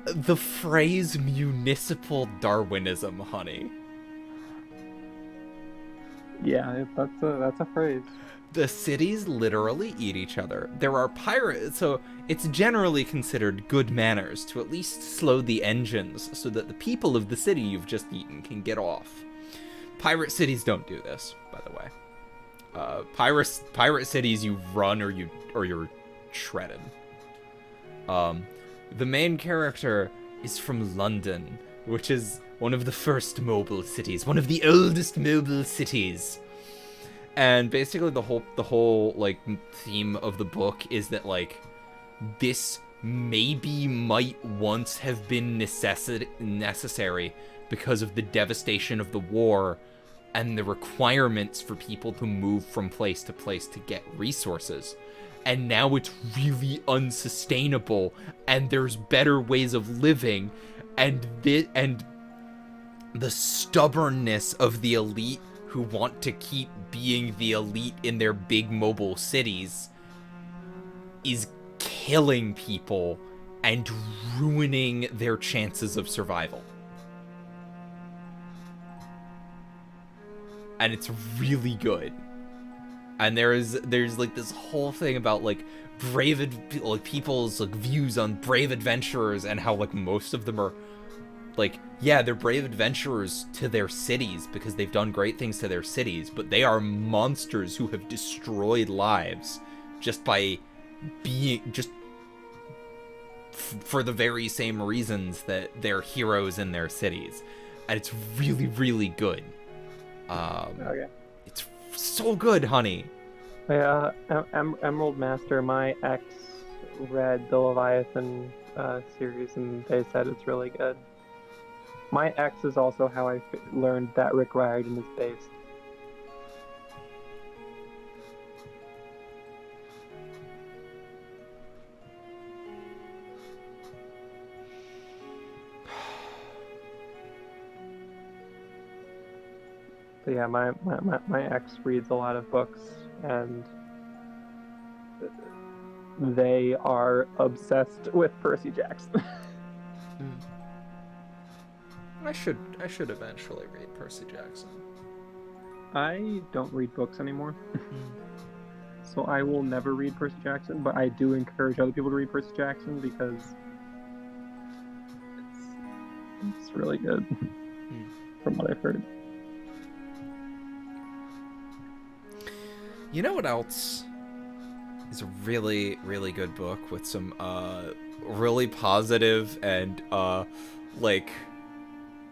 the phrase municipal Darwinism, honey. Yeah, that's a phrase. The cities literally eat each other. There are pirates, so it's generally considered good manners to at least slow the engines so that the people of the city you've just eaten can get off. Pirate cities don't do this, by the way. Pirate cities, you run or you're shredded. The main character is from London, which is one of the first mobile cities, one of the oldest mobile cities. And basically the whole like theme of the book is that like this might once have been necessary because of the devastation of the war and the requirements for people to move from place to place to get resources. And now it's really unsustainable and there's better ways of living, and the stubbornness of the elite who want to keep being the elite in their big mobile cities is killing people and ruining their chances of survival. And it's really good. And there's like this whole thing about like people's like views on brave adventurers and how like most of them are like, yeah, they're brave adventurers to their cities because they've done great things to their cities, but they are monsters who have destroyed lives just by being for the very same reasons that they're heroes in their cities. And it's really, really good. It's so good, honey. Yeah, Emerald Master, my ex read the Leviathan series and they said it's really good. My ex is also how I learned that Rick Riordan is based. But yeah, my ex reads a lot of books, and they are obsessed with Percy Jackson. I should eventually read Percy Jackson. I don't read books anymore, so I will never read Percy Jackson. But I do encourage other people to read Percy Jackson because it's really good, from what I've heard. You know what else is a really, really good book with some really positive and like.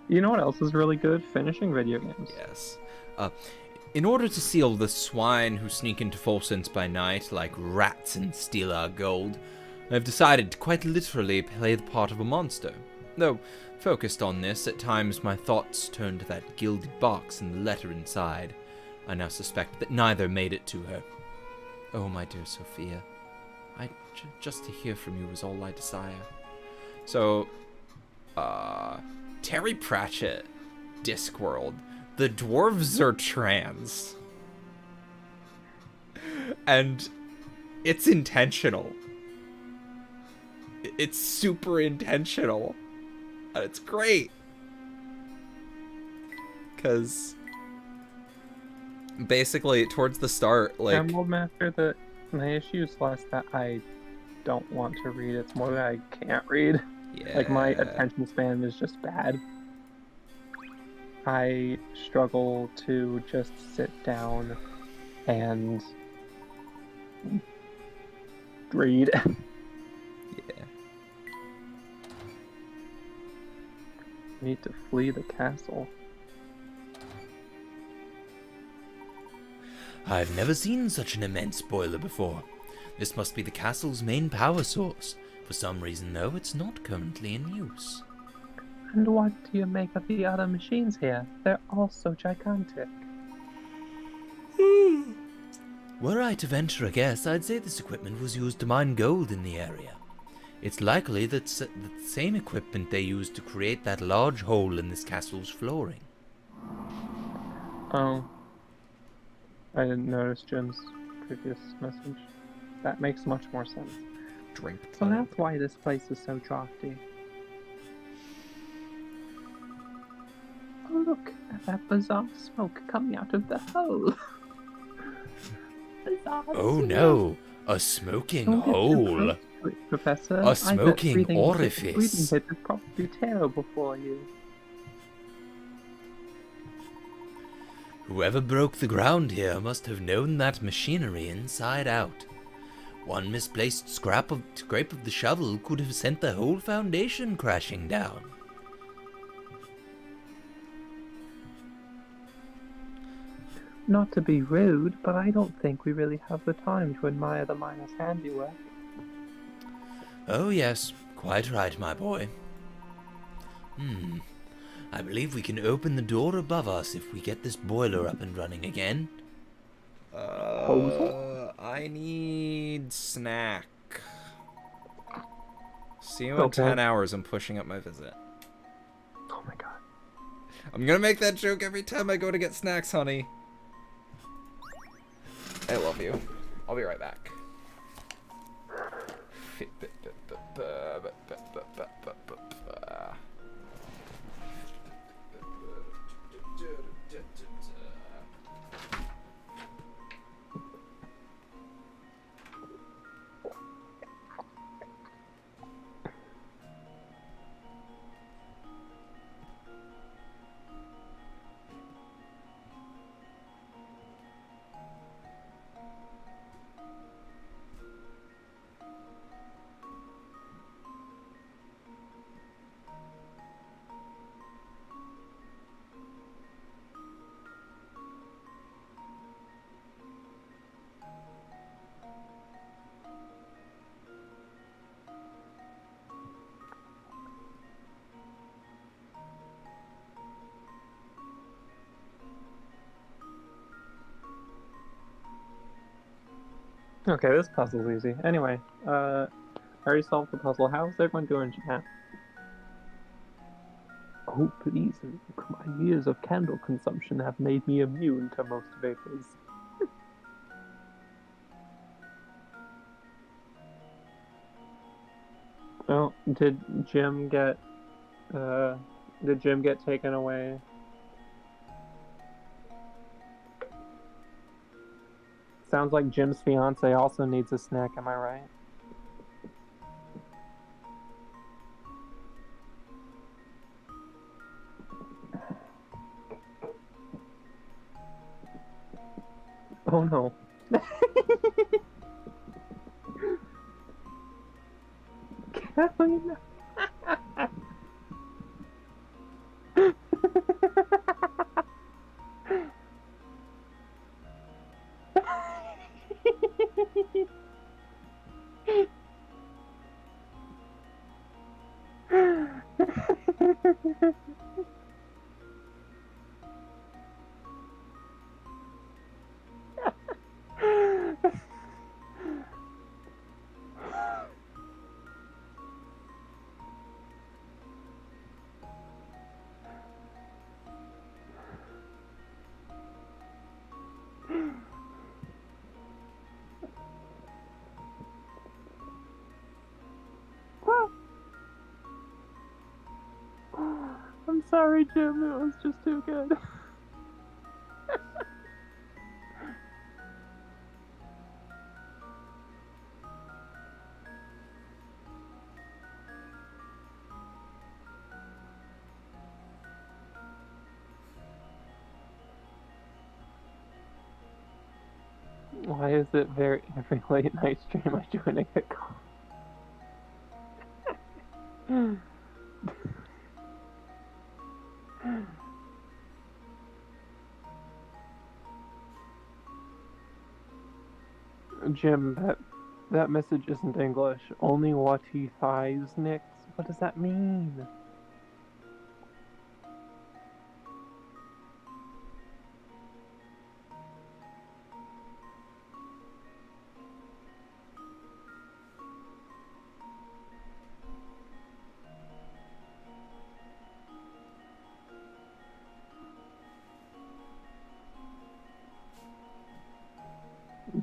You know what else is really good? Finishing video games. Yes. In order to seal the swine who sneak into Folsen's by night like rats and steal our gold, I've decided to quite literally play the part of a monster. Though, focused on this, at times my thoughts turn to that gilded box and the letter inside. I now suspect that neither made it to her. Oh, my dear Sophia, just to hear from you is all I desire. So, Terry Pratchett, Discworld. The dwarves are trans. And it's intentional. It's super intentional. And it's great. Because basically, towards the start, like... Emerald Master, my issue is less that I don't want to read, it's more that I can't read. Yeah. Like, my attention span is just bad. I struggle to just sit down and read. Yeah. I need to flee the castle. I've never seen such an immense boiler before. This must be the castle's main power source. For some reason, though, it's not currently in use. And what do you make of the other machines here? They're all so gigantic. Were I to venture a guess, I'd say this equipment was used to mine gold in the area. It's likely that the same equipment they used to create that large hole in this castle's flooring. Oh. I didn't notice Jim's previous message. That makes much more sense. Drink. So that's why this place is so drafty. Oh, look at that bizarre smoke coming out of the hole. Bizarre Oh smoke. no, a smoking Don't get too hole. close to it, Professor. A smoking orifice. Breathing hit is probably terrible for you. Whoever broke the ground here must have known that machinery inside out. One misplaced scrape of the shovel could have sent the whole foundation crashing down. Not to be rude, but I don't think we really have the time to admire the miner's handiwork. Oh yes, quite right, my boy. I believe we can open the door above us if we get this boiler up and running again. I need snack. See you in Okay. 10 hours. I'm pushing up my visit. Oh my god. I'm gonna make that joke every time I go to get snacks, honey. I love you. I'll be right back. Okay, this puzzle's easy. Anyway, I already solved the puzzle. How's everyone doing in chat? Oh, please, Luke. My years of candle consumption have made me immune to most vapors. Oh, did Jim get taken away? Sounds like Jim's fiance also needs a snack, am I right? Oh no. Kathleen. I'm sorry, Jim. It was just too good. Why is it every late night stream I join a get call? Jim, that message isn't English. Only what he thighs, Nix. What does that mean?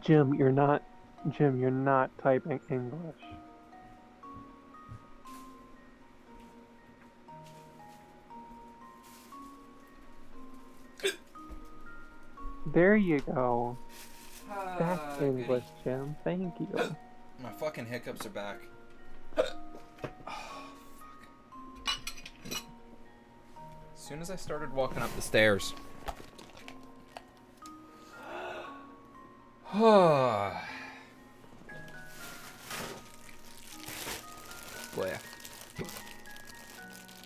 Jim, you're not typing English. There you go. That's English, Jim. Thank you. My fucking hiccups are back. Oh, fuck. As soon as I started walking up the stairs. Boy.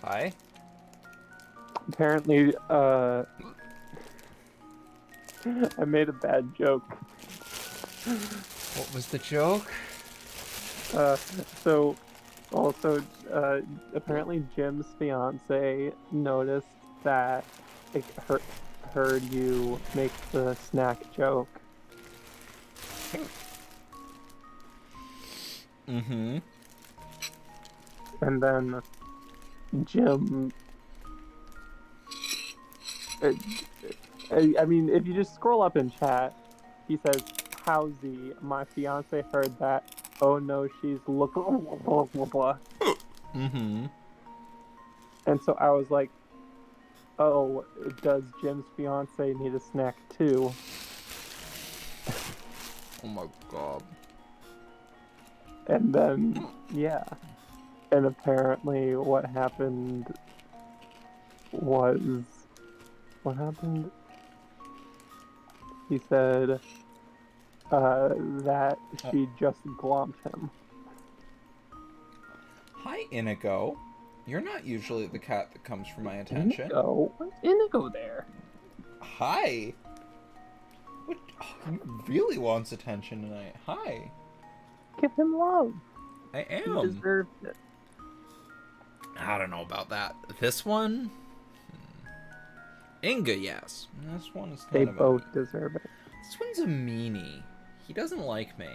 Hi. Apparently, I made a bad joke. What was the joke? Apparently Jim's fiance noticed that it heard you make the snack joke. Mm-hmm. And then Jim... I mean, if you just scroll up in chat, he says, "Howsy, my fiance heard that. Oh no, she's looking." Mm-hmm. And so I was like, "Oh, does Jim's fiance need a snack too?" Oh my god. And then, yeah. And apparently what happened was... What happened? He said that she just glomped him. Hi, Inigo. You're not usually the cat that comes for my attention. Inigo? What's Inigo there? Hi. What? Oh, he really wants attention tonight. Hi. Give him love. I He am. deserves it. I don't know about that. This one? Inga, yes. This one is They kind of both deserve it. This one's a meanie. He doesn't like me.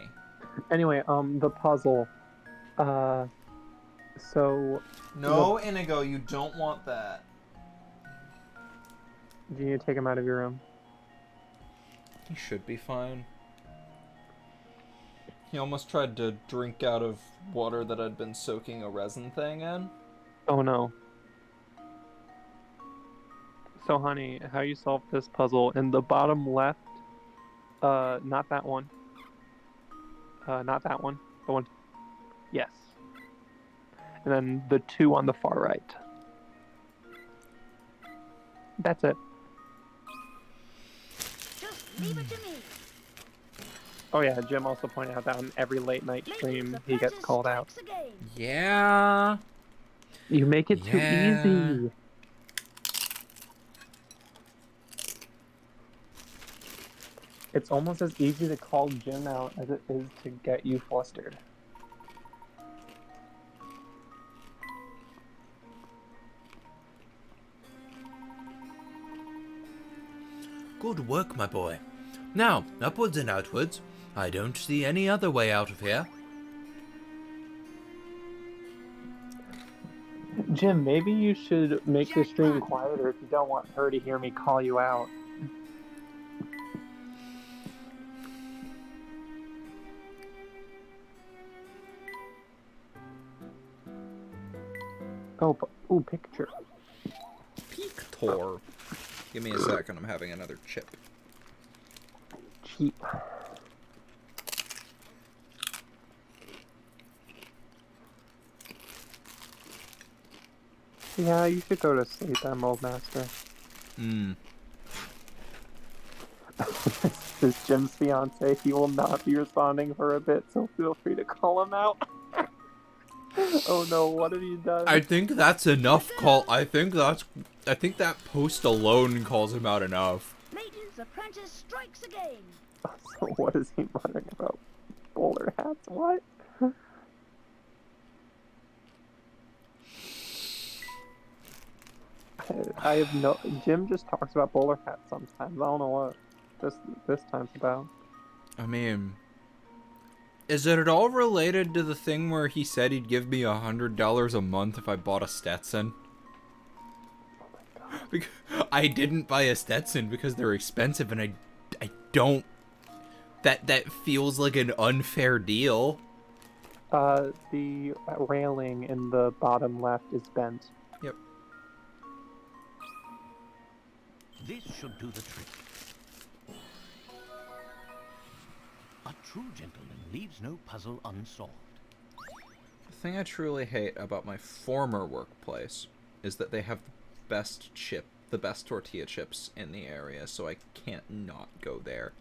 Anyway, the puzzle. So. No, Inigo, you don't want that. Do you need to take him out of your room? He should be fine. He almost tried to drink out of water that I'd been soaking a resin thing in. Oh no. So, honey, how you solve this puzzle? In the bottom left, not that one. Not that one. The one. Yes. And then the 2 on the far right. That's it. Just leave it to me. Oh yeah, Jim also pointed out that on every late night stream he gets called out. Yeah. You make it too easy. It's almost as easy to call Jim out as it is to get you flustered. Good work, my boy. Now, upwards and outwards. I don't see any other way out of here. Jim, maybe you should make the stream quieter if you don't want her to hear me call you out. Oh, ooh, picture. Pictor. Give me a second, I'm having another chip. Cheap. Yeah, you should go to sleep, Emerald Master. This is Jim's fiance. He will not be responding for a bit, so feel free to call him out. Oh no, what have you done? I think that's enough I think that post alone calls him out enough. Layton's apprentice strikes again. So what is he muttering about? Bowler hats? What? I have no. Jim just talks about bowler hats sometimes. I don't know what this time's about. I mean, is it at all related to the thing where he said he'd give me $100 a month if I bought a Stetson? Oh my god. Because I didn't buy a Stetson because they're expensive, and I don't. That feels like an unfair deal. The railing in the bottom left is bent. Yep. This should do the trick. A true gentleman leaves no puzzle unsolved. The thing I truly hate about my former workplace is that they have the best tortilla chips in the area, so I can't not go there.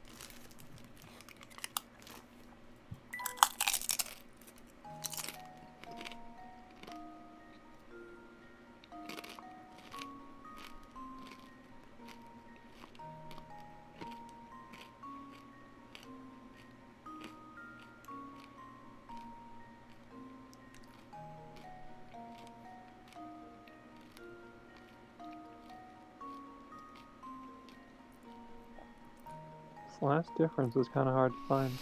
This last difference is kind of hard to find.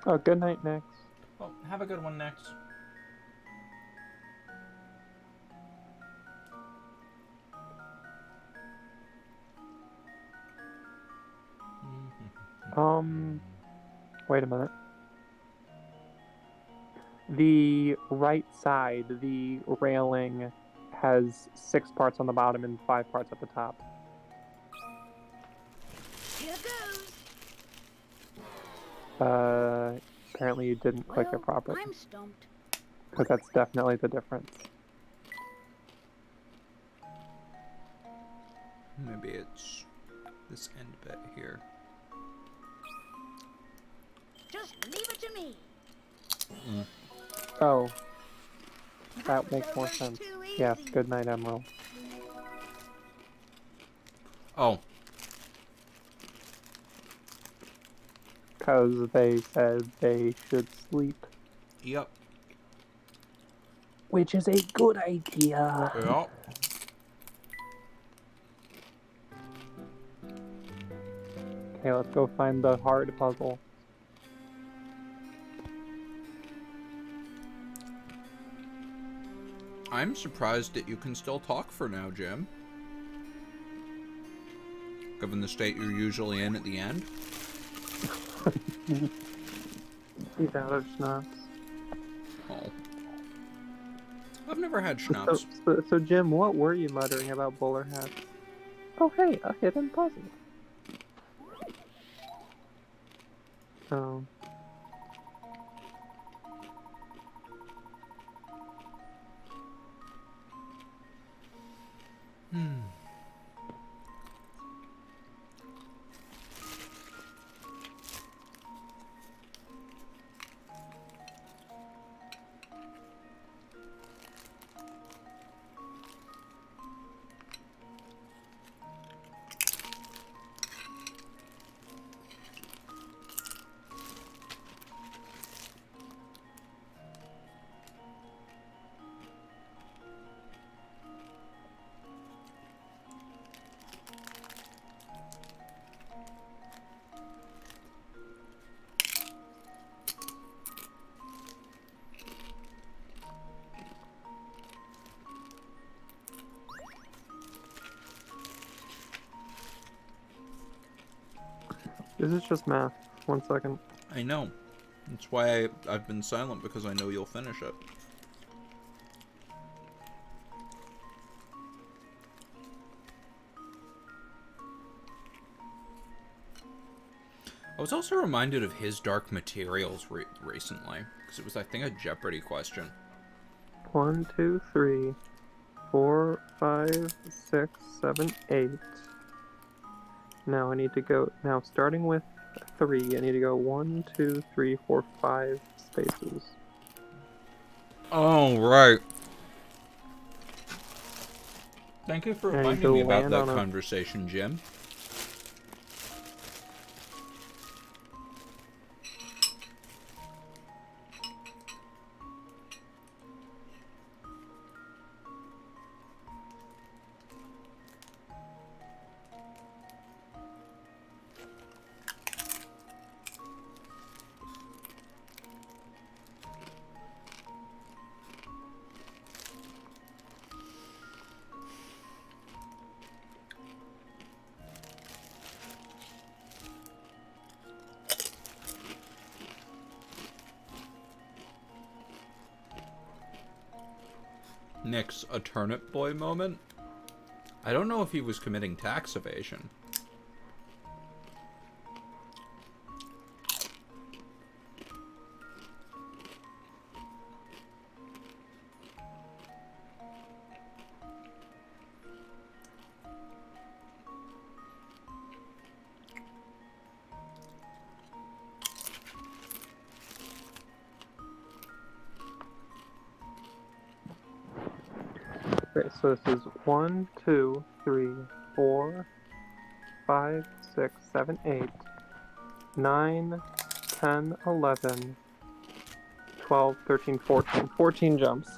Oh, good night, Nex. Well, have a good one next. Wait a minute. The right side, the railing, has 6 parts on the bottom and 5 parts at the top. Here goes. Apparently you didn't click Well, it properly. I'm stumped. Because that's definitely the difference. Maybe it's this end bit here. Just leave it to me. Oh, that was makes so more much sense. too Yes, easy. good night, Emerald. Oh, Because they said they should sleep. yep. Which is a good idea. Yep. Okay, let's go find the hard puzzle. I'm surprised that you can still talk for now, Jim. Given the state you're usually in at the end. He's out of schnapps. Oh. I've never had schnapps. So, Jim, what were you muttering about bowler hats? Oh, hey, a hidden puzzle. Oh. This is just math. 1 second. I know. That's why I've been silent, because I know you'll finish it. I was also reminded of his Dark Materials recently, because it was, I think, a Jeopardy question. 1, 2, 3, 4, 5, 6, 7, 8. Now I need to go. Now starting with 3, I need to go 1, 2, 3, 4, 5 spaces. Oh, right. Thank you for And reminding to me about land that on a- conversation, Jim. Nick's a turnip boy moment. I don't know if he was committing tax evasion. Okay, so this is 1, 2, 3, 4, 5, 6, 7, 8, 9, 10, 11, 12, 13, 14. 14 jumps.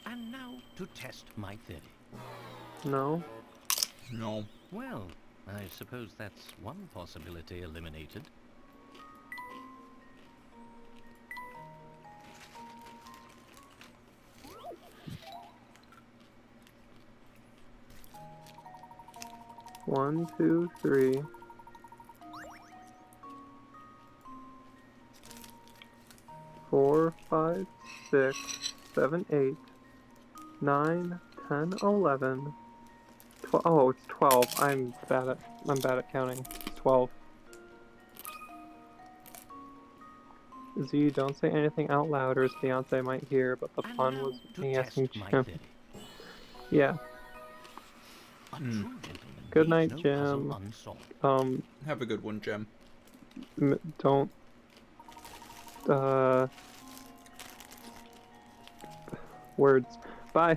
And now to test my theory. No? No. Well, I suppose that's one possibility eliminated. One, 2, 3. 4, 5, 6, 7, 8, 9, 10, 11, Oh, it's 12. I'm bad at counting. It's 12. Z, don't say anything out loud or his fiance might hear, but the fun Allow was to me test asking my Jim. theory. Yeah. A true gentleman Good leaves night, no Jim. puzzle unsolved. Have a good one, Jim. Don't, words. Bye.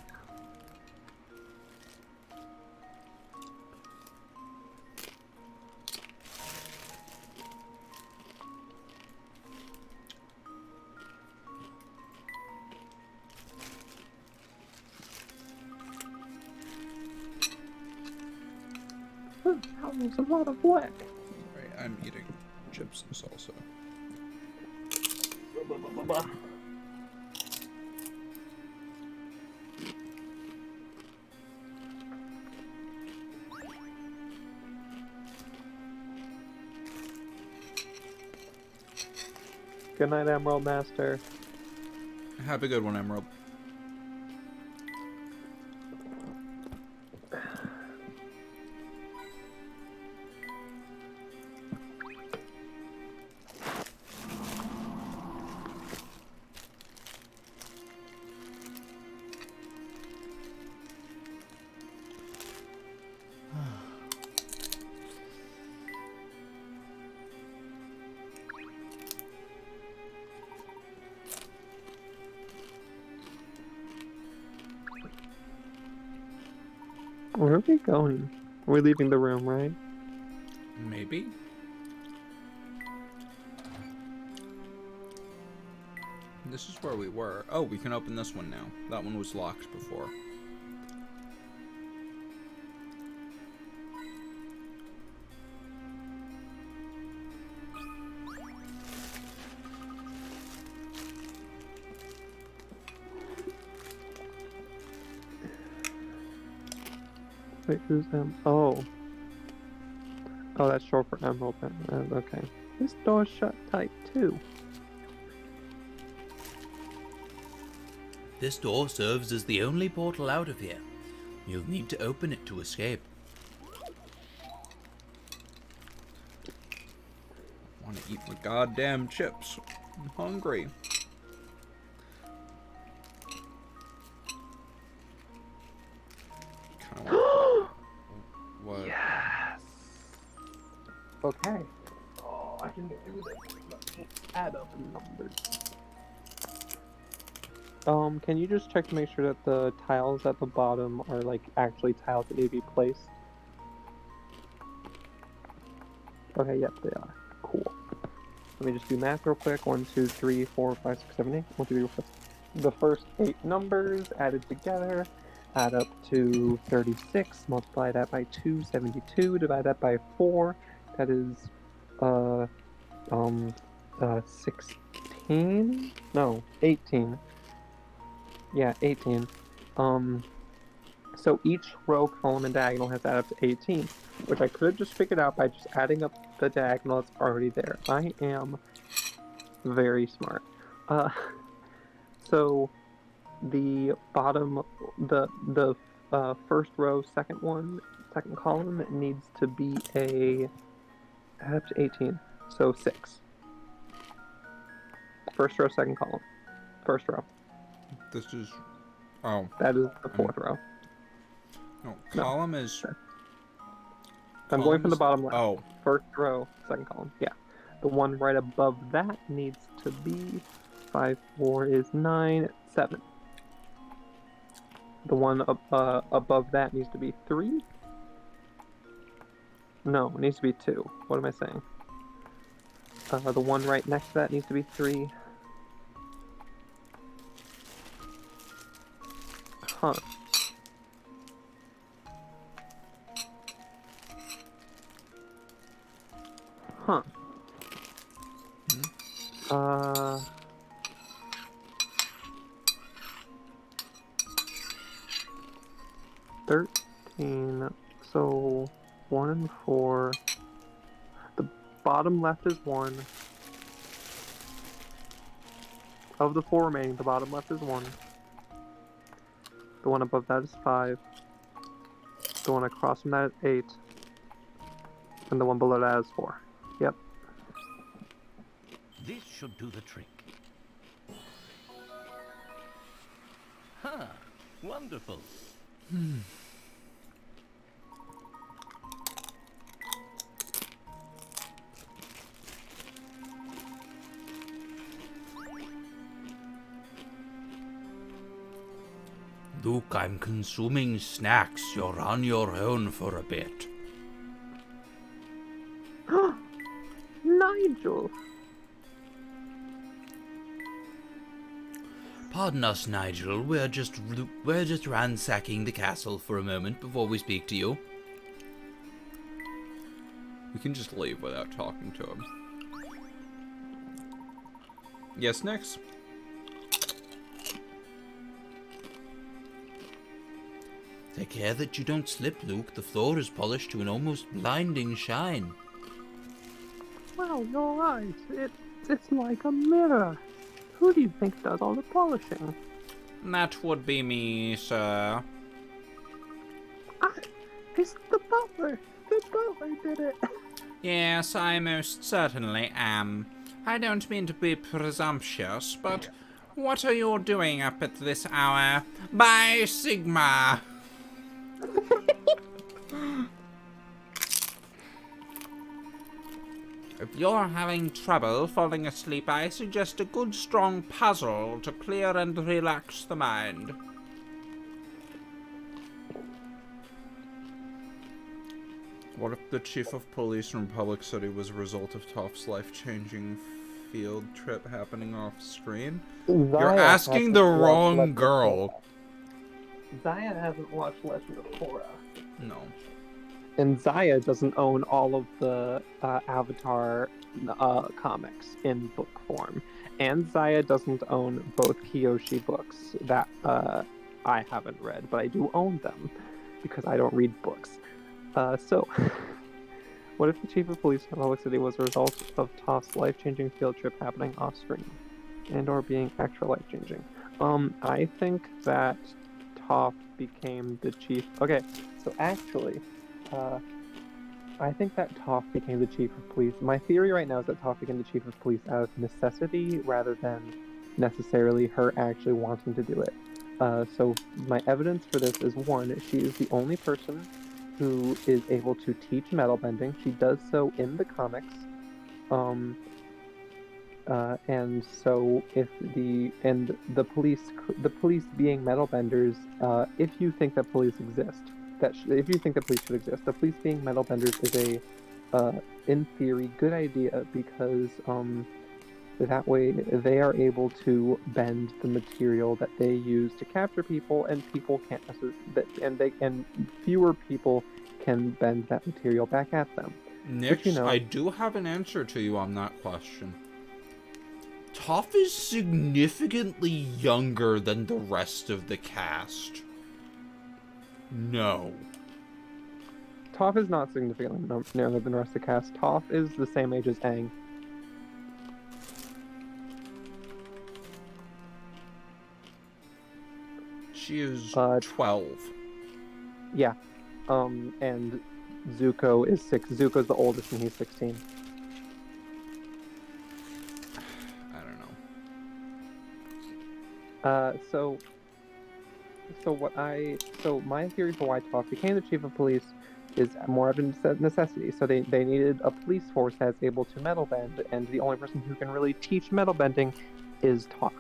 That was a lot of work. Right, I'm eating chips and salsa. Good night, Emerald Master. Have a good one, Emerald. Where are we going? We're leaving the room, right? Maybe? This is where we were. Oh, we can open this one now. That one was locked before. Wait, who's them? Oh. Oh, that's short for Emerald. Okay. This door's shut tight, too. This door serves as the only portal out of here. You'll need to open it to escape. Want to eat my goddamn chips. I'm hungry. What? Yes! Okay. Oh, I can do this. Add up numbers. Can you just check to make sure that the tiles at the bottom are, like, actually tiles that need to be placed? Okay, yep, they are. Cool. Let me just do math real quick. 1, 2, 3, 4, 5, 6, 7, 8. 1, 2, 3, 4, 5. The first 8 numbers added together add up to 36. Multiply that by 2, 72. Divide that by 4. That is, 16? No, 18. Yeah, 18. So each row, column, and diagonal has added up to 18, which I could have just figured out by just adding up the diagonal that's already there. I am very smart. So the bottom, the first row, second column needs to be add up to 18, so 6. First row, second column. First row. This is... Oh. That is the fourth row. No, column is... I'm going from the bottom left. Oh. First row, second column. Yeah. The one right above that needs to be 5, 4 is 9, 7. The one above that needs to be 3. No, it needs to be 2. What am I saying? The one right next to that needs to be 3. Huh. Huh. 13. So 1 and 4. The bottom left is 1. Of the 4 remaining, the bottom left is 1. The one above that is 5. The one across from that is 8. And the one below that is 4. Yep. This should do the trick. Ha! Wonderful. Luke, I'm consuming snacks. You're on your own for a bit. Nigel! Pardon us, Nigel. We're just ransacking the castle for a moment before we speak to you. We can just leave without talking to him. Yes, Nix? Take care that you don't slip, Luke. The floor is polished to an almost blinding shine. Wow, you're right. It's like a mirror. Who do you think does all the polishing? That would be me, sir. It's the butler. The butler did it. Yes, I most certainly am. I don't mean to be presumptuous, but what are you doing up at this hour? By Sigma! If you're having trouble falling asleep, I suggest a good strong puzzle to clear and relax the mind. What if the chief of police from Public City was a result of Toph's life-changing field trip happening off screen? You're asking the wrong girl. Zaya hasn't watched Legend of Korra. No. And Zaya doesn't own all of the Avatar comics in book form. And Zaya doesn't own both Kyoshi books that I haven't read, but I do own them because I don't read books. So, what if the chief of police of Public City was a result of Toph's life-changing field trip happening off-screen and or being extra life-changing? I think that Toph became the chief... Okay, so actually... I think that Toph became the chief of police. My theory right now is that Toph became the chief of police out of necessity rather than necessarily her actually wanting to do it. So my evidence for this is, one, she is the only person who is able to teach metal bending. She does so in the comics. And so if the police being metal benders, if you think that police exist, if you think that police should exist, the police being metal benders is a, in theory, good idea because that way they are able to bend the material that they use to capture people, and people can't, and fewer people can bend that material back at them. Nick, I do have an answer to you on that question. Toph is significantly younger than the rest of the cast. No. Toph is not significantly younger than the rest of the cast. Toph is the same age as Aang. She is 12. Yeah. And Zuko is 6. Zuko's the oldest and he's 16. I don't know. So my theory for why Toph became the chief of police is more of a necessity. So they needed a police force that's able to metal bend, and the only person who can really teach metal bending is Toph.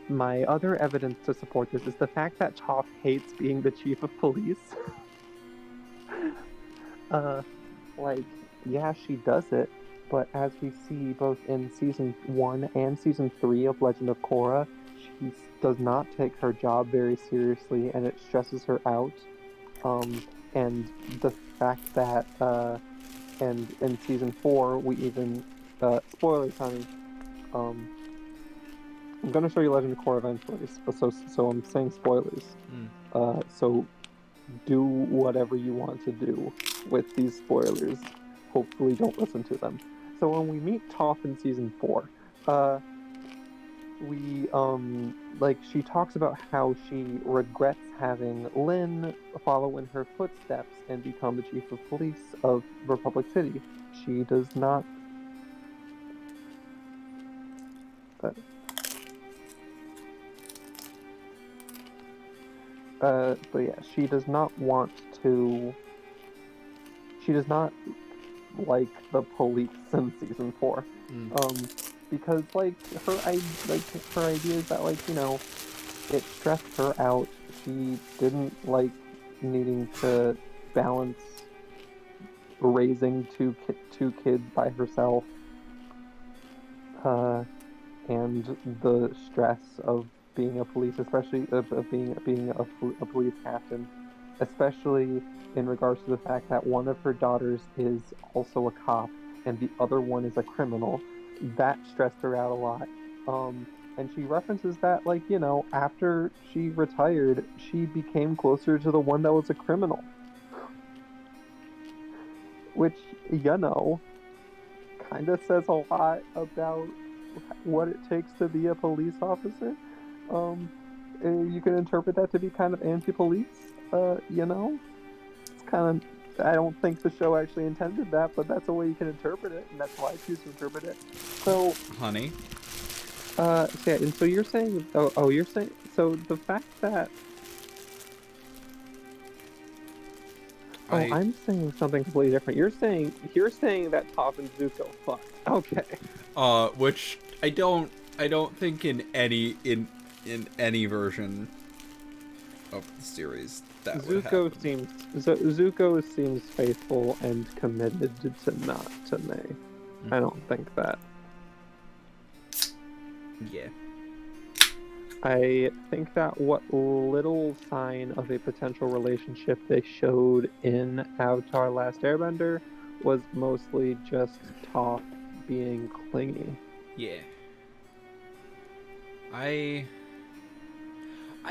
My other evidence to support this is the fact that Toph hates being the chief of police. Yeah, she does it, but as we see both in Season 1 and Season 3 of Legend of Korra, she does not take her job very seriously, and it stresses her out. And the fact that, and in Season 4, we even, spoilers, honey, I'm gonna show you Legend of Korra eventually, so I'm saying spoilers. So do whatever you want to do with these spoilers. Hopefully don't listen to them. So when we meet Toph in Season 4, we like she talks about how she regrets having Lynn follow in her footsteps and become the chief of police of Republic City. She does not but yeah, she does not want to. She does not like the police in season 4, because like her idea is that like it stressed her out. She didn't like needing to balance raising two kids by herself, and the stress of being a police, especially of being a police captain, especially in regards to the fact that one of her daughters is also a cop and the other one is a criminal. That stressed her out a lot. And she references that, like, after she retired, she became closer to the one that was a criminal. Which, kind of says a lot about what it takes to be a police officer. You can interpret that to be kind of anti-police. It's kind of. I don't think the show actually intended that, but that's a way you can interpret it, and that's why I choose to interpret it. So, honey. So yeah, and so you're saying, you're saying, so the fact that. I'm saying something completely different. You're saying that Toph and Zuko fuck. Okay. Which I don't think in any version of the series that would happen. Zuko seems faithful and committed to May. I don't think that. Yeah. I think that what little sign of a potential relationship they showed in Avatar: Last Airbender was mostly just Toph being clingy. Yeah. I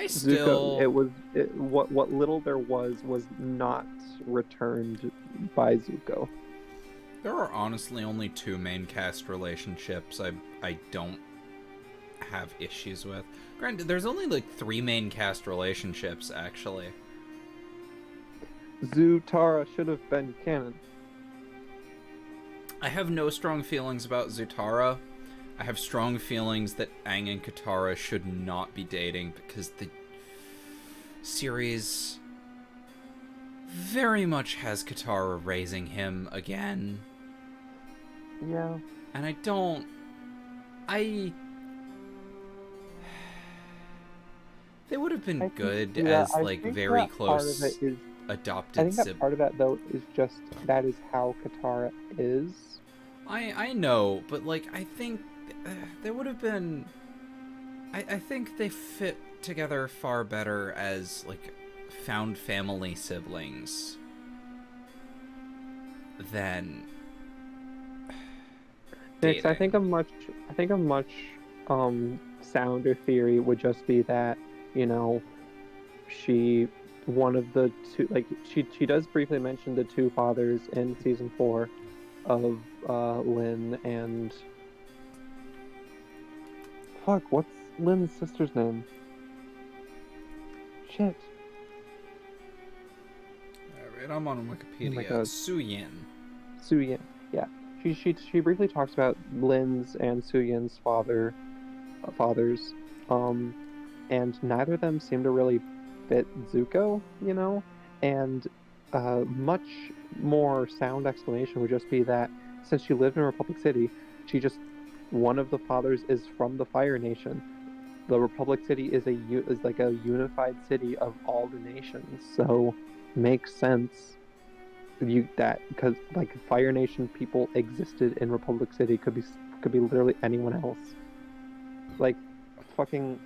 still. Zuko, what little there was not returned by Zuko. There are honestly only 2 main cast relationships I don't have issues with. Granted, there's only like 3 main cast relationships actually. Zutara should have been canon. I have no strong feelings about Zutara. I have strong feelings that Aang and Katara should not be dating because the series very much has Katara raising him again. Yeah. And they would have been good as like very close adopted siblings. I think that part of that though is just that is how Katara is. I know, but like I think there would have been. I think they fit together far better as like found family siblings than. Next, I think a much sounder theory would just be that one of the two, like she does briefly mention the 2 fathers in season 4 of Lynn and what's Lynn's sister's name? Shit. Alright, I'm on Wikipedia. Suyin. Yeah. She briefly talks about Lynn's and Suyin's fathers, and neither of them seem to really fit Zuko, and much more sound explanation would just be that since she lived in Republic City, one of the fathers is from the Fire Nation. The Republic City is like a unified city of all the nations, so makes sense. Because like Fire Nation people existed in Republic City could be literally anyone else. Like fucking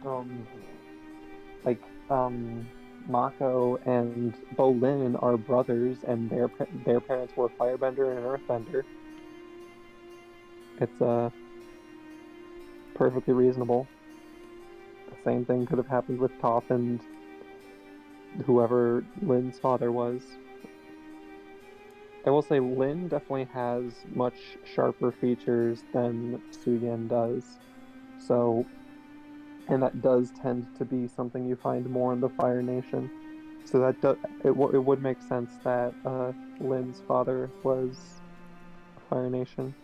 Mako and Bolin are brothers, and their parents were Firebender and Earthbender. It's perfectly reasonable. The same thing could have happened with Toph and whoever Lynn's father was. I will say Lynn definitely has much sharper features than Suyin does. So and that does tend to be something you find more in the Fire Nation. So that it would make sense that Lynn's father was a Fire Nation.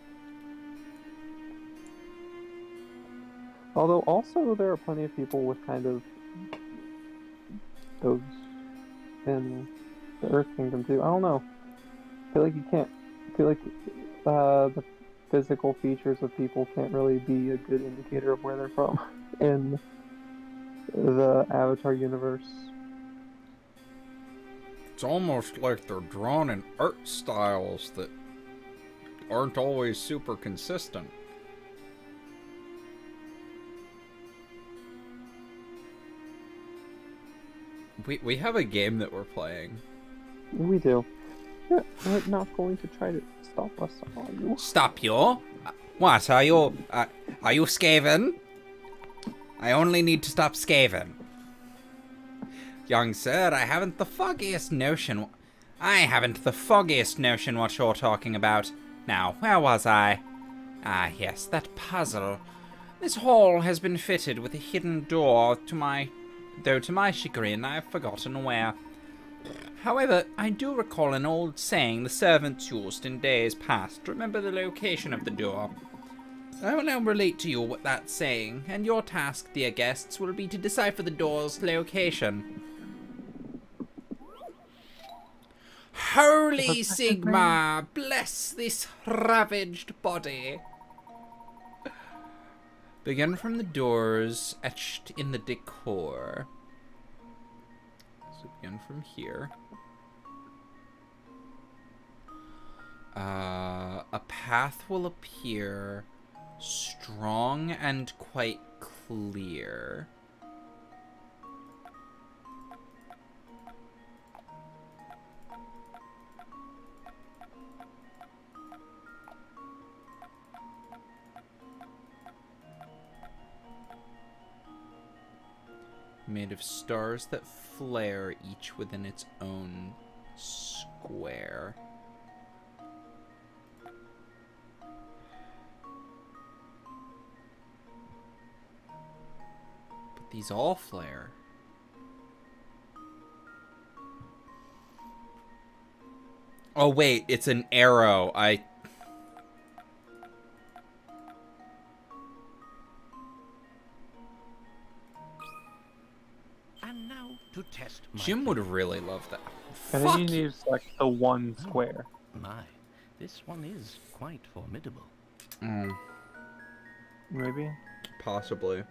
Although also there are plenty of people with kind of those in the Earth Kingdom too. I don't know. I feel like you can't. I feel like the physical features of people can't really be a good indicator of where they're from in the Avatar universe. It's almost like they're drawn in art styles that aren't always super consistent. We have a game that we're playing. We do. Yeah, we're not going to try to stop us, are you? Stop you? What, are you Skaven? I only need to stop Skaven. Young sir, I haven't the foggiest notion what you're talking about. Now, where was I? Ah, yes, that puzzle. This hall has been fitted with a hidden door to my chagrin, I've forgotten where. However, I do recall an old saying the servants used in days past to remember the location of the door. I will now relate to you what that's saying, and your task, dear guests, will be to decipher the door's location. Holy Sigma, bless this ravaged body. Begin from the doors etched in the decor. So begin from here. A path will appear strong and quite clear. Made of stars that flare, each within its own square. But these all flare. Oh wait, it's an arrow. And now to test my Jim would really love that. I Fuck think you need to select the one square. My, this one is quite formidable. Maybe? Possibly.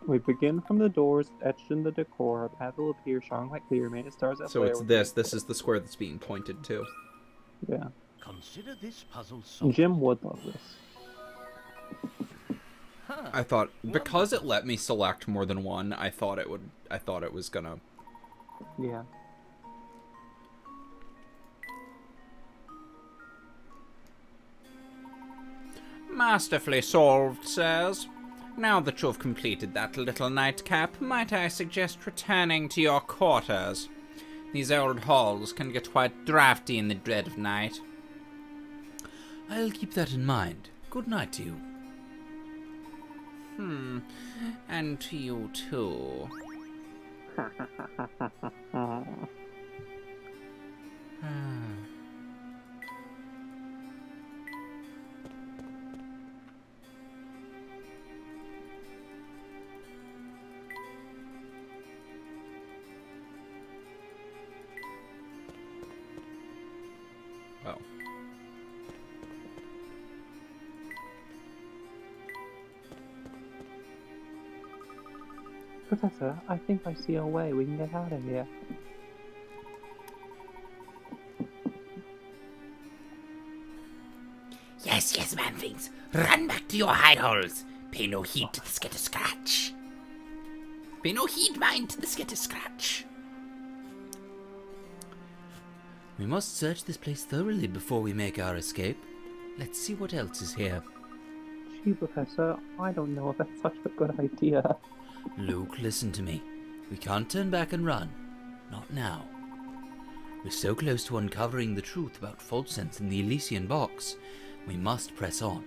We begin from the doors etched in the decor. A path will appear strong like clear, made of stars that So flare it's with this. This is the square that's being pointed to. Yeah. Consider this puzzle solved. Jim would love this. Huh. I thought because it let me select more than one, I thought it was gonna. Yeah. Masterfully solved, sirs. Now that you've completed that little nightcap, might I suggest returning to your quarters? These old halls can get quite drafty in the dead of night. I'll keep that in mind. Good night to you. And to you too. Oh. Professor, I think I see a way we can get out of here. Yes, man-things. Run back to your hide holes. Pay no heed to the skitter-scratch. Pay no heed, mind, to the skitter-scratch. We must search this place thoroughly before we make our escape. Let's see what else is here. Gee, Professor, I don't know if that's such a good idea. Luke, listen to me. We can't turn back and run. Not now. We're so close to uncovering the truth about fault sense in the Elysian box. We must press on.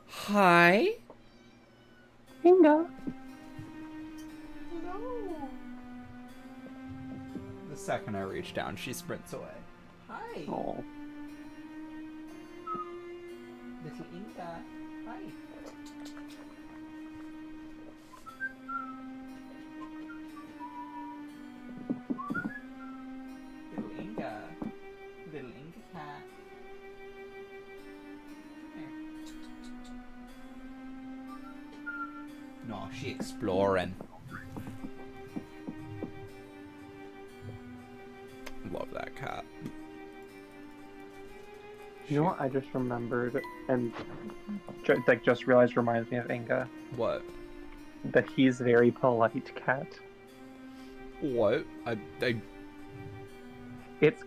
Hi? Inga. The second I reach down, she sprints away. Hi. Oh. Little Inga. Hi. Little Inga. Little Inga cat. No, she exploring. Love that cat. You know what I just remembered and just realized reminds me of Inga? What? That he's very polite cat. What? It's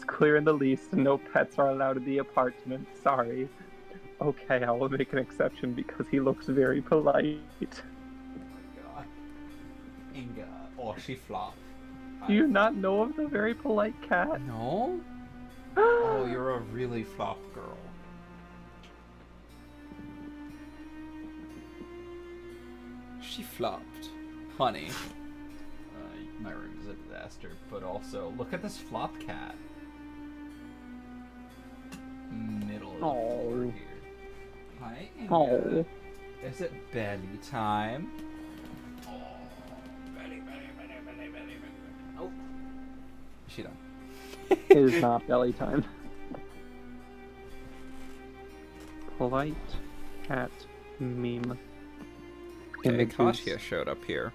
clear in the lease no pets are allowed in the apartment. Sorry. Okay, I will make an exception because he looks very polite. God. Inga. Oh, she flopped. Do you not know of the very polite cat? No? Oh, you're a really flop girl. She flopped. Honey. My room is a disaster, but also, look at this flop cat. Middle of Oh. here. Hi, Inga. Oh. Is it belly time? Oh. Is she done? It is not belly time. Polite cat meme. Okay, Images. Katia showed up here.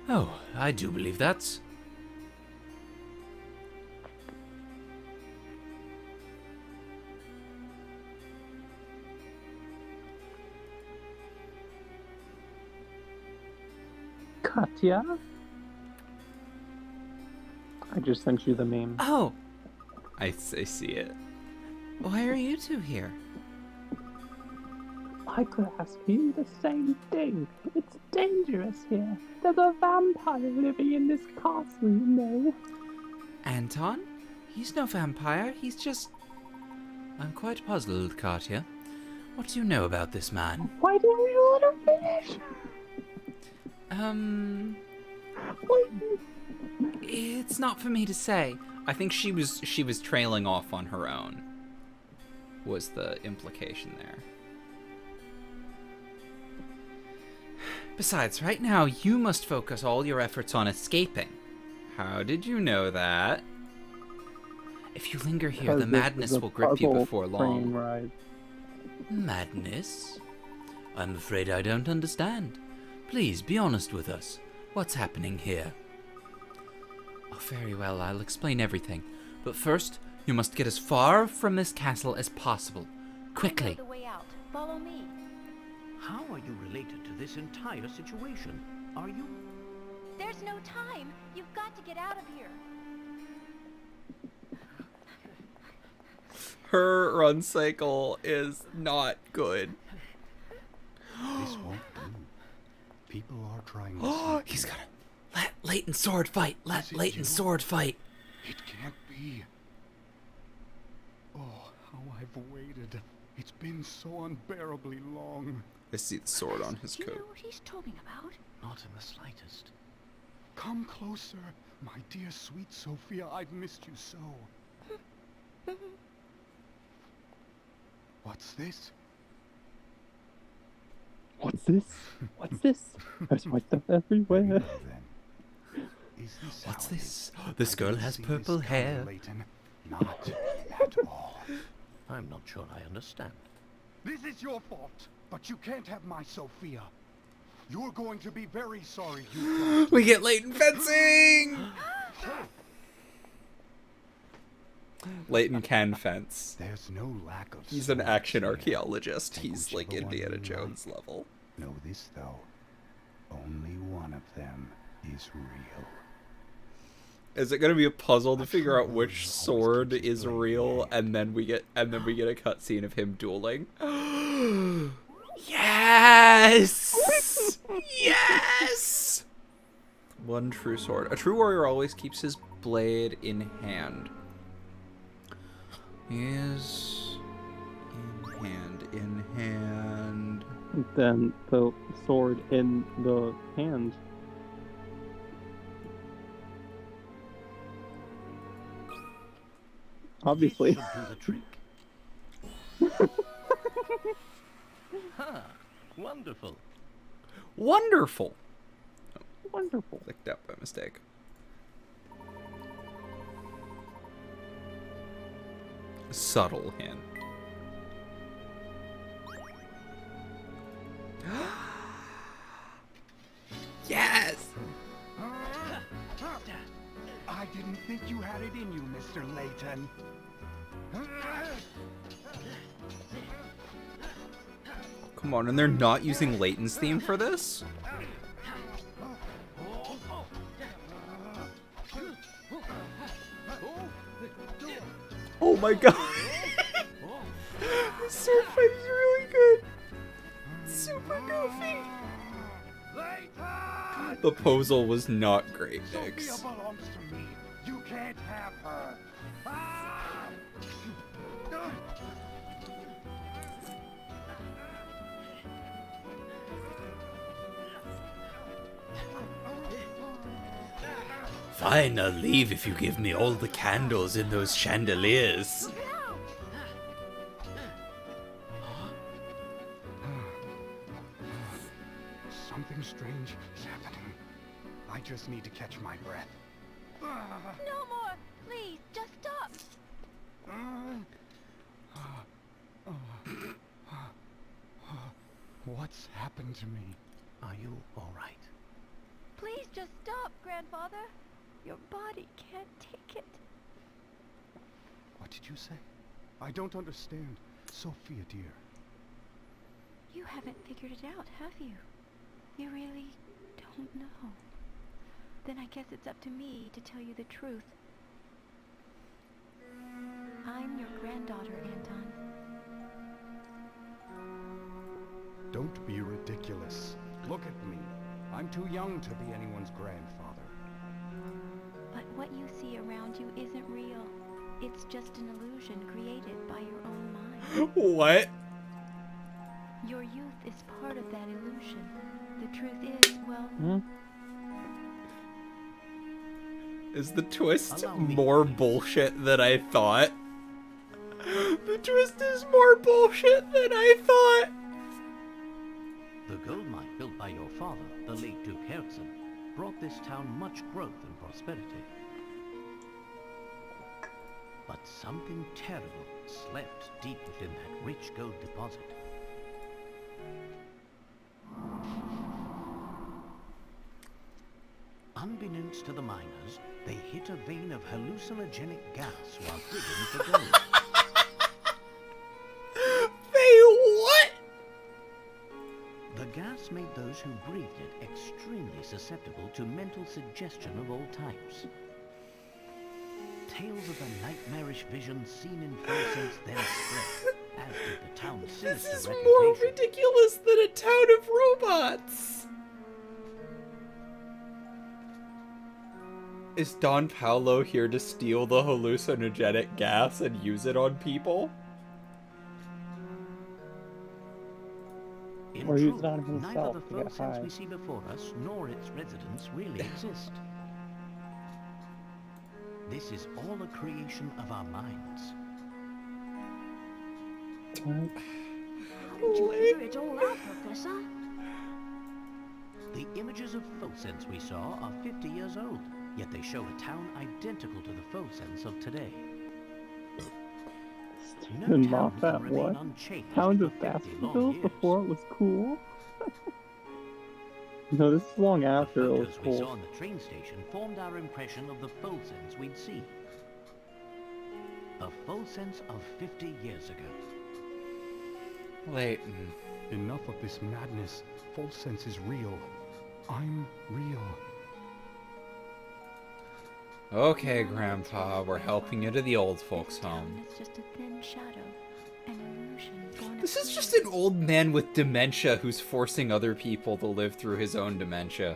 Oh, I do believe that's... Katya? I just sent you the meme. Oh! I see it. Why are you two here? I could ask you the same thing. It's dangerous here. There's a vampire living in this castle, you know. Anton? He's no vampire, he's just... I'm quite puzzled, Katya. What do you know about this man? Why didn't you let her finish? It's not for me to say. I think she was trailing off on her own. Was the implication there. Besides, right now you must focus all your efforts on escaping. How did you know that? If you linger here, the madness will grip you before long. Ride. Madness? I'm afraid I don't understand. Please, be honest with us. What's happening here? Oh, very well, I'll explain everything. But first, you must get as far from this castle as possible. Quickly. I know the way out. Follow me. How are you related to this entire situation? Are you? There's no time. You've got to get out of here. Her run cycle is not good. This won't do. People are trying to Oh, sneak he's in. gotta let Layton sword fight. Let Is it Layton you? sword fight. It can't be. Oh, how I've waited. It's been so unbearably long. I see the sword on his Do you know coat. what he's talking about? Not in the slightest. Come closer, my dear sweet Sophia. I've missed you so. What's this? What's this? What's this? There's white stuff Very everywhere. well, then. Is this What's how it this? is? This I girl didn't has see purple this coming, hair. Layton. Not at all. I'm not sure I understand. This is your fault, but you can't have my Sophia. You're going to be very sorry you We get Layton fencing! Layton can fence. There's no lack of He's an swords action here. archaeologist. Take He's like whichever one Indiana you Jones like. level. Know this, though. Only one of them is real. Is it gonna be a puzzle to figure out which sword is real, and then we get a cutscene of him dueling? Yes! Yes! One true sword. A true warrior always keeps his blade in hand. Is in hand. Then the sword in the hand. Obviously. This should do the trick. Ha! Wonderful. Wonderful. Wonderful. Clicked out by mistake. Subtle hint. Yes! I didn't think you had it in you, Mr. Layton. Come on, and they're not using Layton's theme for this? Oh my god! This sword fight is really good! Super goofy! The posal was not great, Nix. Sophia belongs to me. You can't have her. Fine, I'll leave if you give me all the candles in those chandeliers. Something strange is happening. I just need to catch my breath. No more! Please, just stop! What's happened to me? Are you all right? Please just stop, Grandfather. Your body can't take it. What did you say? I don't understand. Sophia, dear. You haven't figured it out, have you? You really don't know. Then I guess it's up to me to tell you the truth. I'm your granddaughter, Anton. Don't be ridiculous. Look at me. I'm too young to be anyone's grandfather. But what you see around you isn't real. It's just an illusion created by your own mind. What? Your youth is part of that illusion. The truth is, well... Is the twist Allow me. more bullshit than I thought? The twist is more bullshit than I thought! The gold mine built by your father, the late Duke Herzen, brought this town much growth and prosperity. But something terrible slept deep within that rich gold deposit. Unbeknownst to the miners, they hit a vein of hallucinogenic gas while digging for gold. What? The gas made those who breathed it extremely susceptible to mental suggestion of all types. Tales of the nightmarish visions seen in Fulsense then spread, as did the town's This sinister is reputation. more ridiculous than a town of robots! Is Don Paolo here to steal the hallucinogenic gas and use it on people? In Or use truth, it on himself neither the to get Fulsense high. we see before us nor its residents really exist. This is all a creation of our minds. How did you figure it all out, Professor? The images of Fulsense we saw are 50 years old, yet they show a town identical to the Fulsense of today. No Stephen town Moffat, can remain what? unchanged Towns for of 50 long Baskerville years. before it was cool? No, this is long after it was Photos we saw cool. on the train station formed our impression of the Fulsense we'd see. A Fulsense of 50 years ago. Layton. Enough of this madness. Fulsense is real. I'm real. Okay, Grandpa, we're helping you to the old folks' This town home. is just a thin shadow, an illusion born of This is just dreams. an old man with dementia who's forcing other people to live through his own dementia.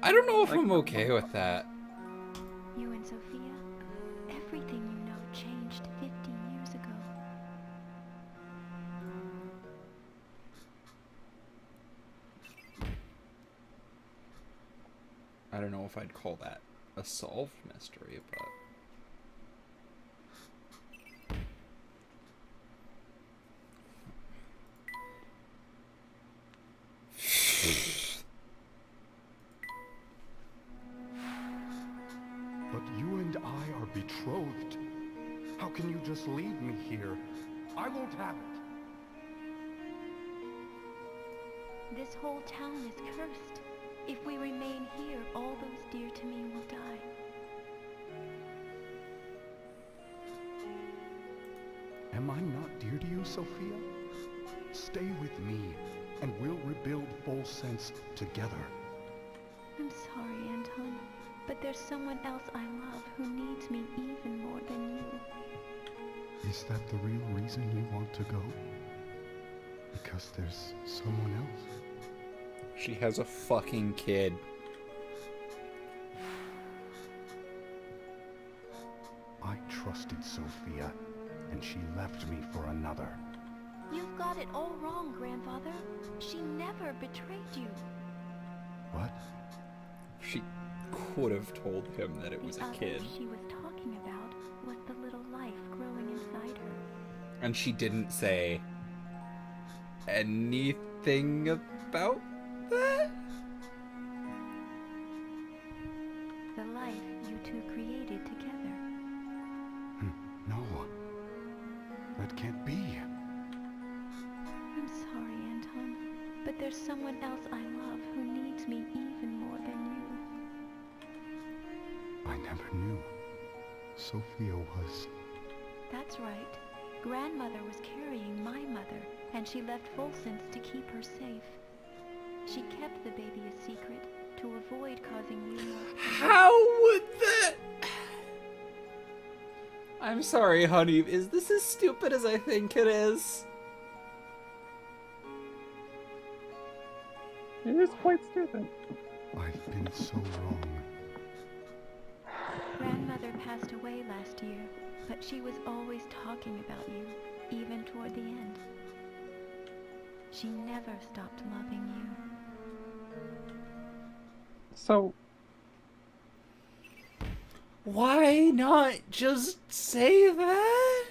I don't know if I'm okay with that. You and Sophia, everything you know changed 50 years ago. I don't know if I'd call that a solved mystery, but... But you and I are betrothed. How can you just leave me here? I won't have it. This whole town is cursed. If we remain here, all those dear to me will die. Am I not dear to you, Sophia? Stay with me, and we'll rebuild Full Sense together. I'm sorry, Anton, but there's someone else I love who needs me even more than you. Is that the real reason you want to go? Because there's someone else? She has a fucking kid. I trusted Sophia, and she left me for another. You've got it all wrong, Grandfather. She never betrayed you. What? She could have told him that it was The a other kid. she was talking about was the little life growing inside her. And she didn't say anything about that? The life you two created together. No. That can't be. I'm sorry, Anton, but there's someone else I love who needs me even more than you. I never knew. Sophia was... That's right. Grandmother was carrying my mother, and she left Volsense to keep her safe. She kept the baby a secret to avoid causing you more pain. How would that... I'm sorry, honey. Is this as stupid as I think it is? It is quite stupid. I've been so wrong. Grandmother passed away last year, but she was always talking about you, even toward the end. She never stopped loving you. So, Why not just say that?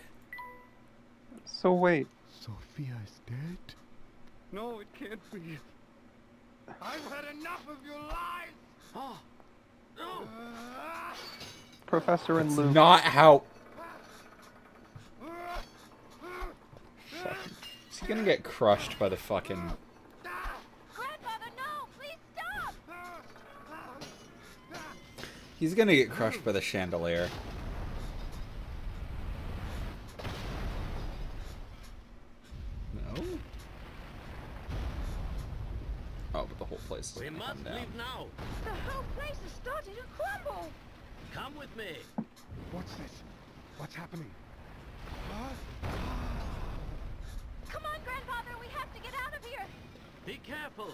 so wait. Sophia is dead? No, it can't be. I've had enough of your lies! Oh. No! Professor and Luke. Not how... Is he gonna get crushed by the fucking... Grandfather, no! Please stop! He's gonna get crushed by the chandelier. No? Oh, but the whole place is We gonna must come down. leave now. The whole place is starting to crumble! Come with me. What's this? What's happening? Come on, Grandfather, we have to get out of here! Be careful.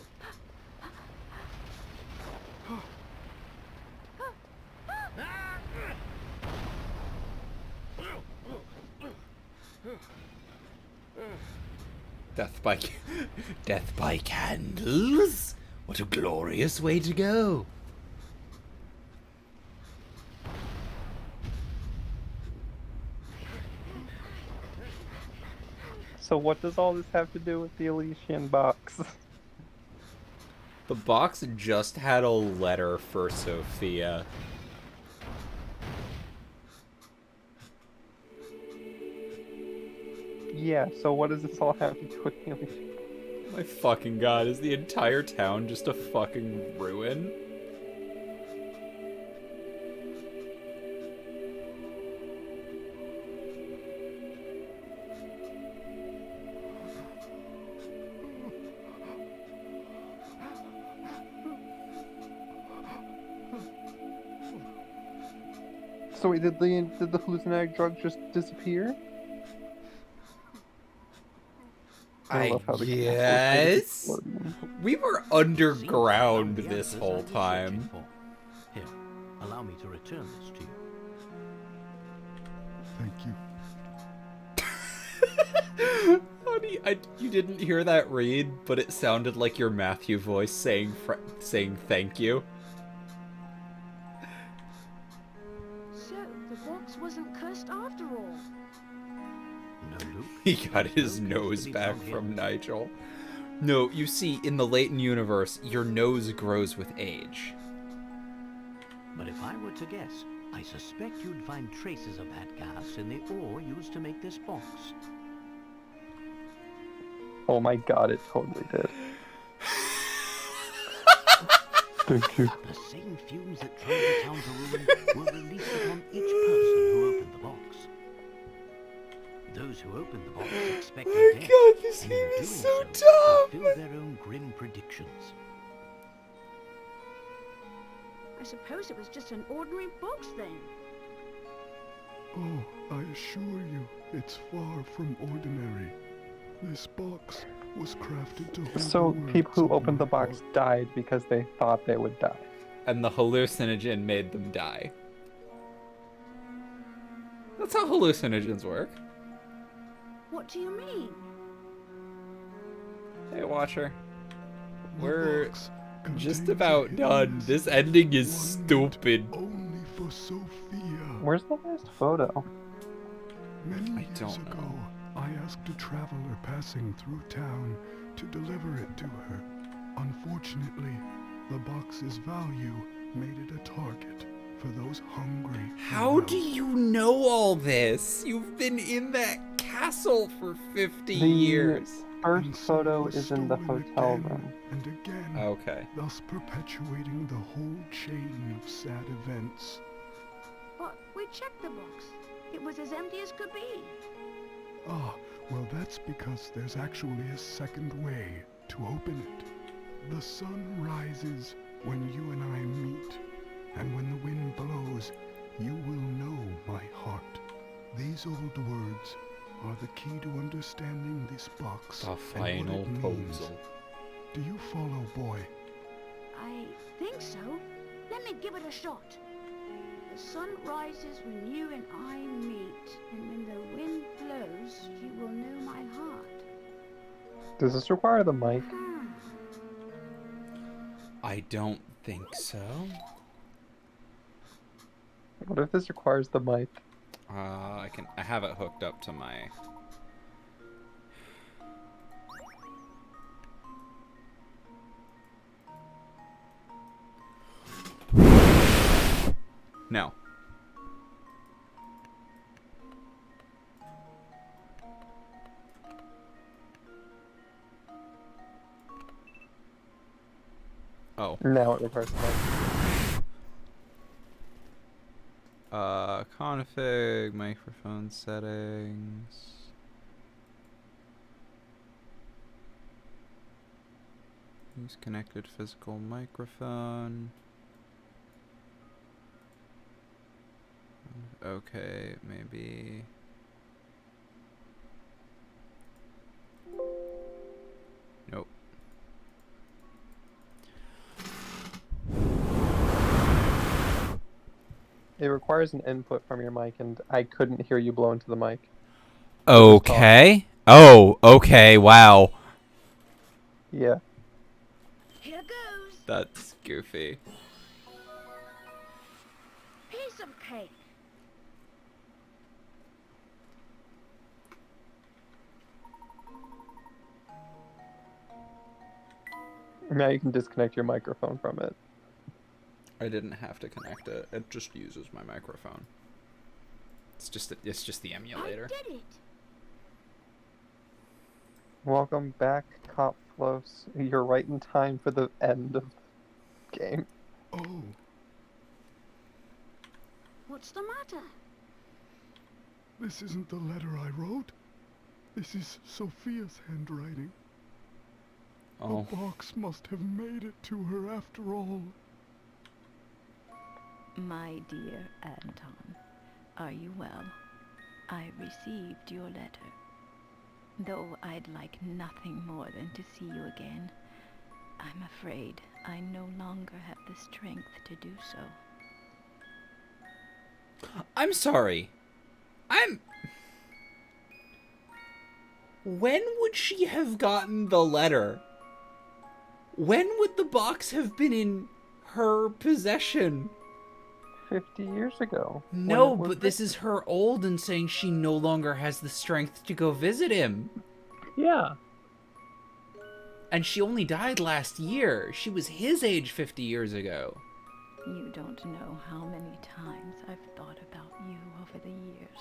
Death by candles? What a glorious way to go. So what does all this have to do with the Elysian box? The box just had a letter for Sophia. Yeah, so what does this all have to do with the Elysian? My fucking god, is the entire town just a fucking ruin? So wait, did the hallucinogenic drug just disappear? I love how the castle is guess exploding. we were Seems to allow underground the this answers whole I'm searching time. for. Here, allow me to return this to you. Thank you. Honey, you didn't hear that read, but it sounded like your Matthew voice saying thank you. So, the box wasn't cursed after all. No, Luke. He got his No curse nose to be back found here. from Nigel. No, you see, in the Layton universe, your nose grows with age. But if I were to guess, I suspect you'd find traces of that gas in the ore used to make this box. Oh my god, it totally did. Thank you. The same fumes that drove the town to ruin were released upon each person who opened the box. Those who opened the box expected death, this and in doing so, fulfilled their own grim predictions. I suppose it was just an ordinary box then. Oh, I assure you, it's far from ordinary. This box was crafted to hold So the people who words of opened the my box heart. died because they thought they would die. And the hallucinogen made them die. That's how hallucinogens work. What do you mean? Hey, Watcher. The We're box just contains a about hidden done. message This ending is wanted stupid. Only for Sophia. Where's the last photo? Many I years don't ago, know. I asked a traveler passing through town to deliver it to her. Unfortunately, the box's value made it a target for those hungry. for How wealth. do you know all this? You've been in that castle for 50 The years. first And so photo was is in the stolen hotel again room. and again, Okay. thus perpetuating the whole chain of sad events. But we checked the box. It was as empty as could be. Ah, well that's because there's actually a second way to open it. The sun rises when you and I meet, and when the wind blows, you will know my heart. These old words are the key to understanding this box The and final what it means. puzzle. Do you follow, boy? I think so. Let me give it a shot. The sun rises when you and I meet, and when the wind blows, you will know my heart. Does this require the mic? I don't think so. What if this requires the mic? I have it hooked up to my... No. Oh. Now it requires the mic. Config, microphone settings. Use connected physical microphone. Okay, maybe. Nope. It requires an input from your mic, and I couldn't hear you blow into the mic. Okay. Oh, okay, wow. Yeah. Here goes. That's goofy. Piece of cake. Now you can disconnect your microphone from it. I didn't have to connect it. It just uses my microphone. It's just the emulator. I did it. Welcome back, Cop Flos. You're right in time for the end of the game. Oh, What's the matter? this isn't the letter I wrote. This is Sophia's handwriting. Oh. The box must have made it to her after all. My dear Anton, Are you well? I received your letter. Though I'd like nothing more than to see you again, I'm afraid I no longer have the strength to do so. I'm sorry. When would she have gotten the letter? When would the box have been in her possession? 50 years ago. No, but this is her old and saying she no longer has the strength to go visit him. Yeah. And she only died last year. She was his age 50 years ago. You don't know how many times I've thought about you over the years.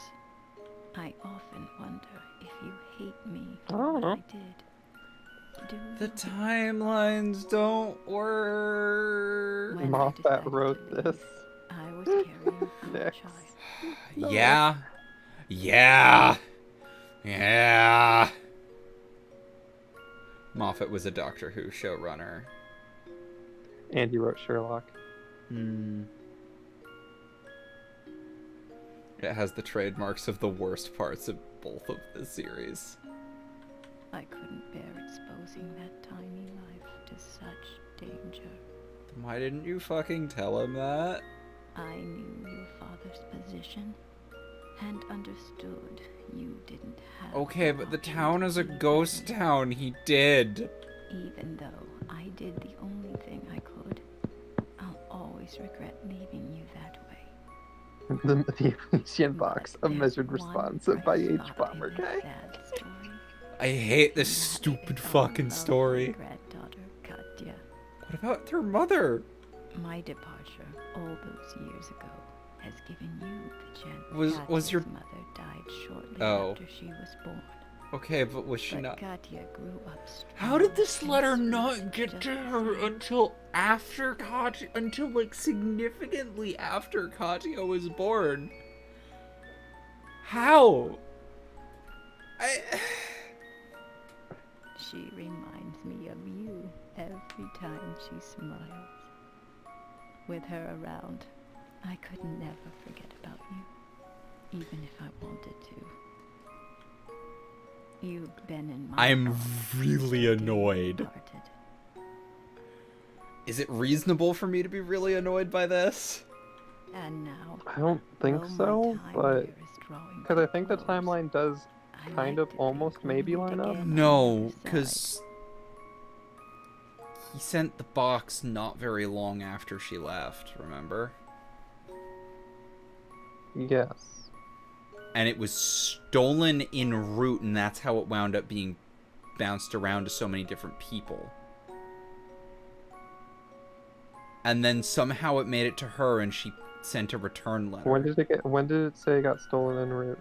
I often wonder if you hate me for what I did. Do The you? timelines don't work. When I Moffat decided to wrote leave, this. I was carrying our Next. child. Yeah. Yeah. Moffat was a Doctor Who showrunner. And he wrote Sherlock. It has the trademarks of the worst parts of both of the series. I couldn't bear exposing that tiny life to such danger. Why didn't you fucking tell him that? I knew your father's position and understood you didn't have. Okay, but the town is a ghost town. He did. Even though I did the only thing I could, I'll always regret leaving you that way. The Elysian box, a But measured there's one response by bright H. spot Bomber in Guy. this sad story. I hate this That stupid is our fucking lovely story. Granddaughter, Katya. What about her mother? My departure all those years ago has given you the chance. Was your- Katya's mother died shortly Oh. after she was born. Okay, but was she But not... Katya grew up strong. How did this and letter sweet, not get just to the her same. until after Katya, until like significantly after Katya was born? How? She reminds me of you every time she smiles. With her around, I could never forget about you, even if I wanted to. You've been in my I'm arms really since annoyed. we parted. Is it reasonable for me to be really annoyed by this? And now, I don't think though my so, time but here is drawing because to I think the close, timeline does I kind like of to almost think we'll maybe meet line up. again on the No, other side. because he sent the box not very long after she left, remember? Yes. And it was stolen en route, and that's how it wound up being bounced around to so many different people. And then somehow it made it to her, and she sent a return letter. When did it say it got stolen en route?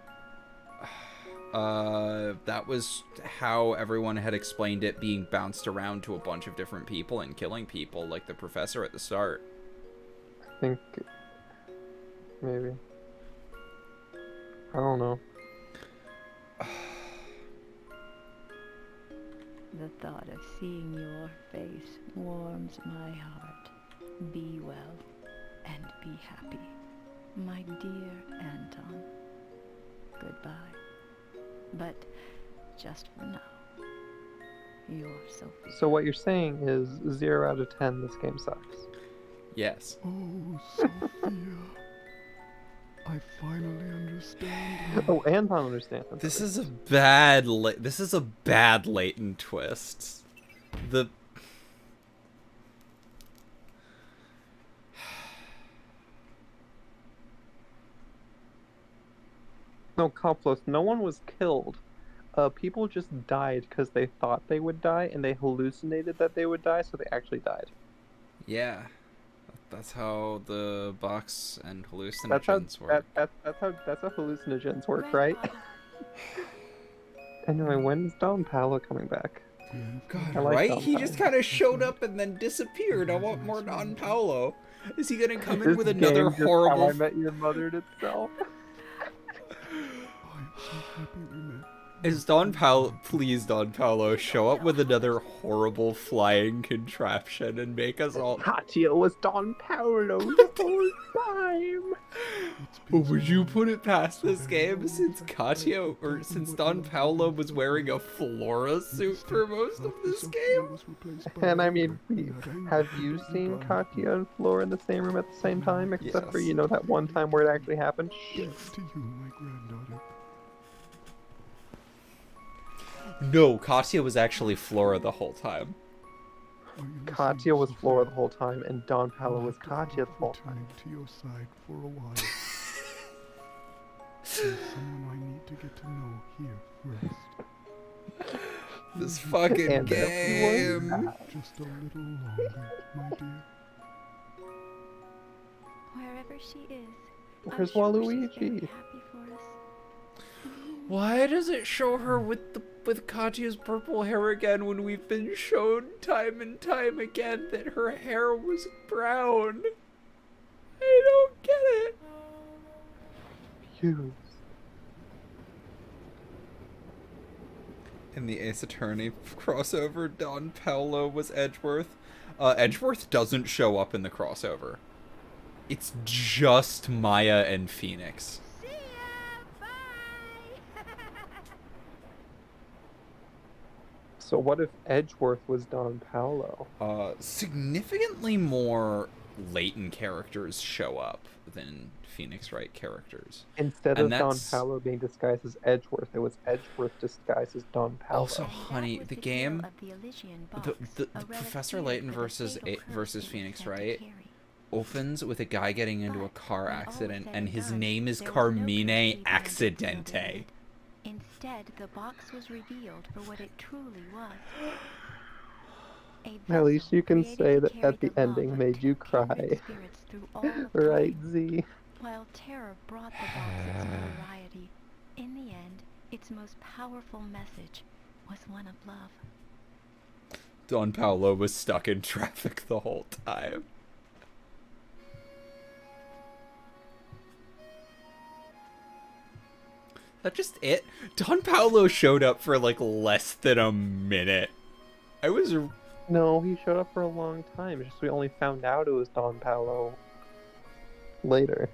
That was how everyone had explained it being bounced around to a bunch of different people and killing people, like the professor at the start. I think maybe. I don't know. The thought of seeing your face warms my heart. Be well and be happy, my dear Anton. Goodbye. But just for now, your Sophie. So what you're saying is 0 out of 10. This game sucks. Yes. Oh, Sophia. I finally understand. Oh, Anton understands. This is a bad Layton twist. The No, Koplos, no one was killed. People just died because they thought they would die, and they hallucinated that they would die, so they actually died. yeah. That's how the box and That's how hallucinogens work. that's how hallucinogens work, right? Anyway, when's Don Paolo coming back? God, I like right? Don He just Paolo. kind of showed up and then disappeared. I want more Don Paolo. Is he gonna come in This with another game just horrible? How I Met Your Mother itself. I'm so happy we met. Is Don Paolo? Please, Don Paolo, show up with another horrible flying contraption and make us all. Katya was Don Paolo the whole time. It's Would you put it past this game since since Don Paolo was wearing a Flora suit for most of this game? And I mean, have you seen Katya and Flora in the same room at the same time? Except for, Yes. that one time where it actually happened? Death to you, my granddaughter. No, Katya was actually Flora the whole time. Are you Katya was listening, Flora the Sophia? whole time, and Don Paolo I'll was have to Katya the keep whole time. returning to your side for a while. There's someone I need to get to know here first. This fucking And game. Just a little longer, my dear. Wherever she is, I'm Where's sure she's Waluigi? very happy for us. Why does it show her with Katya's purple hair again when we've been shown time and time again that her hair was brown? I don't get it. Hughes. In the Ace Attorney crossover, Don Paolo was Edgeworth. Edgeworth doesn't show up in the crossover. It's just Maya and Phoenix. See ya! Bye! So what if Edgeworth was Don Paolo? Significantly more Layton characters show up than Phoenix Wright characters. Instead And of Don that's- Paolo being disguised as Edgeworth, it was Edgeworth disguised as Don Paolo. Also, And that honey, was the tale game, of the Elysian the, box, the, a the relic Professor feared Layton for the versus fatal curse versus it was Phoenix meant to Wright carry. opens with a guy getting into a But car when all was accident, said and his done, name is there was no Carmine curse leaving Accidente. Instead, the box was revealed for what it truly was. A At least vessel you can created say to that carry at the love ending of made you kindred cry. spirits through all of Right, time. Z? While terror brought the box its notoriety, in the end, its most powerful message was one of love. Don Paolo was stuck in traffic the whole time. That just it? Don Paolo showed up for like less than a minute. I was No, he showed up for a long time. It's just we only found out it was Don Paolo later.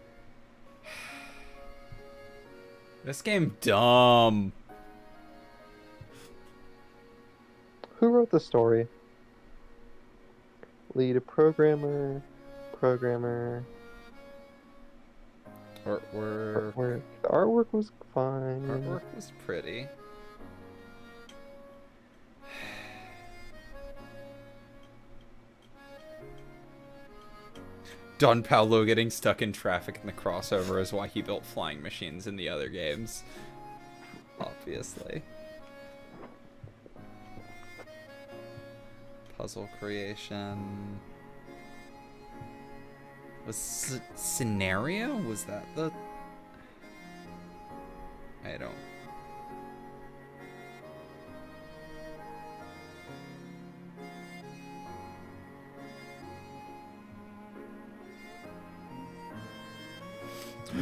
this game dumb. Who wrote the story? Lead programmer. Artwork. Artwork. The artwork was fine. Artwork was pretty. Don Paolo getting stuck in traffic in the crossover is why he built flying machines in the other games. Obviously. Puzzle creation. Was scenario? Was that the... I don't...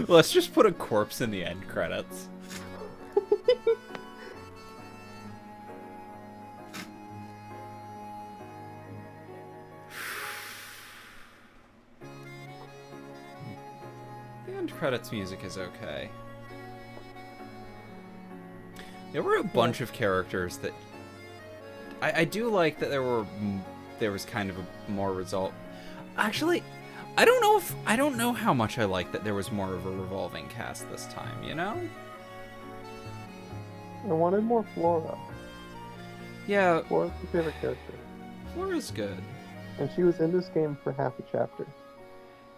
Let's just put a corpse in the end credits. The end credits music is okay. There were a bunch of characters that... I do like that there was kind of a more result. Actually, I don't know how much I like that there was more of a revolving cast this time, you know? I wanted more Flora. Yeah, Flora's my favorite character. Flora's good. And she was in this game for half a chapter.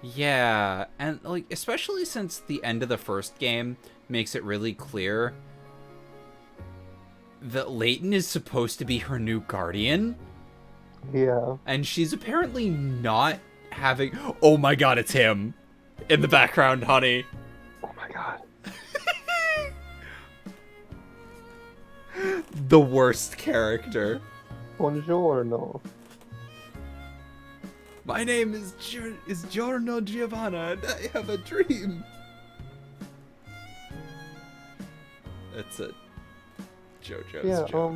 Yeah, and like especially since the end of the first game makes it really clear that Layton is supposed to be her new guardian, Yeah. and she's apparently not having... Oh my god, it's him! In the background, honey. Oh my god. The worst character. Buongiorno. My name is Giorno Giovanna, and I have a dream. It's a JoJo's Yeah, joke.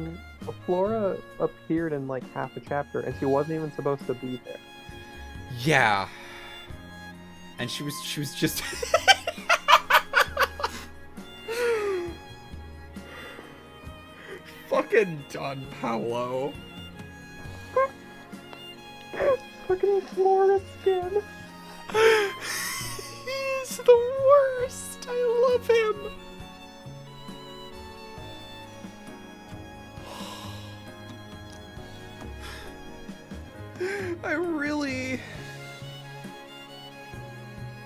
Flora appeared in like half a chapter and she wasn't even supposed to be there. Yeah. And she was just Fucking Don Paolo. Fucking Flora skin. He's the worst. I love him.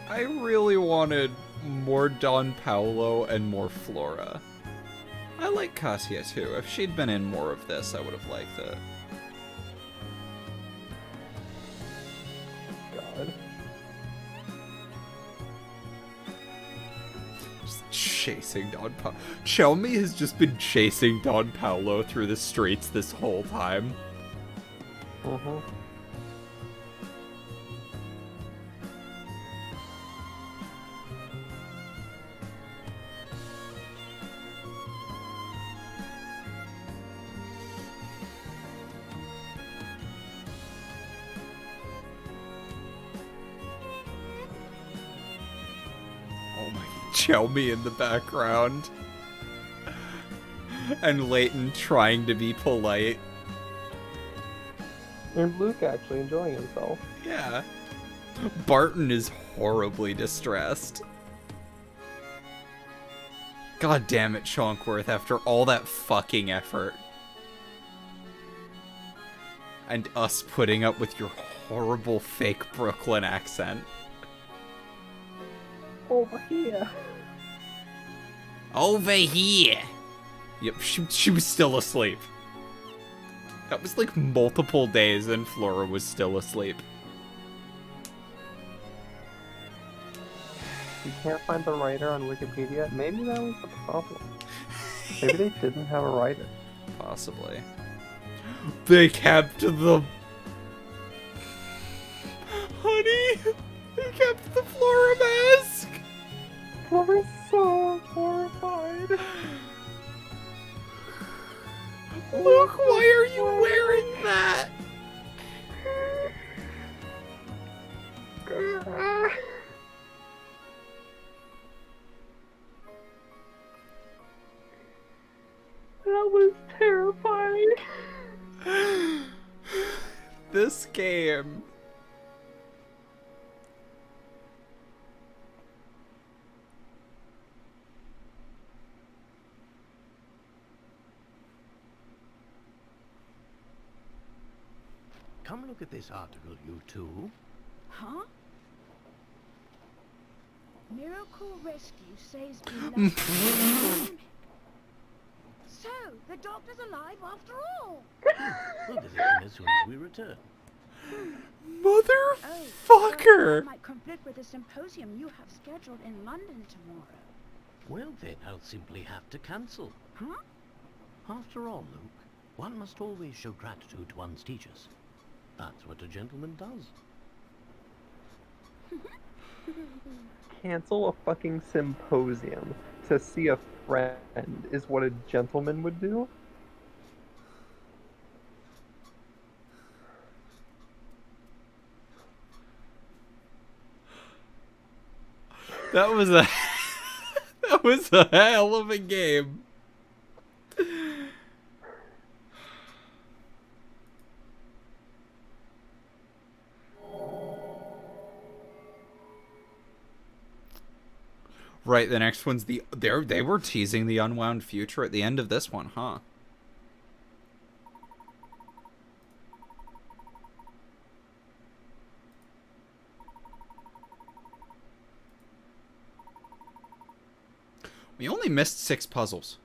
I really wanted more Don Paolo and more Flora. I like Cassia too. If she'd been in more of this, I would have liked it. God. Just chasing Don Paolo. Chelmy has just been chasing Don Paolo through the streets this whole time. Uh-huh. Chelmy in the background. And Layton trying to be polite. And Luke actually enjoying himself. Yeah. Barton is horribly distressed. God damn it, Shonkworth, after all that fucking effort. And us putting up with your horrible fake Brooklyn accent. Over here. Over here. Yep, she was still asleep. That was like multiple days and Flora was still asleep. You can't find the writer on Wikipedia? Maybe that was the problem. Maybe they didn't have a writer. Possibly. They kept the... Honey! They kept the Flora mask! Flora's so horrified. Luke, why are you wearing that? That was terrifying. This game. Come look at this article, you two. Huh? Miracle Rescue saves beloved. So, the doctor's alive after all. We'll visit him as soon as we return. Motherfucker! That might conflict with the symposium you have scheduled in London tomorrow. Well then, I'll simply have to cancel. Huh? After all, Luke, one must always show gratitude to one's teachers. That's what a gentleman does. Cancel a fucking symposium to see a friend is what a gentleman would do? That was a... that was a hell of a game. Right, the next one's the... They were teasing the Unwound Future at the end of this one, huh? We only missed 6 puzzles.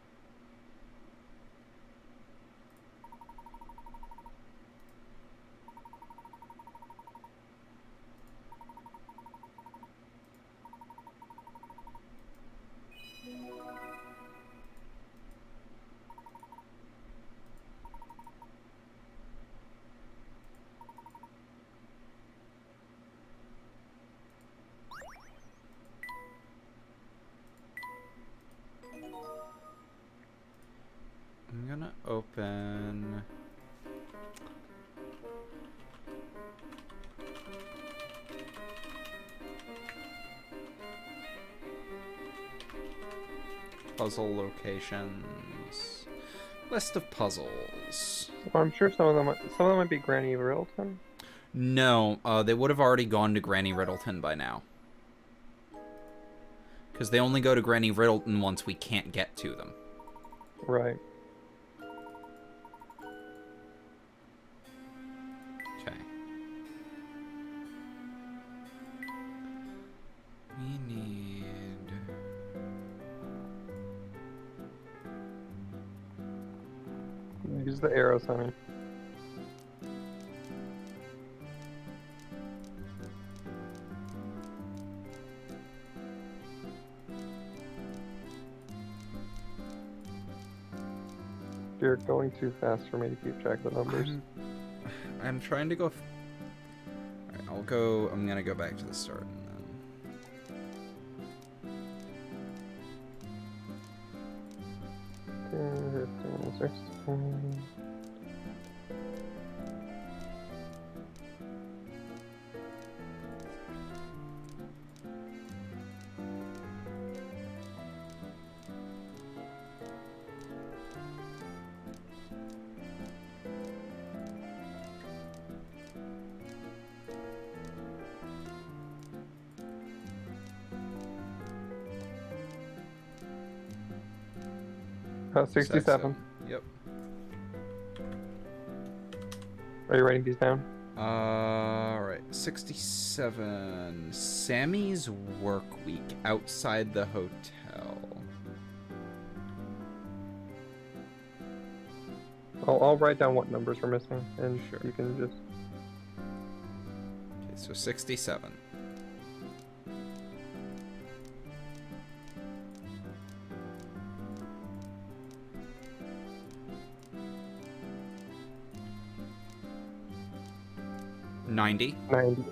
I'm gonna open... puzzle locations. List of puzzles. I'm sure some of them might be Granny Riddleton. No, they would have already gone to Granny Riddleton by now. Because they only go to Granny Riddleton once we can't get to them. Right. Okay. We need... Use the arrows, honey. You're going too fast for me to keep track of the numbers. I'm trying to go... Alright, I'm gonna go back to the start and then... 15, 16... Oh, 67. Yep. Are you writing these down? Alright, 67. Sammy's work week outside the hotel. I'll write down what numbers we're missing, and Sure. you can just... Okay, so 67. $90. 90.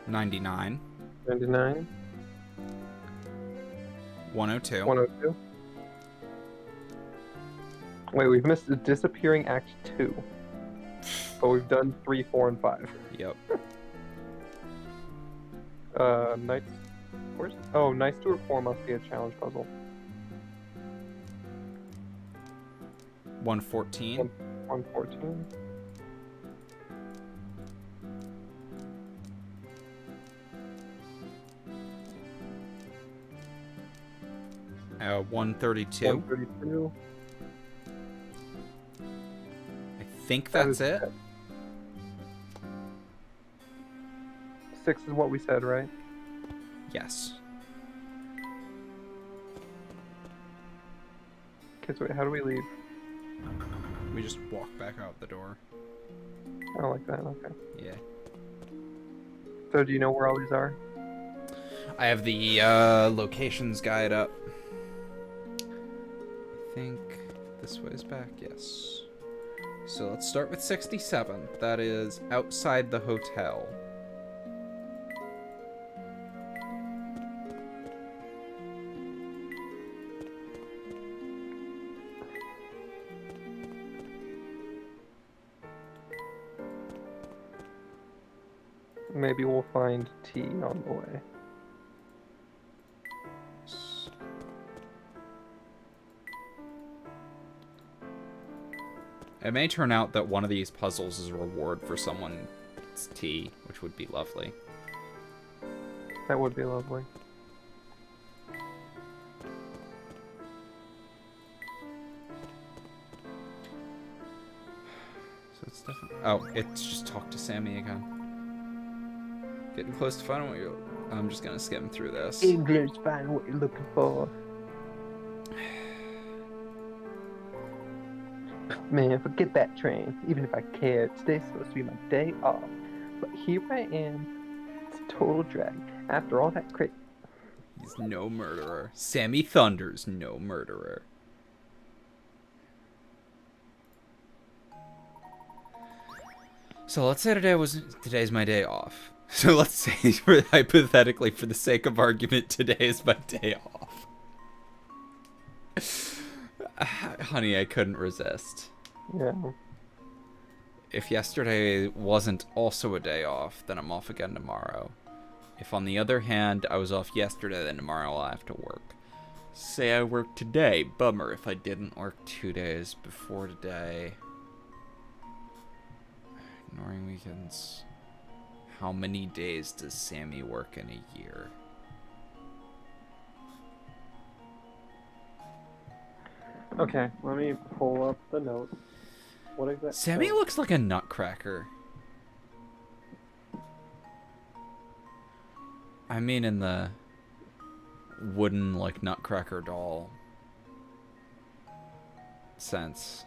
99. 99. 102. 102. Wait, we've missed the Disappearing Act 2. But we've done 3, 4, and 5. Yep. Knights... Where's... Oh, Knights to Reform must be a challenge puzzle. 114. 114. Uh, 132. 132. I think that's it. 6 is what we said, right? Yes. Okay, so wait, how do we leave? We just walk back out the door. I like that, okay. Yeah. So do you know where all these are? I have the locations guide up. I think this way's back, yes. So let's start with 67. That is outside the hotel. Maybe we'll find T on the way. It may turn out that one of these puzzles is a reward for someone's tea, which would be lovely. That would be lovely. So it's definitely... Oh, it's just talk to Sammy again. Getting close to finding what you're... I'm just gonna skim through this. English, find what you're looking for. Man, forget that train. Even if I cared, today's supposed to be my day off. But here I am. It's a total drag. After all that crazy... He's no murderer. Sammy Thunder's no murderer. So let's say today's my day off. So let's say, hypothetically, for the sake of argument, today is my day off. Honey, I couldn't resist. Yeah. If yesterday wasn't also a day off, then I'm off again tomorrow. If, on the other hand, I was off yesterday, then tomorrow I'll have to work. Say I work today. Bummer if I didn't work 2 days before today. Ignoring weekends. How many days does Sammy work in a year? Okay, let me pull up the note. What exactly? Sammy looks like a nutcracker. I mean in the wooden, like, nutcracker doll sense.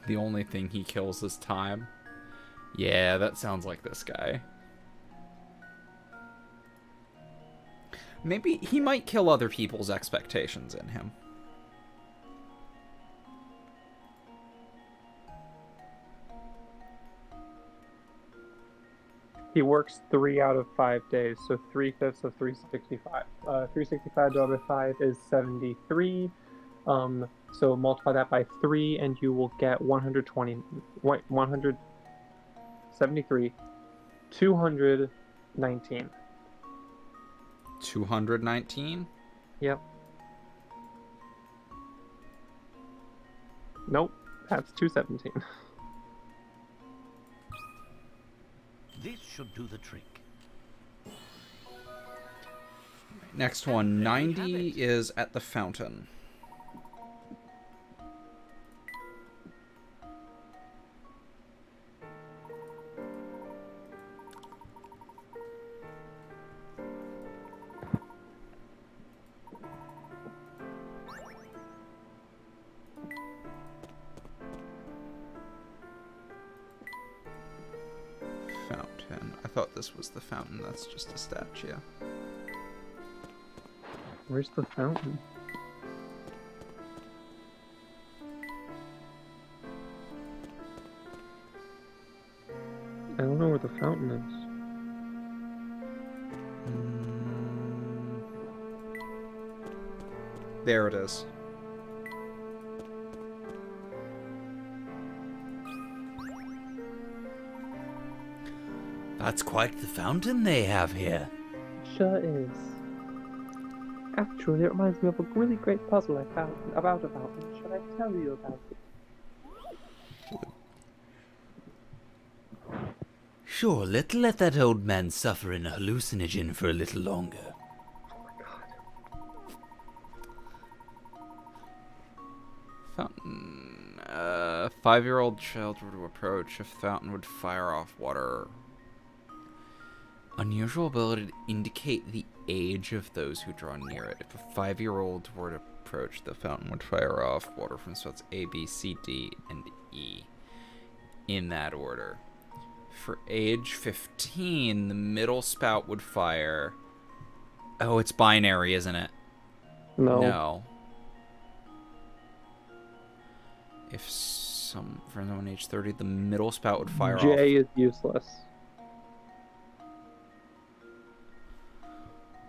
The only thing he kills is time. Yeah, that sounds like this guy. Maybe he might kill other people's expectations in him. He works 3 out of 5 days, so 3/5 of 365. 365 divided by 5 is 73. So multiply that by 3, and you will get 120. Wait, 173. 219. 219? Yep. Nope, that's 217. This should do the trick. Next one, 90 is at the fountain. I thought this was the fountain. That's just a statue. Where's the fountain? I don't know where the fountain is. There it is. That's quite the fountain they have here. Sure is. Actually, it reminds me of a really great puzzle I found about a fountain. Should I tell you about it? Sure, let that old man suffer in a hallucinogen for a little longer. Oh my god. Fountain. 5-year-old child were to approach. If fountain would fire off water. Unusual ability to indicate the age of those who draw near it. If a 5-year-old were to approach, the fountain would fire off water from spots A, B, C, D, and E. In that order. For age 15, the middle spout would fire. Oh, it's binary, isn't it? No. No. If for someone age 30, the middle spout would fire off. J is useless.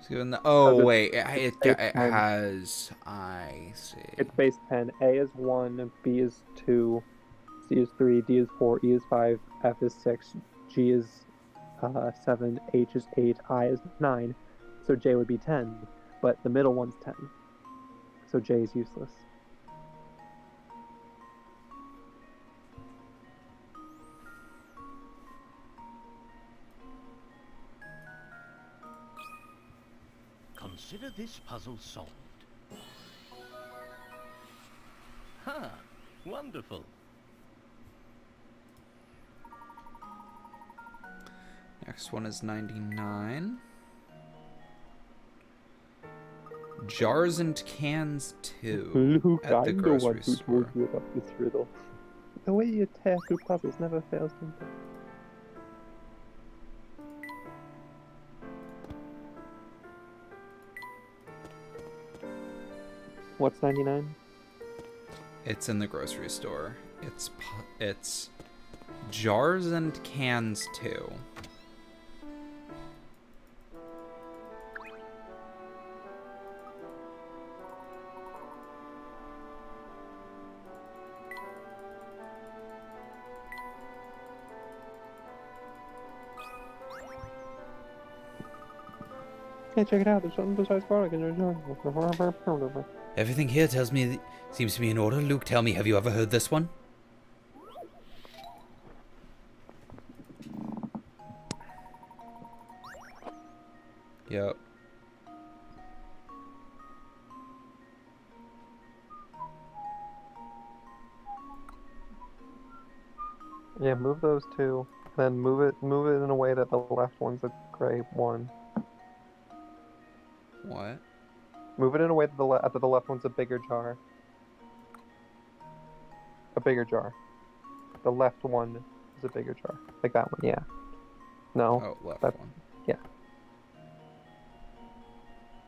Wait, it has. I see. It's base 10. A is 1, B is 2, C is 3, D is 4, E is 5, F is 6, G is 7, H is 8, I is 9. So J would be 10, but the middle one's 10. So J is useless. Consider this puzzle solved. Ha! Wonderful. Next one is 99. Jars and cans 2 Luke, at the I'm the one grocery who store. told you about this riddle. The way you tear through puzzles never fails to impress. What's 99? It's in the grocery store. It's jars and cans too. Hey, check it out. There's something besides garlic in your. Everything here seems to be in order. Luke, tell me, have you ever heard this one? Yep. Yeah, move those two. Then move it in a way that the left one's a gray one. What? Move it in a way that the left one's a bigger jar. A bigger jar. The left one is a bigger jar. Like that one, yeah. No. Oh, left that, one. Yeah.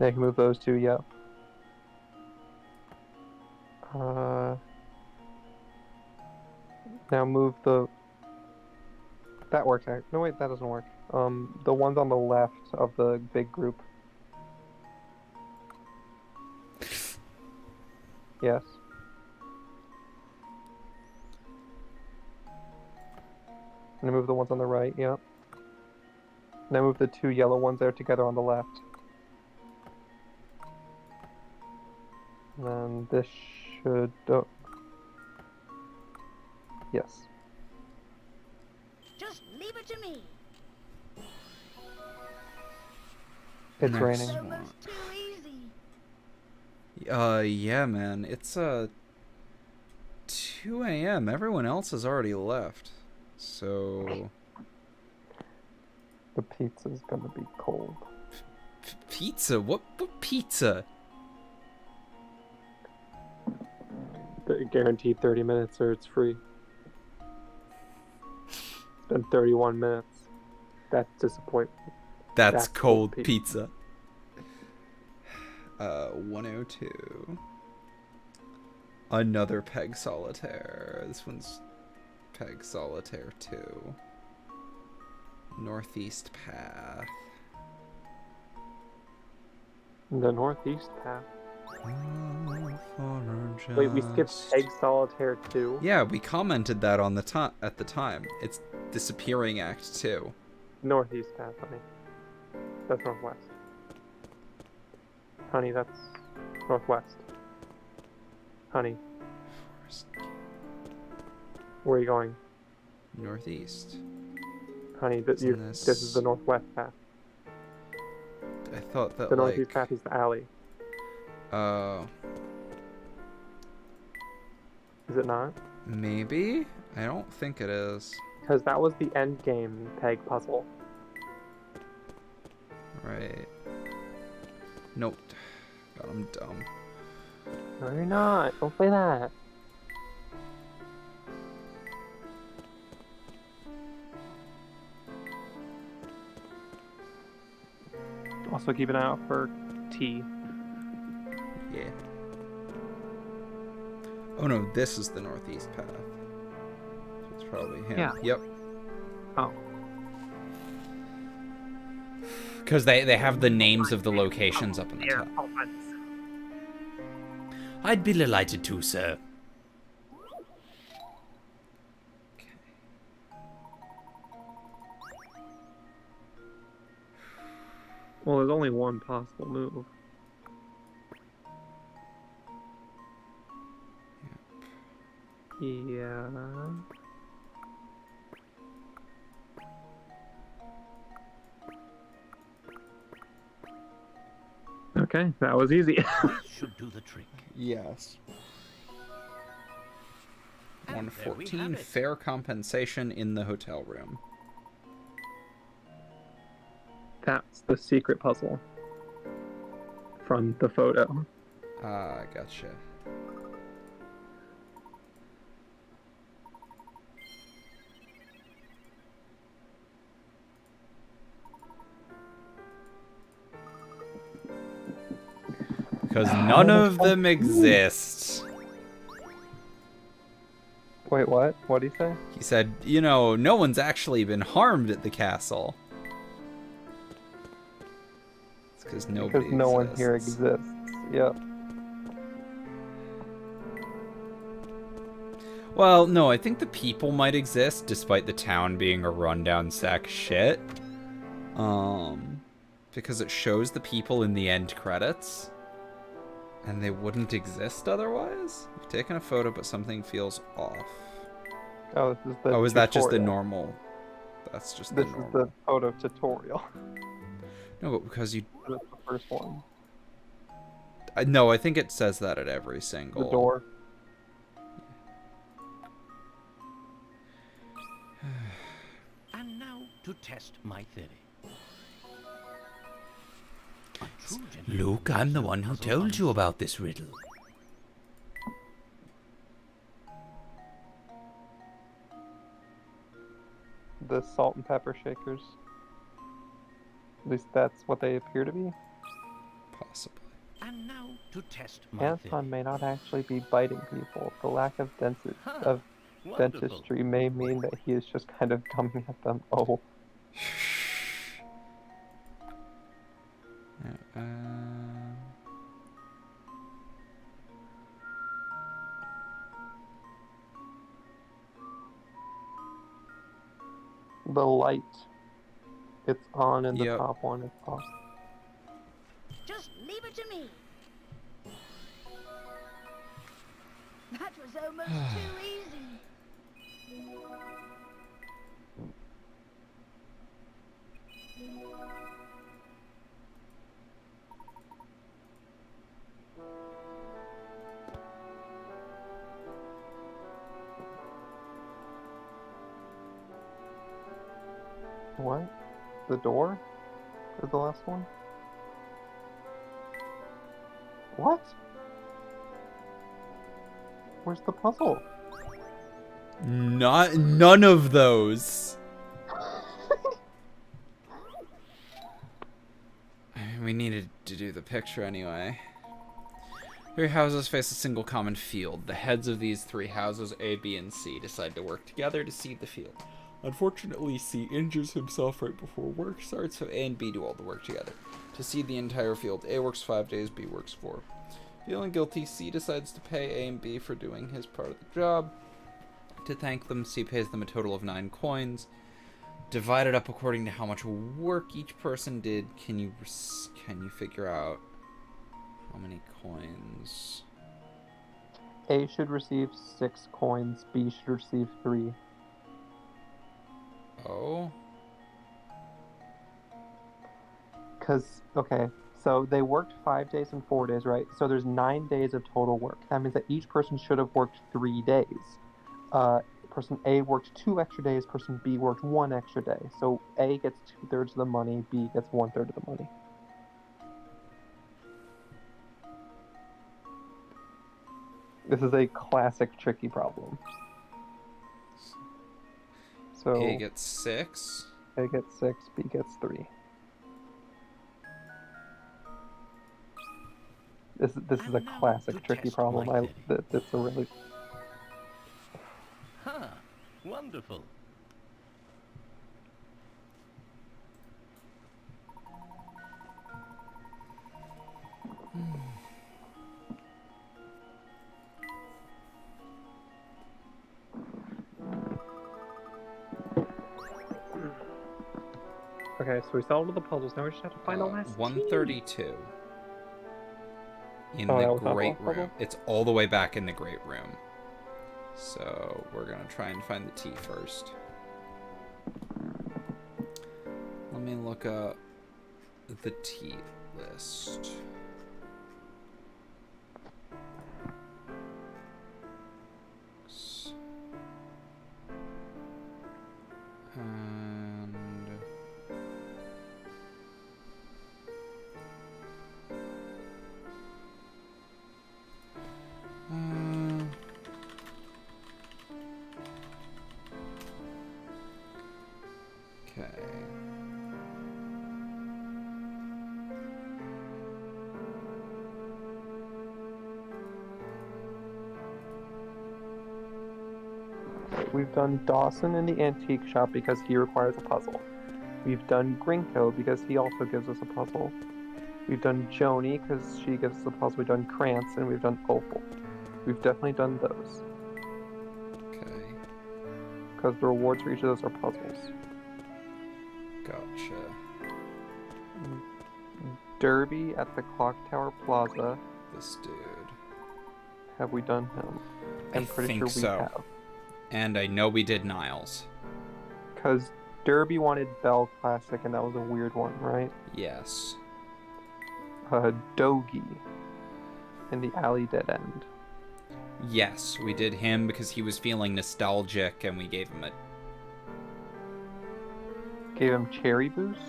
Now you can move those two, yep. Now move the... That works. No, wait, that doesn't work. The ones on the left of the big group. Yes. And move the ones on the right, yep. Now move the two yellow ones there together on the left. And then this should... Yes. Just leave it to me. It's Next raining. It one. was too easy. Yeah, man. It's 2 a.m. Everyone else has already left. So The pizza's gonna be cold. pizza? What pizza? Guaranteed 30 minutes or it's free. It's been 31 minutes. That's disappointment. That's That's cold cold pizza. 102. Another Peg Solitaire. This one's Peg Solitaire 2. Northeast Path. The northeast path. Wait, we skipped Egg Solitaire 2? Yeah, we commented that on the at the time. It's Disappearing Act 2. Northeast path, honey. That's northwest. Honey, that's northwest. Honey, where are you going? Northeast. Honey, Isn't this is the northwest path. I thought that The northeast path is the alley. Is it not? Maybe? I don't think it is. Because that was the end game Peg puzzle. Right. Nope. God, I'm dumb. No, you're not. Don't play that. Also keep an eye out for T. Yeah. Oh no, this is the northeast path. So it's probably him. Yeah. Yep. Oh. Because they have the names of the locations up in the top. I'd be delighted to, sir. Well, there's only one possible move. Yeah. Okay, that was easy. Should do the trick. Yes. And there we 114, have it. fair compensation in the hotel room. That's the secret puzzle from the photo. Ah, gotcha. Because none of them exist. Wait, what? What did he say? He said, you know, no one's actually been harmed at the castle. It's because nobody Because no one exists. here exists. Yep. Well, no, I think the people might exist despite the town being a rundown sack of shit. Because it shows the people in the end credits. And they wouldn't exist otherwise? You've taken a photo, but something feels off. Oh, this is the Oh, is that just the tutorial. normal? That's just the This normal. is the photo tutorial. No, but because you... That's the first one. No, I think it says that at every single... The door. And now to test my theory. A true gentleman Luke, I'm the one who puzzle told you finds- about this riddle. The salt and pepper shakers. At least that's what they appear to be. Possibly. And now to test my theory. Anton may not actually be biting people. The lack of Huh, wonderful. dentistry may mean that he is just kind of coming at them. Oh. The light. It's on in the Yep. top one. It's off. Just leave it to me. That was almost too easy. What? The door? Is the last one? What? Where's the puzzle? None of those. We needed to do the picture anyway. Three houses face a single common field. The heads of these three houses, A, B, and C, decide to work together to seed the field. Unfortunately, C injures himself right before work starts, so A and B do all the work together. To seed the entire field, A works 5 days, B works 4. Feeling guilty, C decides to pay A and B for doing his part of the job. To thank them, C pays them a total of 9 coins. Divided up according to how much work each person did. Can you figure out how many coins? A should receive 6 coins. B should receive 3. Oh? Because, okay, so they worked 5 days and 4 days, right? So there's 9 days of total work. That means that each person should have worked 3 days. Person A worked 2 extra days, person B worked 1 extra day. So A gets 2/3 of the money, B gets 1/3 of the money. This is a classic tricky problem. So A gets 6. A gets 6, B gets 3. This is a And now classic to tricky test problem. my theory. That's a really... Huh, wonderful. Okay, so we solved all the puzzles. Now we just have to find the last 132. In Oh, that the was not great the room. puzzle? It's all the way back in the great room. So we're gonna try and find the T first. Let me look up the T list. And okay. We've done Dawson in the antique shop because he requires a puzzle. We've done Grinko because he also gives us a puzzle. We've done Joni because she gives us a puzzle. We've done Krantz, and we've done Opal. We've definitely done those. Okay. Because the rewards for each of those are puzzles. Gotcha. Derby at the Clock Tower Plaza. This dude. Have we done him? I'm pretty think sure we so. have. And I know we did Niles. Because Derby wanted Bell Classic, and that was a weird one, right? Yes. Dogie in the Alley Dead End. Yes, we did him because he was feeling nostalgic, and we gave him a... Gave him Cherry Boost?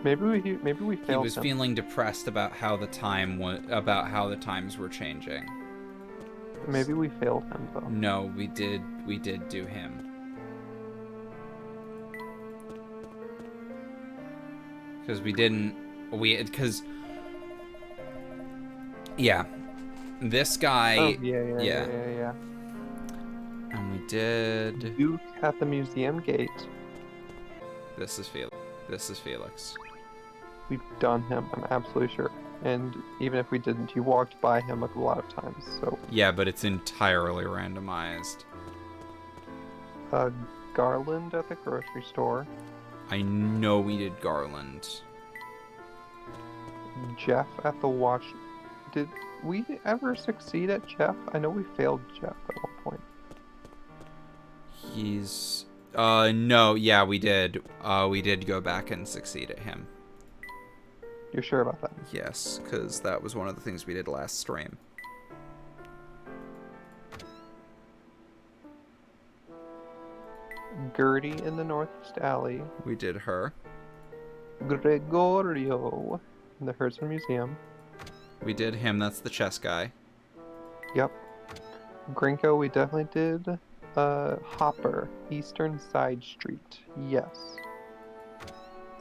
Maybe we failed him. He was feeling depressed about how the times were changing. Maybe we failed him, though. No, we did do him. Because yeah, this guy. Oh, yeah. And we did. Duke at the museum gate. This is Felix. We've done him, I'm absolutely sure. And even if we didn't, you walked by him a lot of times, so... Yeah, but it's entirely randomized. Garland at the grocery store. I know we did Garland. Jeff at the watch... Did we ever succeed at Jeff? I know we failed Jeff at one point. He's... no, yeah, we did. We did go back and succeed at him. You're sure about that? Yes, because that was one of the things we did last stream. Gertie in the Northeast Alley. We did her. Gregorio in the Herzen Museum. We did him, that's the chess guy. Yep. Grinko, we definitely did. Hopper, Eastern Side Street. Yes.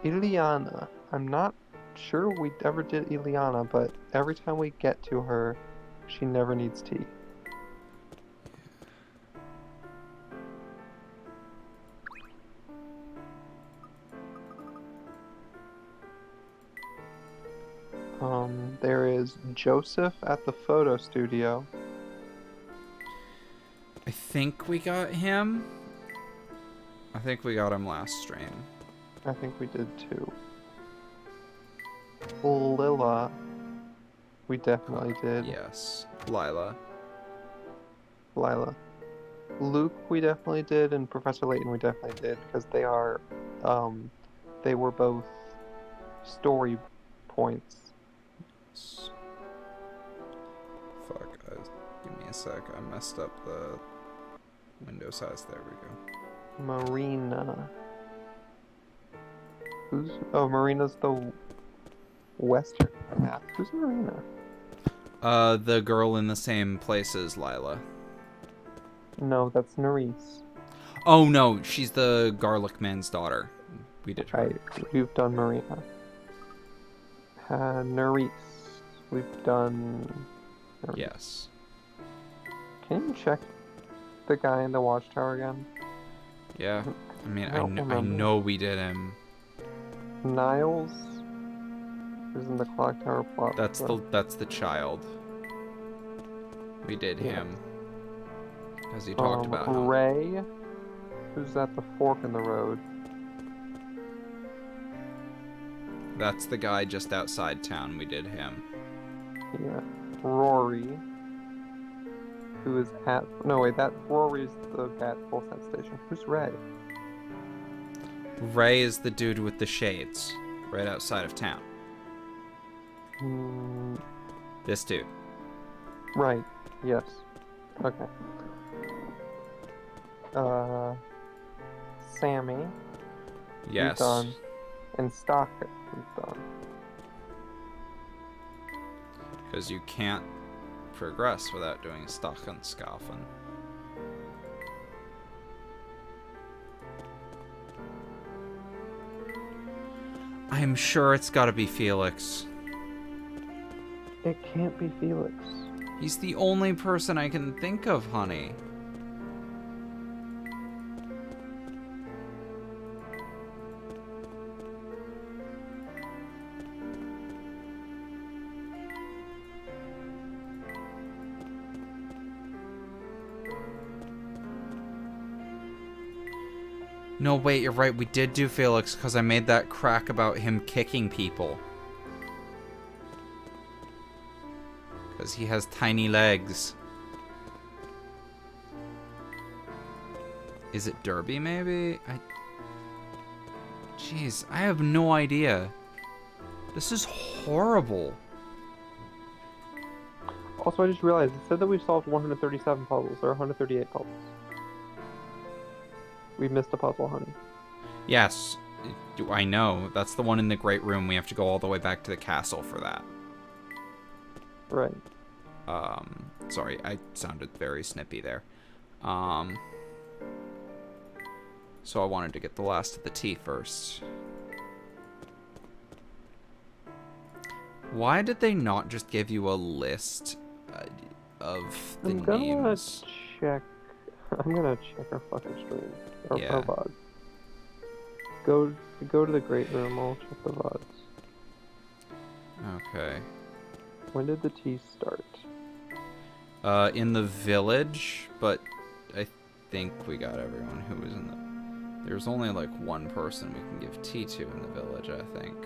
Ileana. I'm not sure we ever did Ileana, but every time we get to her, she never needs tea. There is Joseph at the photo studio. I think we got him. I think we got him last stream. I think we did too. Lila. We definitely did. Yes. Lila. Luke we definitely did, and Professor Layton we definitely did, because they are, they were both story points. Fuck, guys. Give me a sec. I messed up the window size. There we go. Marina. Marina's the western map. Who's Marina? The girl in the same place as Lila. No, that's Nerisse. Oh no, she's the garlic man's daughter. We did her. Right, we've done Marina. Nerisse. We've done... Nerisse. Yes. Can you check the guy in the watchtower again? Yeah. I mean, I I know we did him. Niles is in the clock tower plot. That's the child. We did him. As he talked about him. Ray, who's at the fork in the road. That's the guy just outside town. We did him. Yeah. Rory, who is at... No, wait, Rory's at Fullset Station. Who's Ray? Ray is the dude with the shades, right outside of town. This dude. Right, yes. Okay. Sammy. Yes. We've done. And Stockton. We've done. Because you can't progress without doing Stockton Scoffin. I'm sure it's gotta be Felix. It can't be Felix. He's the only person I can think of, honey. No, wait, you're right. We did do Felix because I made that crack about him kicking people. Because he has tiny legs. Is it Derby, maybe? Jeez, I have no idea. This is horrible. Also, I just realized it said that we solved 137 puzzles, or 138 puzzles. We missed a puzzle, honey. Yes, I know. That's the one in the Great Room. We have to go all the way back to the castle for that. Right. Sorry, I sounded very snippy there. So I wanted to get the last of the tea first. Why did they not just give you a list of the names? I'm gonna check our fucking stream. Our Yeah. VOD. Go to the Great Room, I'll check the VODs. Okay. When did the tea start? In the village, but I think we got everyone who was in the... There's only like one person we can give tea to in the village, I think.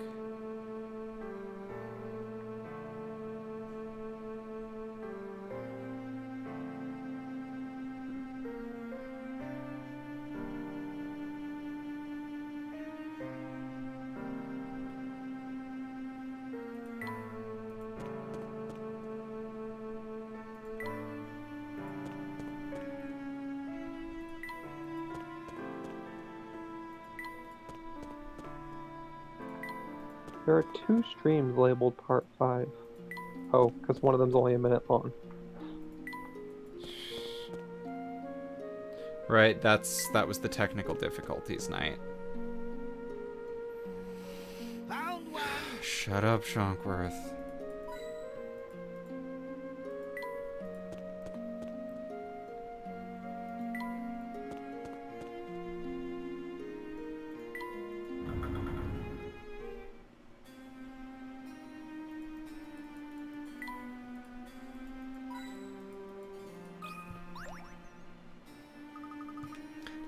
There are 2 streams labeled Part 5. Oh, because one of them's only a minute long. Right, that was the technical difficulties night. Found one. Shut up, Shonkworth.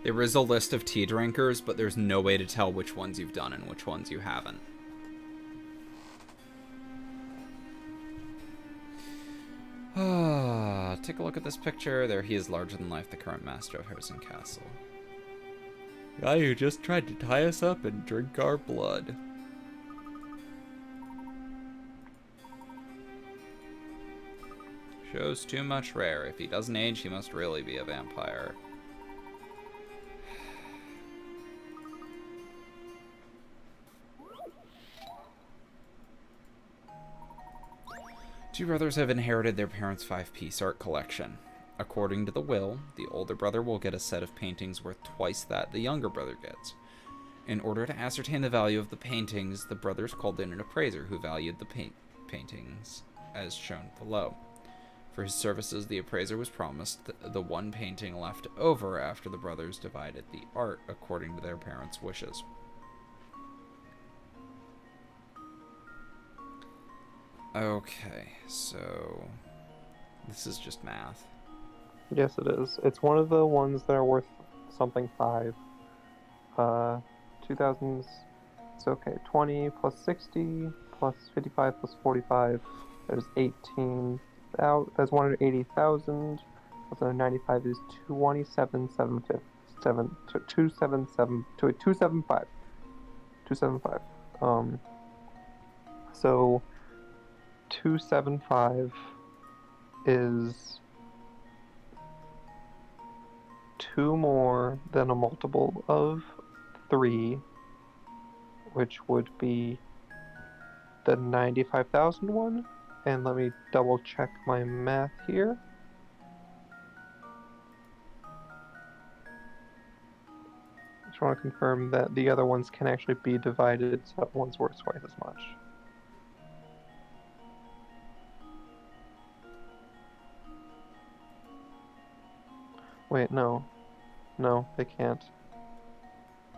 There is a list of tea drinkers, but there's no way to tell which ones you've done and which ones you haven't. Take a look at this picture. There he is, larger than life, the current master of Harrison Castle. Guy who just tried to tie us up and drink our blood. Shows too much rare. If he doesn't age, he must really be a vampire. Two brothers have inherited their parents' 5-piece art collection. According to the will, the older brother will get a set of paintings worth twice that the younger brother gets. In order to ascertain the value of the paintings, the brothers called in an appraiser who valued the paintings, as shown below. For his services, the appraiser was promised the one painting left over after the brothers divided the art according to their parents' wishes. Okay, so this is just math. Yes, it is. It's one of the ones that are worth something 5. 2000s. It's okay. 20 plus 60 plus 55 plus 45. There's 18. There's 180,000. Plus 95 is 27,750. 275. 275. So 275 is 2 more than a multiple of 3, which would be the 95,000 one. And let me double check my math here. Just want to confirm that the other ones can actually be divided, so that one's worth twice as much. Wait, no. No, they can't.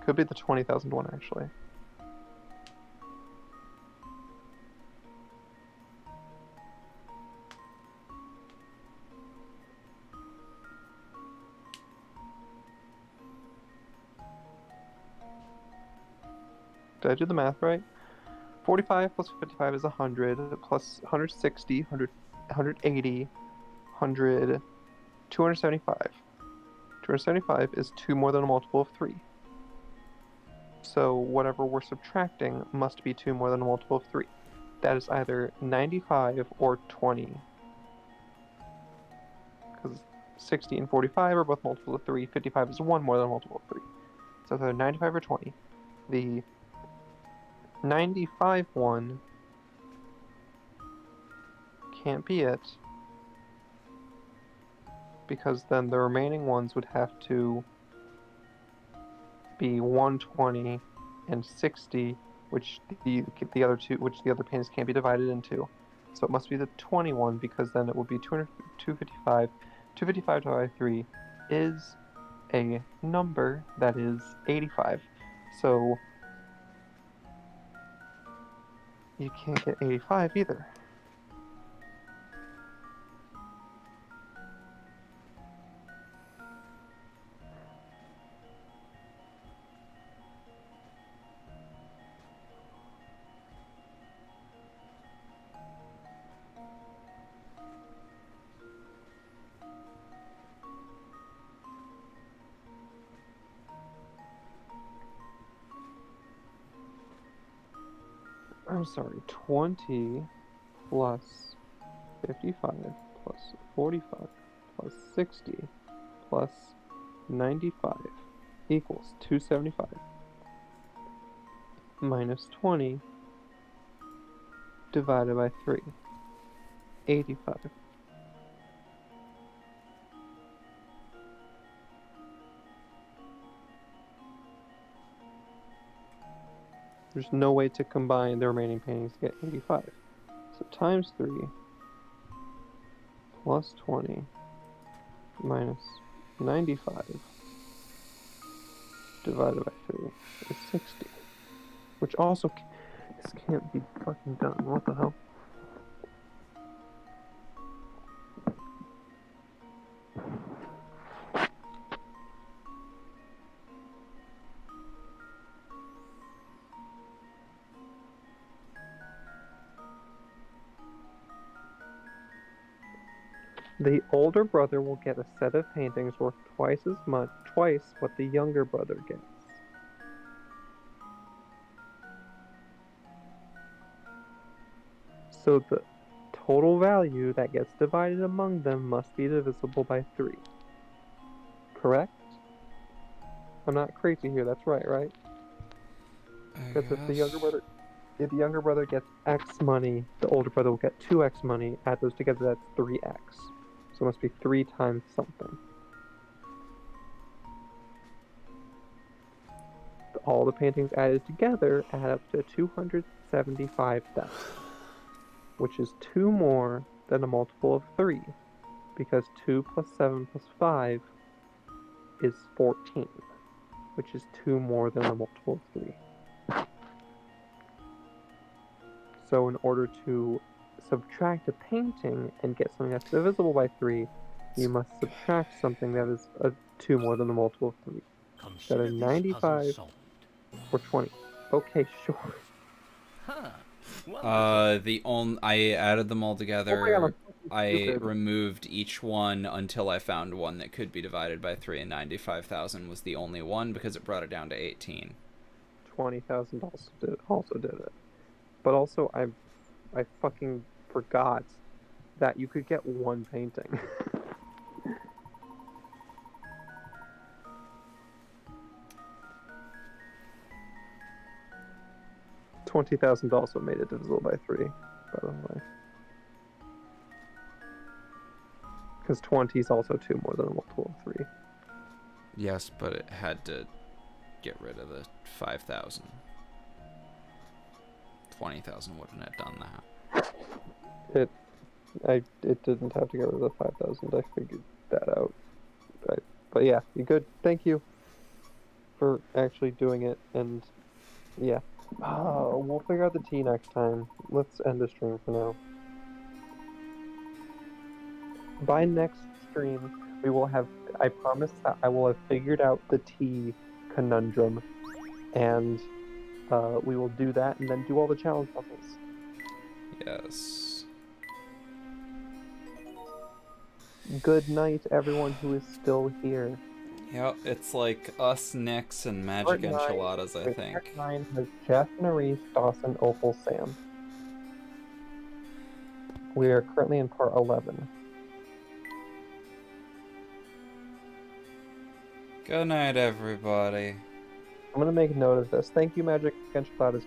Could be the 20,000 one, actually. Did I do the math right? 45 plus 55 is 100, plus 160, 100, 180, 100, 275. 275 is 2 more than a multiple of 3. So whatever we're subtracting must be 2 more than a multiple of 3. That is either 95 or 20. Because 60 and 45 are both multiples of 3. 55 is 1 more than a multiple of 3. So it's either 95 or 20. The 95 one can't be it, because then the remaining ones would have to be 120 and 60, which the other paintings can't be divided into. So it must be the 21, because then it would be 255. 255 divided by 3 is a number that is 85. So you can't get 85 either. I'm sorry, 20 plus 55 plus 45 plus 60 plus 95 equals 275 minus 20 divided by 3, 85. There's no way to combine the remaining paintings to get 85. So times 3 plus 20 minus 95 divided by 3 is 60. Which also, this can't be fucking done. What the hell? The older brother will get a set of paintings worth twice what the younger brother gets. So the total value that gets divided among them must be divisible by 3. Correct? I'm not crazy here, that's right? Because if the younger brother gets X money, the older brother will get 2X money. Add those together, that's 3X. So it must be 3 times something. All the paintings added together add up to 275,000, which is 2 more than a multiple of 3, because 2 plus 7 plus 5 is 14, which is 2 more than a multiple of 3. So in order to subtract a painting and get something that's divisible by 3, you must subtract something that is 2 more than a multiple of 3. That are 95 or 20. Okay, sure. Huh. I added them all together. Oh my God, I removed each one until I found one that could be divided by 3, and 95,000 was the only one because it brought it down to 18. 20,000 also did it. But also, I fucking forgot that you could get one painting. $20,000 also made it divisible by 3, by the way. Because 20 is also 2 more than a multiple of 3. Yes, but it had to get rid of the 5,000. 20,000 wouldn't have done that. It didn't have to get rid of the 5,000. I figured that out. But yeah, you good. Thank you for actually doing it. And yeah, we'll figure out the tea next time. Let's end the stream for now. By next stream, we will have. I promise that I will have figured out the tea conundrum, and we will do that and then do all the challenge puzzles. Yes. Good night, everyone who is still here. Yep, it's like us, Nyx, and Magic Enchiladas, I think. Part 9 has Jeff, Nerese, Dawson, Opal, Sam. We are currently in part 11. Good night, everybody. I'm going to make note of this. Thank you, Magic Enchiladas.